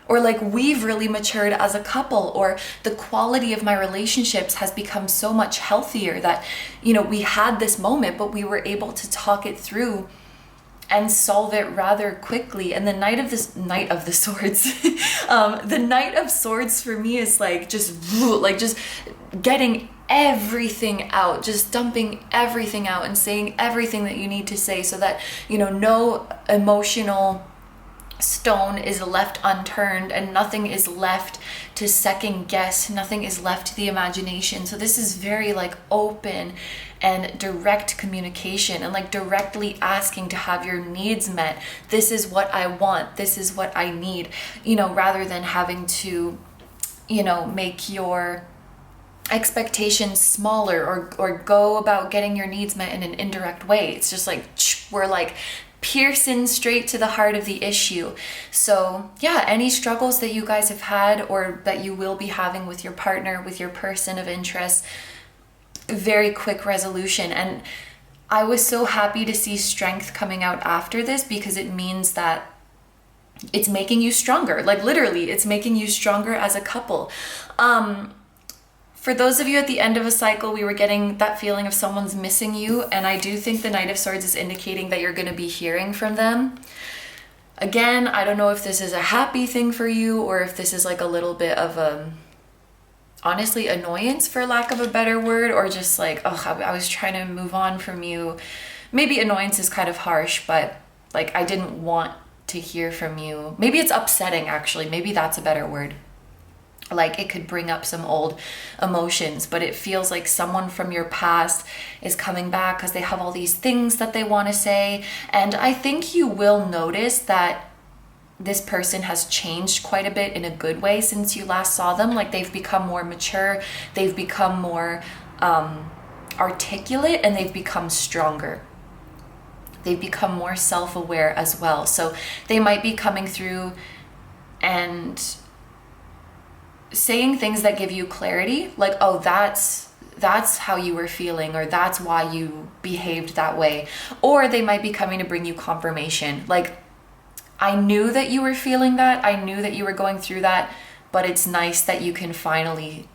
or like we've really matured as a couple, or the quality of my relationships has become so much healthier that, we had this moment, but we were able to talk it through and solve it rather quickly. And the Knight of the Swords, the Knight of Swords for me is like just getting everything out, just dumping everything out and saying everything that you need to say, so that, no emotional stone is left unturned and nothing is left to second guess, nothing is left to the imagination. So this is very like open and direct communication, and like directly asking to have your needs met. This is what I want, this is what I need, rather than having to, make your expectations smaller, or go about getting your needs met in an indirect way. It's just like, we're like piercing straight to the heart of the issue. So yeah, any struggles that you guys have had or that you will be having with your partner, with your person of interest, very quick resolution. And I was so happy to see strength coming out after this, because it means that it's making you stronger. Like literally, it's making you stronger as a couple. For those of you at the end of a cycle, we were getting that feeling of someone's missing you. And I do think the Knight of Swords is indicating that you're going to be hearing from them. Again, I don't know if this is a happy thing for you, or if this is like a little bit of honestly, annoyance, for lack of a better word, or just like, oh, I was trying to move on from you. Maybe annoyance is kind of harsh, but like, I didn't want to hear from you. Maybe it's upsetting, actually. Maybe that's a better word. Like it could bring up some old emotions, but it feels like someone from your past is coming back because they have all these things that they want to say. And I think you will notice that this person has changed quite a bit in a good way since you last saw them. Like they've become more mature, they've become more articulate, and they've become stronger. They've become more self-aware as well. So they might be coming through and saying things that give you clarity, like, oh, that's that's how you were feeling, or that's why you behaved that way. Or they might be coming to bring you confirmation. Like, I knew that you were feeling that. I knew that you were going through that, but it's nice that you can finally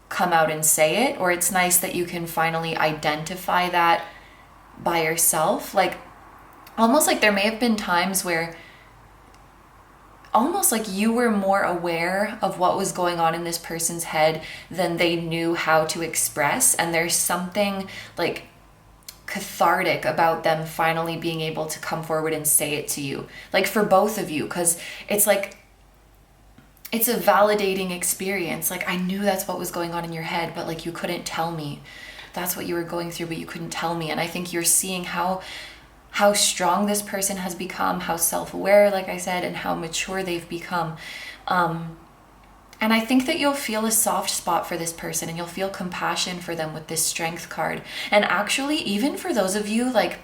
come out and say it, or it's nice that you can finally identify that by yourself. Like, almost like there may have been times where almost like you were more aware of what was going on in this person's head than they knew how to express. And there's something like cathartic about them finally being able to come forward and say it to you, like for both of you, because it's like, it's a validating experience. Like, I knew that's what was going on in your head, but like, you couldn't tell me that's what you were going through, but you couldn't tell me. And I think you're seeing how strong this person has become, how self-aware, like I said, and how mature they've become. And I think that you'll feel a soft spot for this person, and you'll feel compassion for them with this strength card. And actually, even for those of you, like,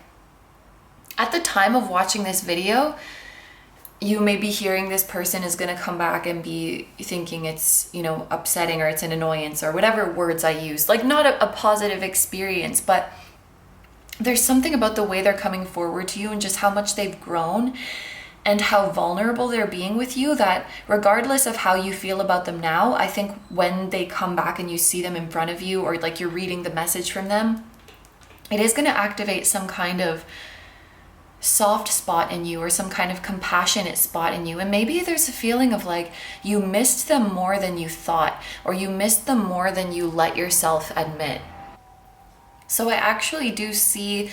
at the time of watching this video, you may be hearing this person is going to come back and be thinking it's, you know, upsetting, or it's an annoyance, or whatever words I use. Like, not a positive experience, but there's something about the way they're coming forward to you and just how much they've grown and how vulnerable they're being with you, that regardless of how you feel about them now, I think when they come back and you see them in front of you, or like you're reading the message from them, it is going to activate some kind of soft spot in you, or some kind of compassionate spot in you. And maybe there's a feeling of like you missed them more than you thought, or you missed them more than you let yourself admit. So I actually do see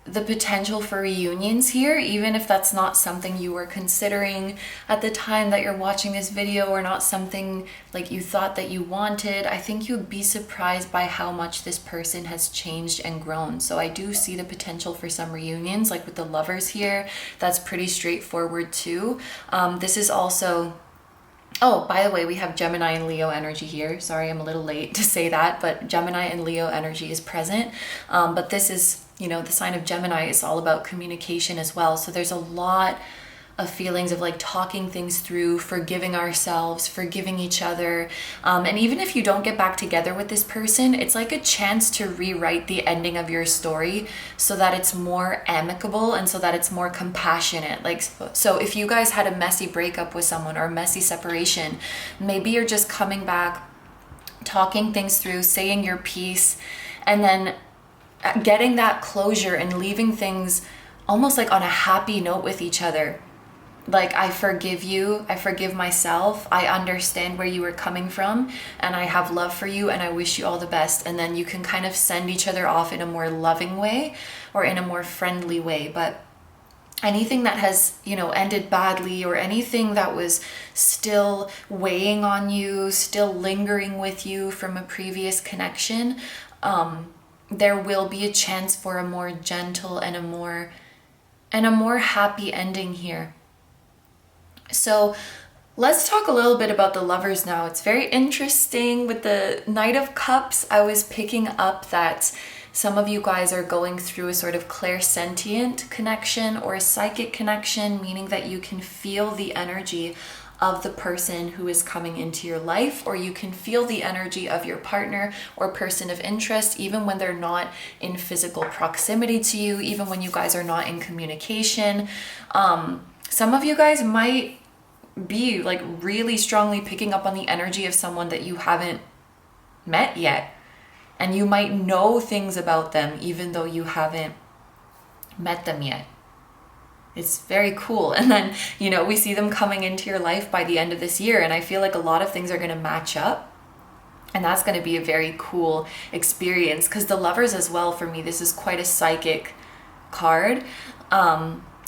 the potential for reunions here, even if that's not something you were considering at the time that you're watching this video, or not something like you thought that you wanted. I think you'd be surprised by how much this person has changed and grown. So I do see the potential for some reunions, like with the lovers here. That's pretty straightforward too. This is also, oh, by the way, we have Gemini and Leo energy here. Sorry, I'm a little late to say that, but Gemini and Leo energy is present. But this is, you know, the sign of Gemini is all about communication as well. So there's a lot of feelings of like talking things through, forgiving ourselves, forgiving each other. And even if you don't get back together with this person, it's like a chance to rewrite the ending of your story so that it's more amicable and so that it's more compassionate. Like, so if you guys had a messy breakup with someone, or a messy separation, maybe you're just coming back, talking things through, saying your piece, and then getting that closure and leaving things almost like on a happy note with each other. Like, I forgive you, I forgive myself, I understand where you were coming from, and I have love for you, and I wish you all the best. And then you can kind of send each other off in a more loving way, or in a more friendly way. But anything that has, you know, ended badly, or anything that was still weighing on you, still lingering with you from a previous connection, there will be a chance for a more gentle and a more happy ending here. So let's talk a little bit about the lovers now. It's very interesting with the Knight of Cups. I was picking up that some of you guys are going through a sort of clairsentient connection, or a psychic connection, meaning that you can feel the energy of the person who is coming into your life, or you can feel the energy of your partner or person of interest, even when they're not in physical proximity to you, even when you guys are not in communication. Some of you guys might be like really strongly picking up on the energy of someone that you haven't met yet. And you might know things about them even though you haven't met them yet. It's very cool. And then, you know, we see them coming into your life by the end of this year. And I feel like a lot of things are going to match up. And that's going to be a very cool experience, because the lovers as well, for me, this is quite a psychic card.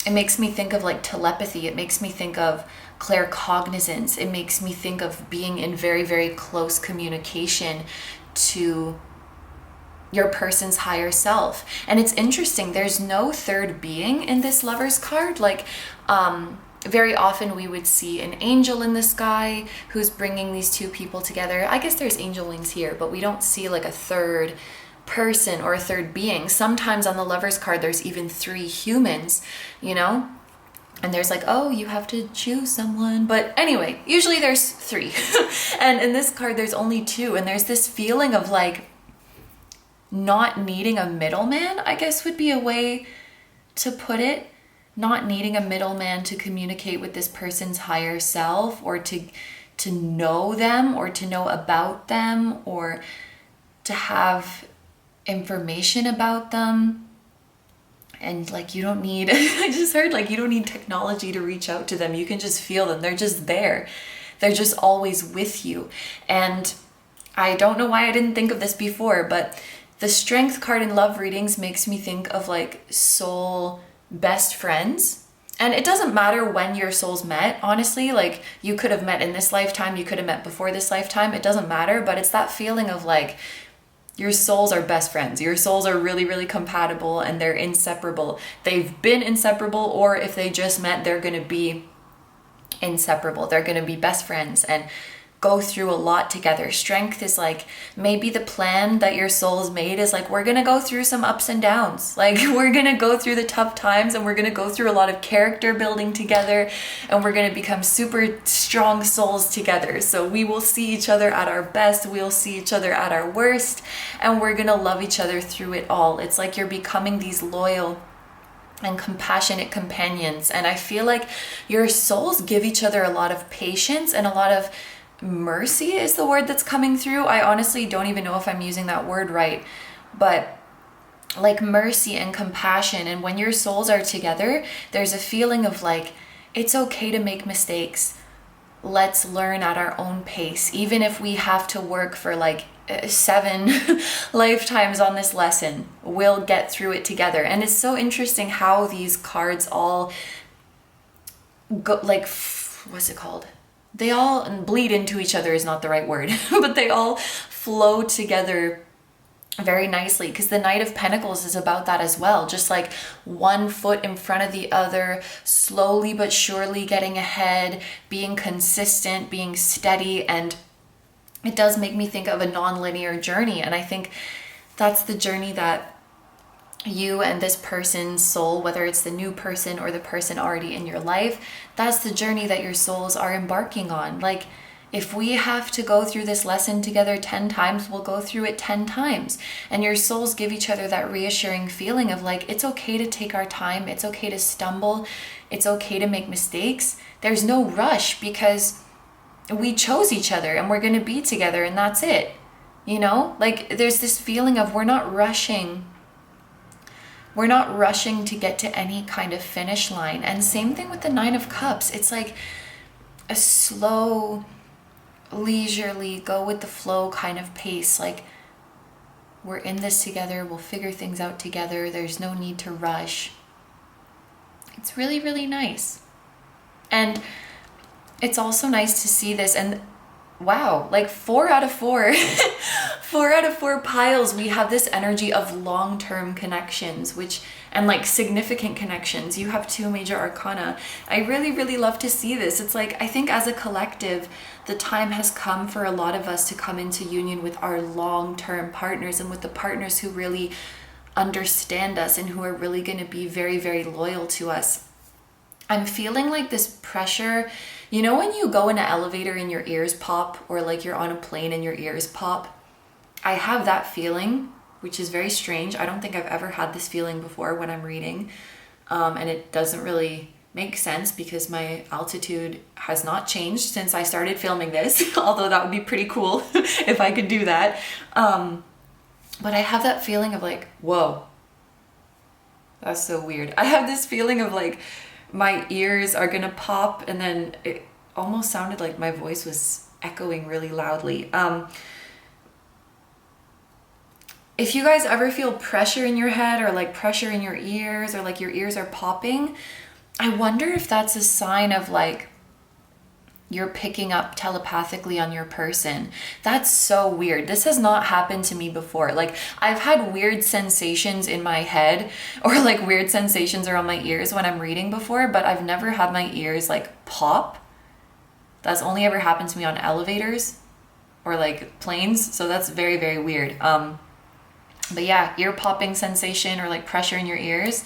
It makes me think of like telepathy. It makes me think of claircognizance. It makes me think of being in very, very close communication to your person's higher self. And it's interesting, there's no third being in this lovers card. Like, very often we would see an angel in the sky who's bringing these two people together. I guess there's angel wings here, but we don't see like a third person or a third being. Sometimes on the lovers card there's even 3 humans, you know, and there's like, oh, you have to choose someone. But anyway, usually there's 3 and in this card there's only 2, and there's this feeling of like not needing a middleman, I guess would be a way to put it. Not needing a middleman to communicate with this person's higher self, or to know them, or to know about them, or to have information about them. And like, you don't need, I just heard like, you don't need technology to reach out to them. You can just feel them. They're just there. They're just always with you. And I don't know why I didn't think of this before, but the Strength card in love readings makes me think of like soul best friends. And it doesn't matter when your souls met, honestly. Like, you could have met in this lifetime, you could have met before this lifetime. It doesn't matter, but it's that feeling of like, your souls are best friends. Your souls are really, really compatible, and they're inseparable. They've been inseparable, or if they just met, they're going to be inseparable. They're going to be best friends and go through a lot together. Strength is like, maybe the plan that your soul's made is like, we're going to go through some ups and downs. Like, we're going to go through the tough times, and we're going to go through a lot of character building together, and we're going to become super strong souls together. So we will see each other at our best, we'll see each other at our worst, and we're going to love each other through it all. It's like you're becoming these loyal and compassionate companions. And I feel like your souls give each other a lot of patience, and a lot of mercy is the word that's coming through. I honestly don't even know if I'm using that word right, but like mercy and compassion. And when your souls are together, there's a feeling of like, it's okay to make mistakes. Let's learn at our own pace, even if we have to work for like 7 lifetimes on this lesson. We'll get through it together. And it's so interesting how these cards all go, like, what's it called? They all bleed into each other is not the right word, but they all flow together very nicely, because the Knight of Pentacles is about that as well. Just like one foot in front of the other, slowly but surely getting ahead, being consistent, being steady. And it does make me think of a non-linear journey. And I think that's the journey that you and this person's soul, whether it's the new person or the person already in your life, that's the journey that your souls are embarking on. Like, if we have to go through this lesson together 10 times, we'll go through it 10 times. And your souls give each other that reassuring feeling of like, it's okay to take our time. It's okay to stumble. It's okay to make mistakes. There's no rush, because we chose each other and we're going to be together, and that's it. You know, like, there's this feeling of we're not rushing. We're not rushing to get to any kind of finish line. And same thing with the Nine of Cups. It's like a slow, leisurely, go with the flow kind of pace. Like, we're in this together. We'll figure things out together. There's no need to rush. It's really, really nice. And it's also nice to see this. And wow, like 4 out of 4, 4 out of 4 piles, we have this energy of long-term connections, and like significant connections. You have 2 major arcana. I really, really love to see this. It's like, I think as a collective, the time has come for a lot of us to come into union with our long-term partners, and with the partners who really understand us and who are really going to be very, very loyal to us. I'm feeling like this pressure. You know when you go in an elevator and your ears pop, or like you're on a plane and your ears pop? I have that feeling, which is very strange. I don't think I've ever had this feeling before when I'm reading. And it doesn't really make sense, because my altitude has not changed since I started filming this, although that would be pretty cool if I could do that. But I have that feeling of like, whoa, that's so weird. I have this feeling of like, my ears are gonna pop, and then it almost sounded like my voice was echoing really loudly. If you guys ever feel pressure in your head, or like pressure in your ears, or like your ears are popping, I wonder if that's a sign of like you're picking up telepathically on your person. That's so weird. This has not happened to me before. Like, I've had weird sensations in my head, or like weird sensations around my ears when I'm reading before, but I've never had my ears like pop. That's only ever happened to me on elevators or like planes. So that's very, very weird. But yeah, ear popping sensation, or like pressure in your ears.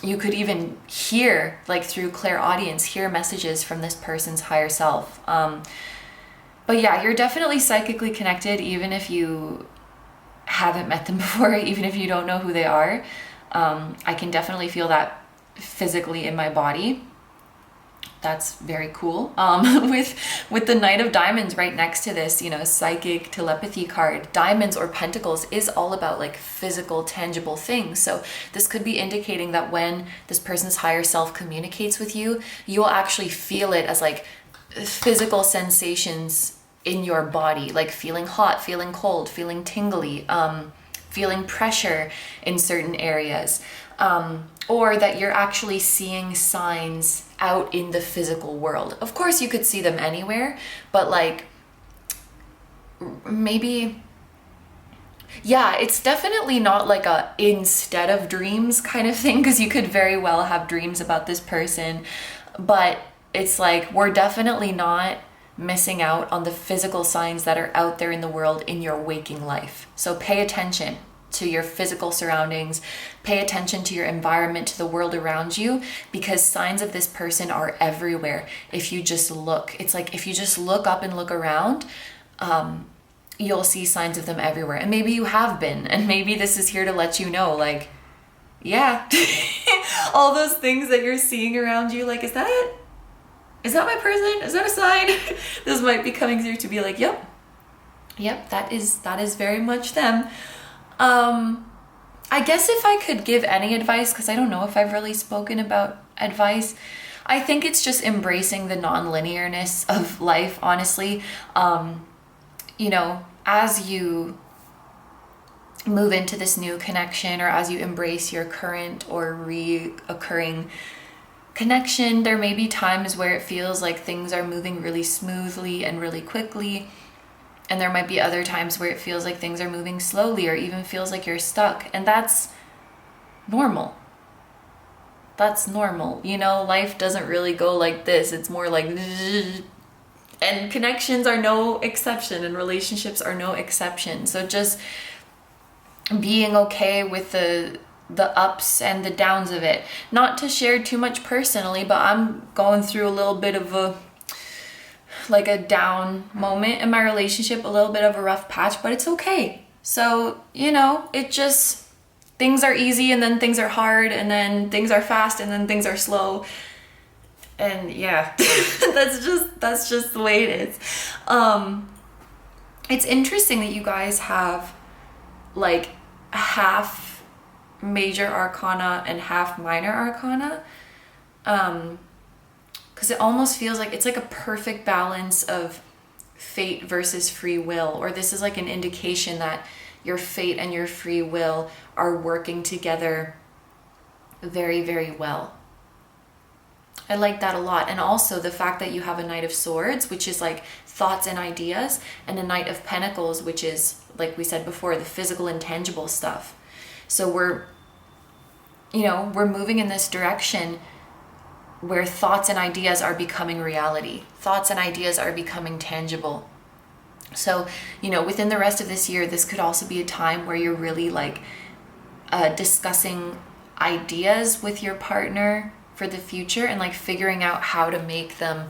You could even hear, like through clairaudience, hear messages from this person's higher self. But yeah, you're definitely psychically connected, even if you haven't met them before, even if you don't know who they are. I can definitely feel that physically in my body. That's very cool. With the Knight of Diamonds right next to this, you know, psychic telepathy card, diamonds or pentacles is all about like physical, tangible things. So this could be indicating that when this person's higher self communicates with you, you will actually feel it as like physical sensations in your body, like feeling hot, feeling cold, feeling tingly, feeling pressure in certain areas. Or that you're actually seeing signs out in the physical world. Of course, you could see them anywhere, but like maybe, yeah, it's definitely not like a instead of dreams kind of thing, because you could very well have dreams about this person, but it's like we're definitely not missing out on the physical signs that are out there in the world in your waking life. So pay attention to your physical surroundings, pay attention to your environment, to the world around you, because signs of this person are everywhere. If you just look, it's like if you just look up and look around, you'll see signs of them everywhere. And maybe you have been, and maybe this is here to let you know, like, yeah, all those things that you're seeing around you, like, is that my person? Is that a sign? This might be coming through to be like, yep, that is very much them. I guess if I could give any advice, because I don't know if I've really spoken about advice, I think it's just embracing the non-linearness of life, honestly. You know, as you move into this new connection, or as you embrace your current or reoccurring connection, there may be times where it feels like things are moving really smoothly and really quickly. And there might be other times where it feels like things are moving slowly, or even feels like you're stuck. And that's normal. That's normal. You know, life doesn't really go like this. It's more like, and connections are no exception, and relationships are no exception. So just being okay with the ups and the downs of it. Not to share too much personally, but I'm going through a little bit of a down moment in my relationship, a little bit of a rough patch, but it's okay. So, you know, it just, things are easy and then things are hard, and then things are fast and then things are slow. And yeah, that's just the way it is. It's interesting that you guys have like half major arcana and half minor arcana. Because it almost feels like it's like a perfect balance of fate versus free will, or this is like an indication that your fate and your free will are working together very, very well. I like that a lot. And also the fact that you have a Knight of Swords, which is like thoughts and ideas, and a Knight of Pentacles, which is, like we said before, the physical, intangible stuff. So we're moving in this direction where thoughts and ideas are becoming reality. Thoughts and ideas are becoming tangible. So, you know, within the rest of this year, this could also be a time where you're really like discussing ideas with your partner for the future, and like figuring out how to make them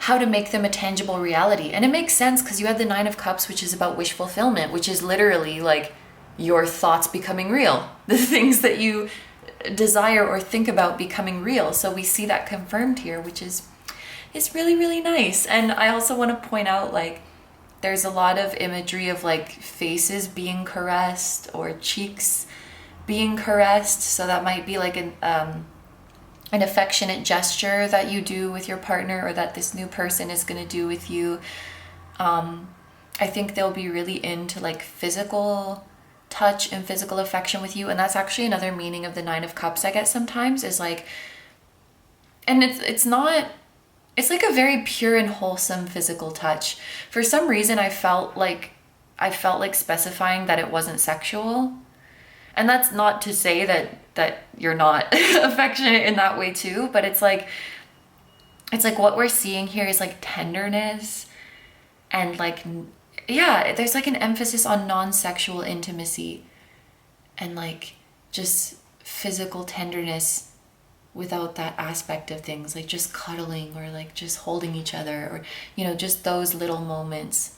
a tangible reality. And it makes sense because you had the Nine of Cups, which is about wish fulfillment, which is literally like your thoughts becoming real. The things that you desire or think about becoming real. So we see that confirmed here, which is really, really nice. And I also want to point out, like, there's a lot of imagery of like faces being caressed or cheeks being caressed. So that might be like an affectionate gesture that you do with your partner, or that this new person is going to do with you. I think they'll be really into like physical touch and physical affection with you. And that's actually another meaning of the Nine of Cups I get sometimes, is like, and it's like a very pure and wholesome physical touch. For some reason I felt like specifying that it wasn't sexual. And that's not to say that you're not affectionate in that way too, but it's like what we're seeing here is like tenderness, and like, yeah, there's like an emphasis on non-sexual intimacy and like just physical tenderness without that aspect of things, like just cuddling or like just holding each other, or, you know, just those little moments.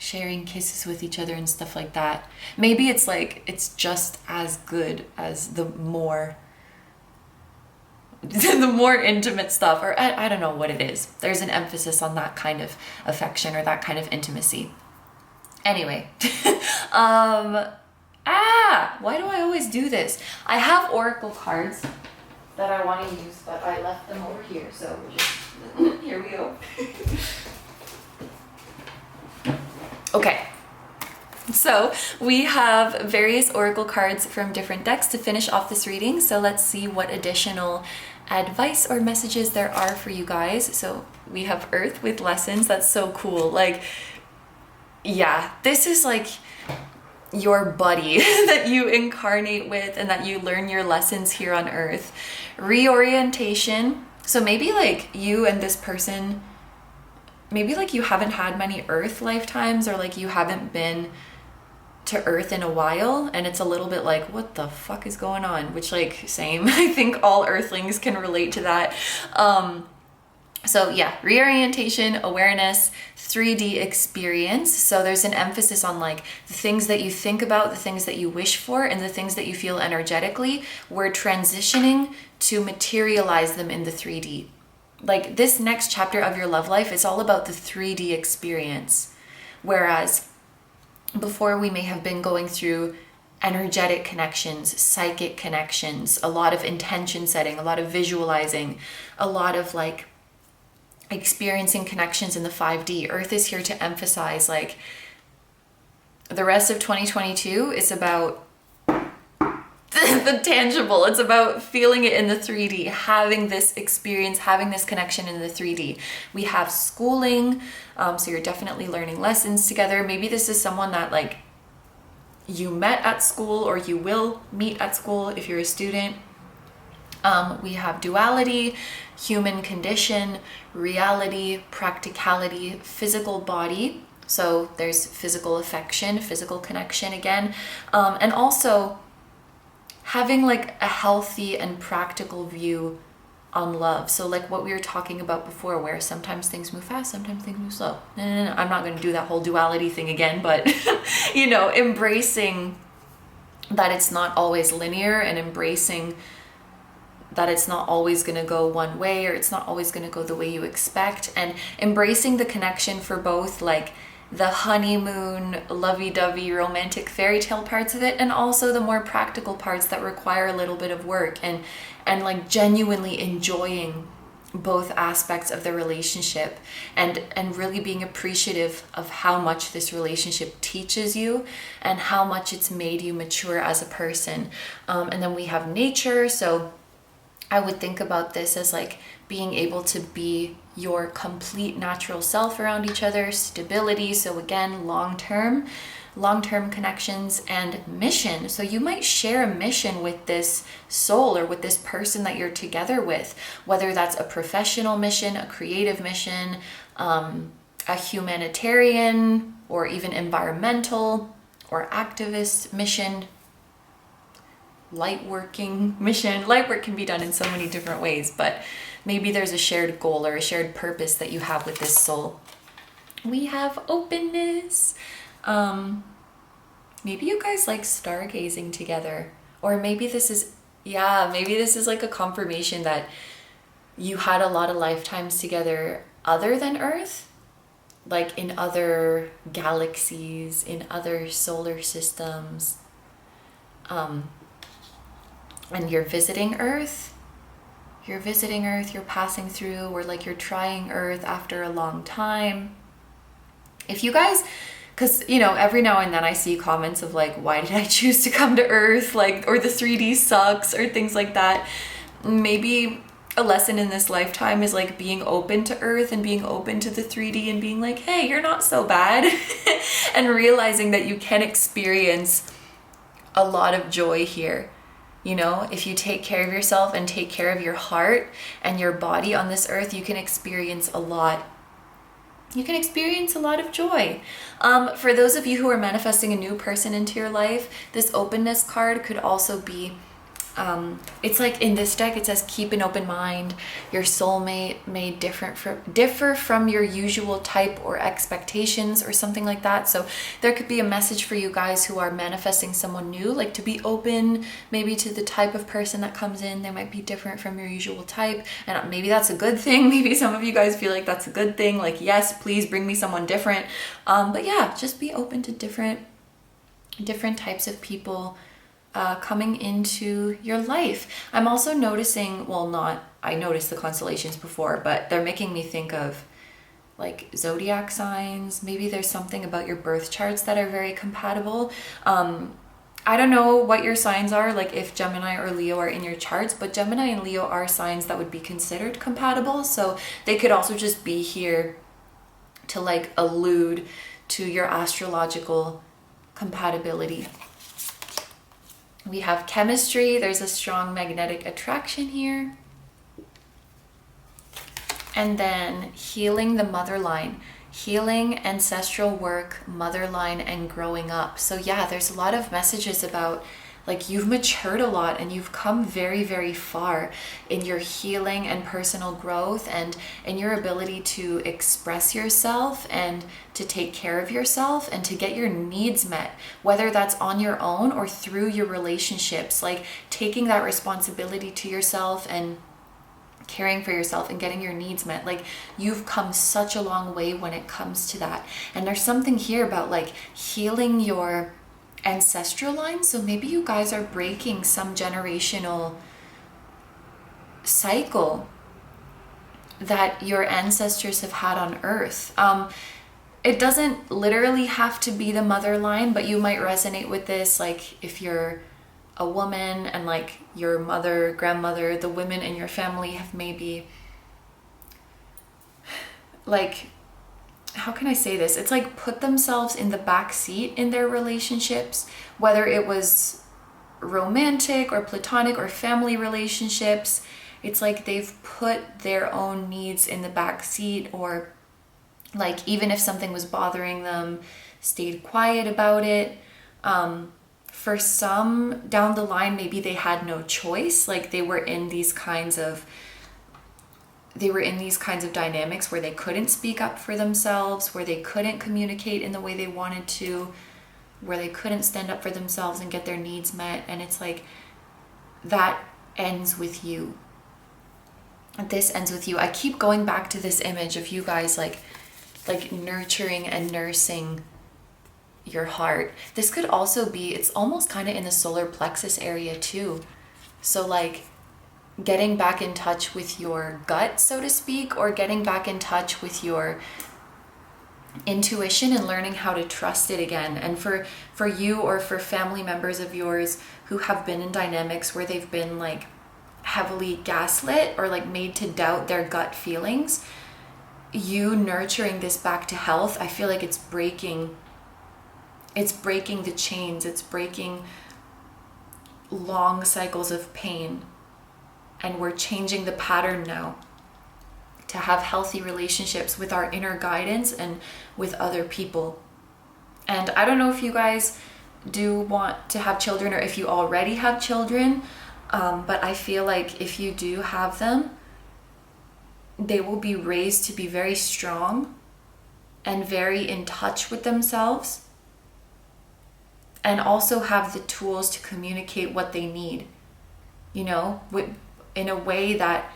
sharing kisses with each other and stuff like that. Maybe it's like, it's just as good as the more intimate stuff, or I don't know what it is. There's an emphasis on that kind of affection or that kind of intimacy. Anyway, why do I always do this? I have oracle cards that I want to use, but I left them over here, so just, here we go. Okay, so we have various oracle cards from different decks to finish off this reading, so let's see what additional advice or messages there are for you guys. So we have Earth with lessons. That's so cool. Like, yeah, this is like your buddy that you incarnate with and that you learn your lessons here on Earth. Reorientation. So maybe like you and this person, maybe like you haven't had many Earth lifetimes, or like you haven't been to Earth in a while, and it's a little bit like, what the fuck is going on? Which, like, same. I think all Earthlings can relate to that. So yeah, reorientation, awareness, 3D experience. So there's an emphasis on like the things that you think about, the things that you wish for, and the things that you feel energetically. We're transitioning to materialize them in the 3D. Like this next chapter of your love life is all about the 3D experience. Whereas before, we may have been going through energetic connections, psychic connections, a lot of intention setting, a lot of visualizing, a lot of like experiencing connections in the 5D. Earth is here to emphasize like the rest of 2022 is about the tangible. It's about feeling it in the 3D, having this experience, having this connection in the 3D. We have schooling, so you're definitely learning lessons together. Maybe this is someone that like you met at school, or you will meet at school if you're a student. We have duality, human condition, reality, practicality, physical body. So there's physical affection, physical connection again, and also having like a healthy and practical view on love. So like what we were talking about before, where sometimes things move fast, sometimes things move slow. No. I'm not going to do that whole duality thing again, but you know, embracing that it's not always linear, and embracing that it's not always going to go one way, or it's not always going to go the way you expect, and embracing the connection for both like the honeymoon, lovey-dovey, romantic fairy tale parts of it, and also the more practical parts that require a little bit of work, and like genuinely enjoying both aspects of the relationship, and really being appreciative of how much this relationship teaches you and how much it's made you mature as a person. And then we have nature. So I would think about this as like being able to be your complete natural self around each other, stability. So again, long-term connections, and mission. So you might share a mission with this soul, or with this person that you're together with, whether that's a professional mission, a creative mission, a humanitarian, or even environmental or activist mission, lightworking mission. Light work can be done in so many different ways, but maybe there's a shared goal or a shared purpose that you have with this soul. We have openness. Maybe you guys like stargazing together, or maybe this is like a confirmation that you had a lot of lifetimes together other than Earth, like in other galaxies, in other solar systems, and you're visiting Earth, you're passing through, or like you're trying Earth after a long time. If you guys, because, you know, every now and then I see comments of like, why did I choose to come to Earth? Like, or the 3D sucks, or things like that. Maybe a lesson in this lifetime is like being open to Earth and being open to the 3D, and being like, hey, you're not so bad. And realizing that you can experience a lot of joy here. You know, if you take care of yourself and take care of your heart and your body on this earth, you can experience a lot. You can experience a lot of joy. For those of you who are manifesting a new person into your life, this openness card could also be it's like in this deck, it says keep an open mind. Your soulmate may differ from your usual type or expectations or something like that. So there could be a message for you guys who are manifesting someone new, like to be open maybe to the type of person that comes in. They might be different from your usual type, and maybe that's a good thing. Maybe some of you guys feel like that's a good thing, like, yes, please bring me someone different. But yeah, just be open to different types of people coming into your life. I'm also noticing, I noticed the constellations before, but they're making me think of like zodiac signs. Maybe there's something about your birth charts that are very compatible. I don't know what your signs are, like if Gemini or Leo are in your charts, but Gemini and Leo are signs that would be considered compatible. So they could also just be here to like allude to your astrological compatibility. We have chemistry. There's a strong magnetic attraction here. And then healing the mother line, healing ancestral work, mother line, and growing up. So yeah, there's a lot of messages about like you've matured a lot and you've come very, very far in your healing and personal growth and in your ability to express yourself and to take care of yourself and to get your needs met, whether that's on your own or through your relationships, like taking that responsibility to yourself and caring for yourself and getting your needs met. Like you've come such a long way when it comes to that. And there's something here about like healing your ancestral line. So maybe you guys are breaking some generational cycle that your ancestors have had on earth. It doesn't literally have to be the mother line, but you might resonate with this, like if you're a woman and like your mother, grandmother, the women in your family have maybe like, how can I say this? It's like put themselves in the back seat in their relationships, whether it was romantic or platonic or family relationships. It's like they've put their own needs in the back seat, or like even if something was bothering them, stayed quiet about it. For some down the line, maybe they had no choice. Like they were in these kinds of dynamics where they couldn't speak up for themselves, where they couldn't communicate in the way they wanted to, where they couldn't stand up for themselves and get their needs met. And it's like, that ends with you. This ends with you. I keep going back to this image of you guys like nurturing and nursing your heart. This could also be, it's almost kind of in the solar plexus area too. So like getting back in touch with your gut, so to speak, or getting back in touch with your intuition and learning how to trust it again. And for you or for family members of yours who have been in dynamics where they've been like heavily gaslit or like made to doubt their gut feelings, you nurturing this back to health, I feel like it's breaking the chains, it's breaking long cycles of pain. And we're changing the pattern now to have healthy relationships with our inner guidance and with other people. And I don't know if you guys do want to have children or if you already have children, but I feel like if you do have them, they will be raised to be very strong and very in touch with themselves, and also have the tools to communicate what they need, you know, in a way that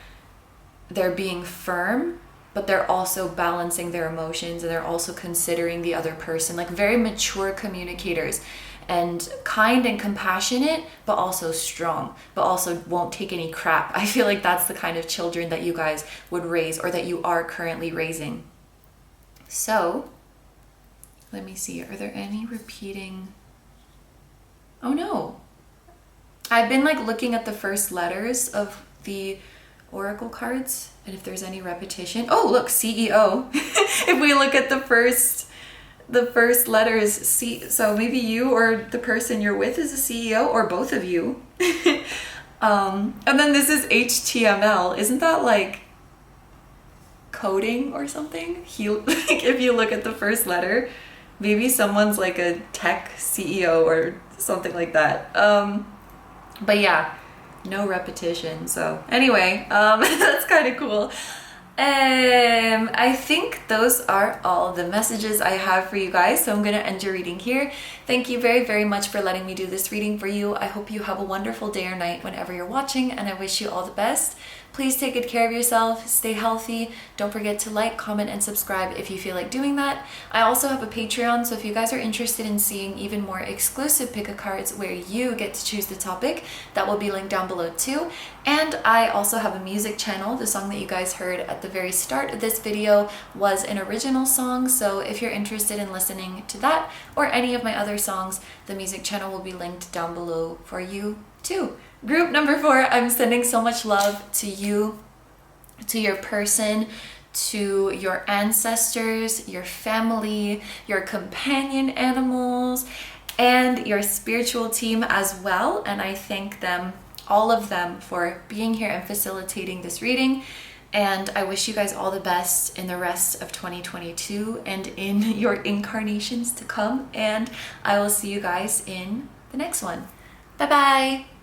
they're being firm, but they're also balancing their emotions and they're also considering the other person, like very mature communicators, and kind and compassionate, but also strong, but also won't take any crap. I feel like that's the kind of children that you guys would raise or that you are currently raising. So let me see, are there any repeating? Oh no, I've been like looking at the first letters of the oracle cards and if there's any repetition. Oh look, CEO. If we look at the first letters, so maybe you or the person you're with is a CEO, or both of you. And then this is HTML. Isn't that like coding or something? Like if you look at the first letter, maybe someone's like a tech CEO or something like that. But yeah, no repetition. So anyway, that's kind of cool. I think those are all the messages I have for you guys, so I'm going to end your reading here. Thank you very, very much for letting me do this reading for you. I hope you have a wonderful day or night whenever you're watching, and I wish you all the best. Please take good care of yourself, stay healthy. Don't forget to like, comment, and subscribe if you feel like doing that. I also have a Patreon, so if you guys are interested in seeing even more exclusive pick-a-cards where you get to choose the topic, that will be linked down below too. And I also have a music channel. The song that you guys heard at the very start of this video was an original song, so if you're interested in listening to that or any of my other songs, the music channel will be linked down below for you too. Group number 4, I'm sending so much love to you, to your person, to your ancestors, your family, your companion animals, and your spiritual team as well. And I thank them, all of them, for being here and facilitating this reading. And I wish you guys all the best in the rest of 2022 and in your incarnations to come. And I will see you guys in the next one. Bye bye.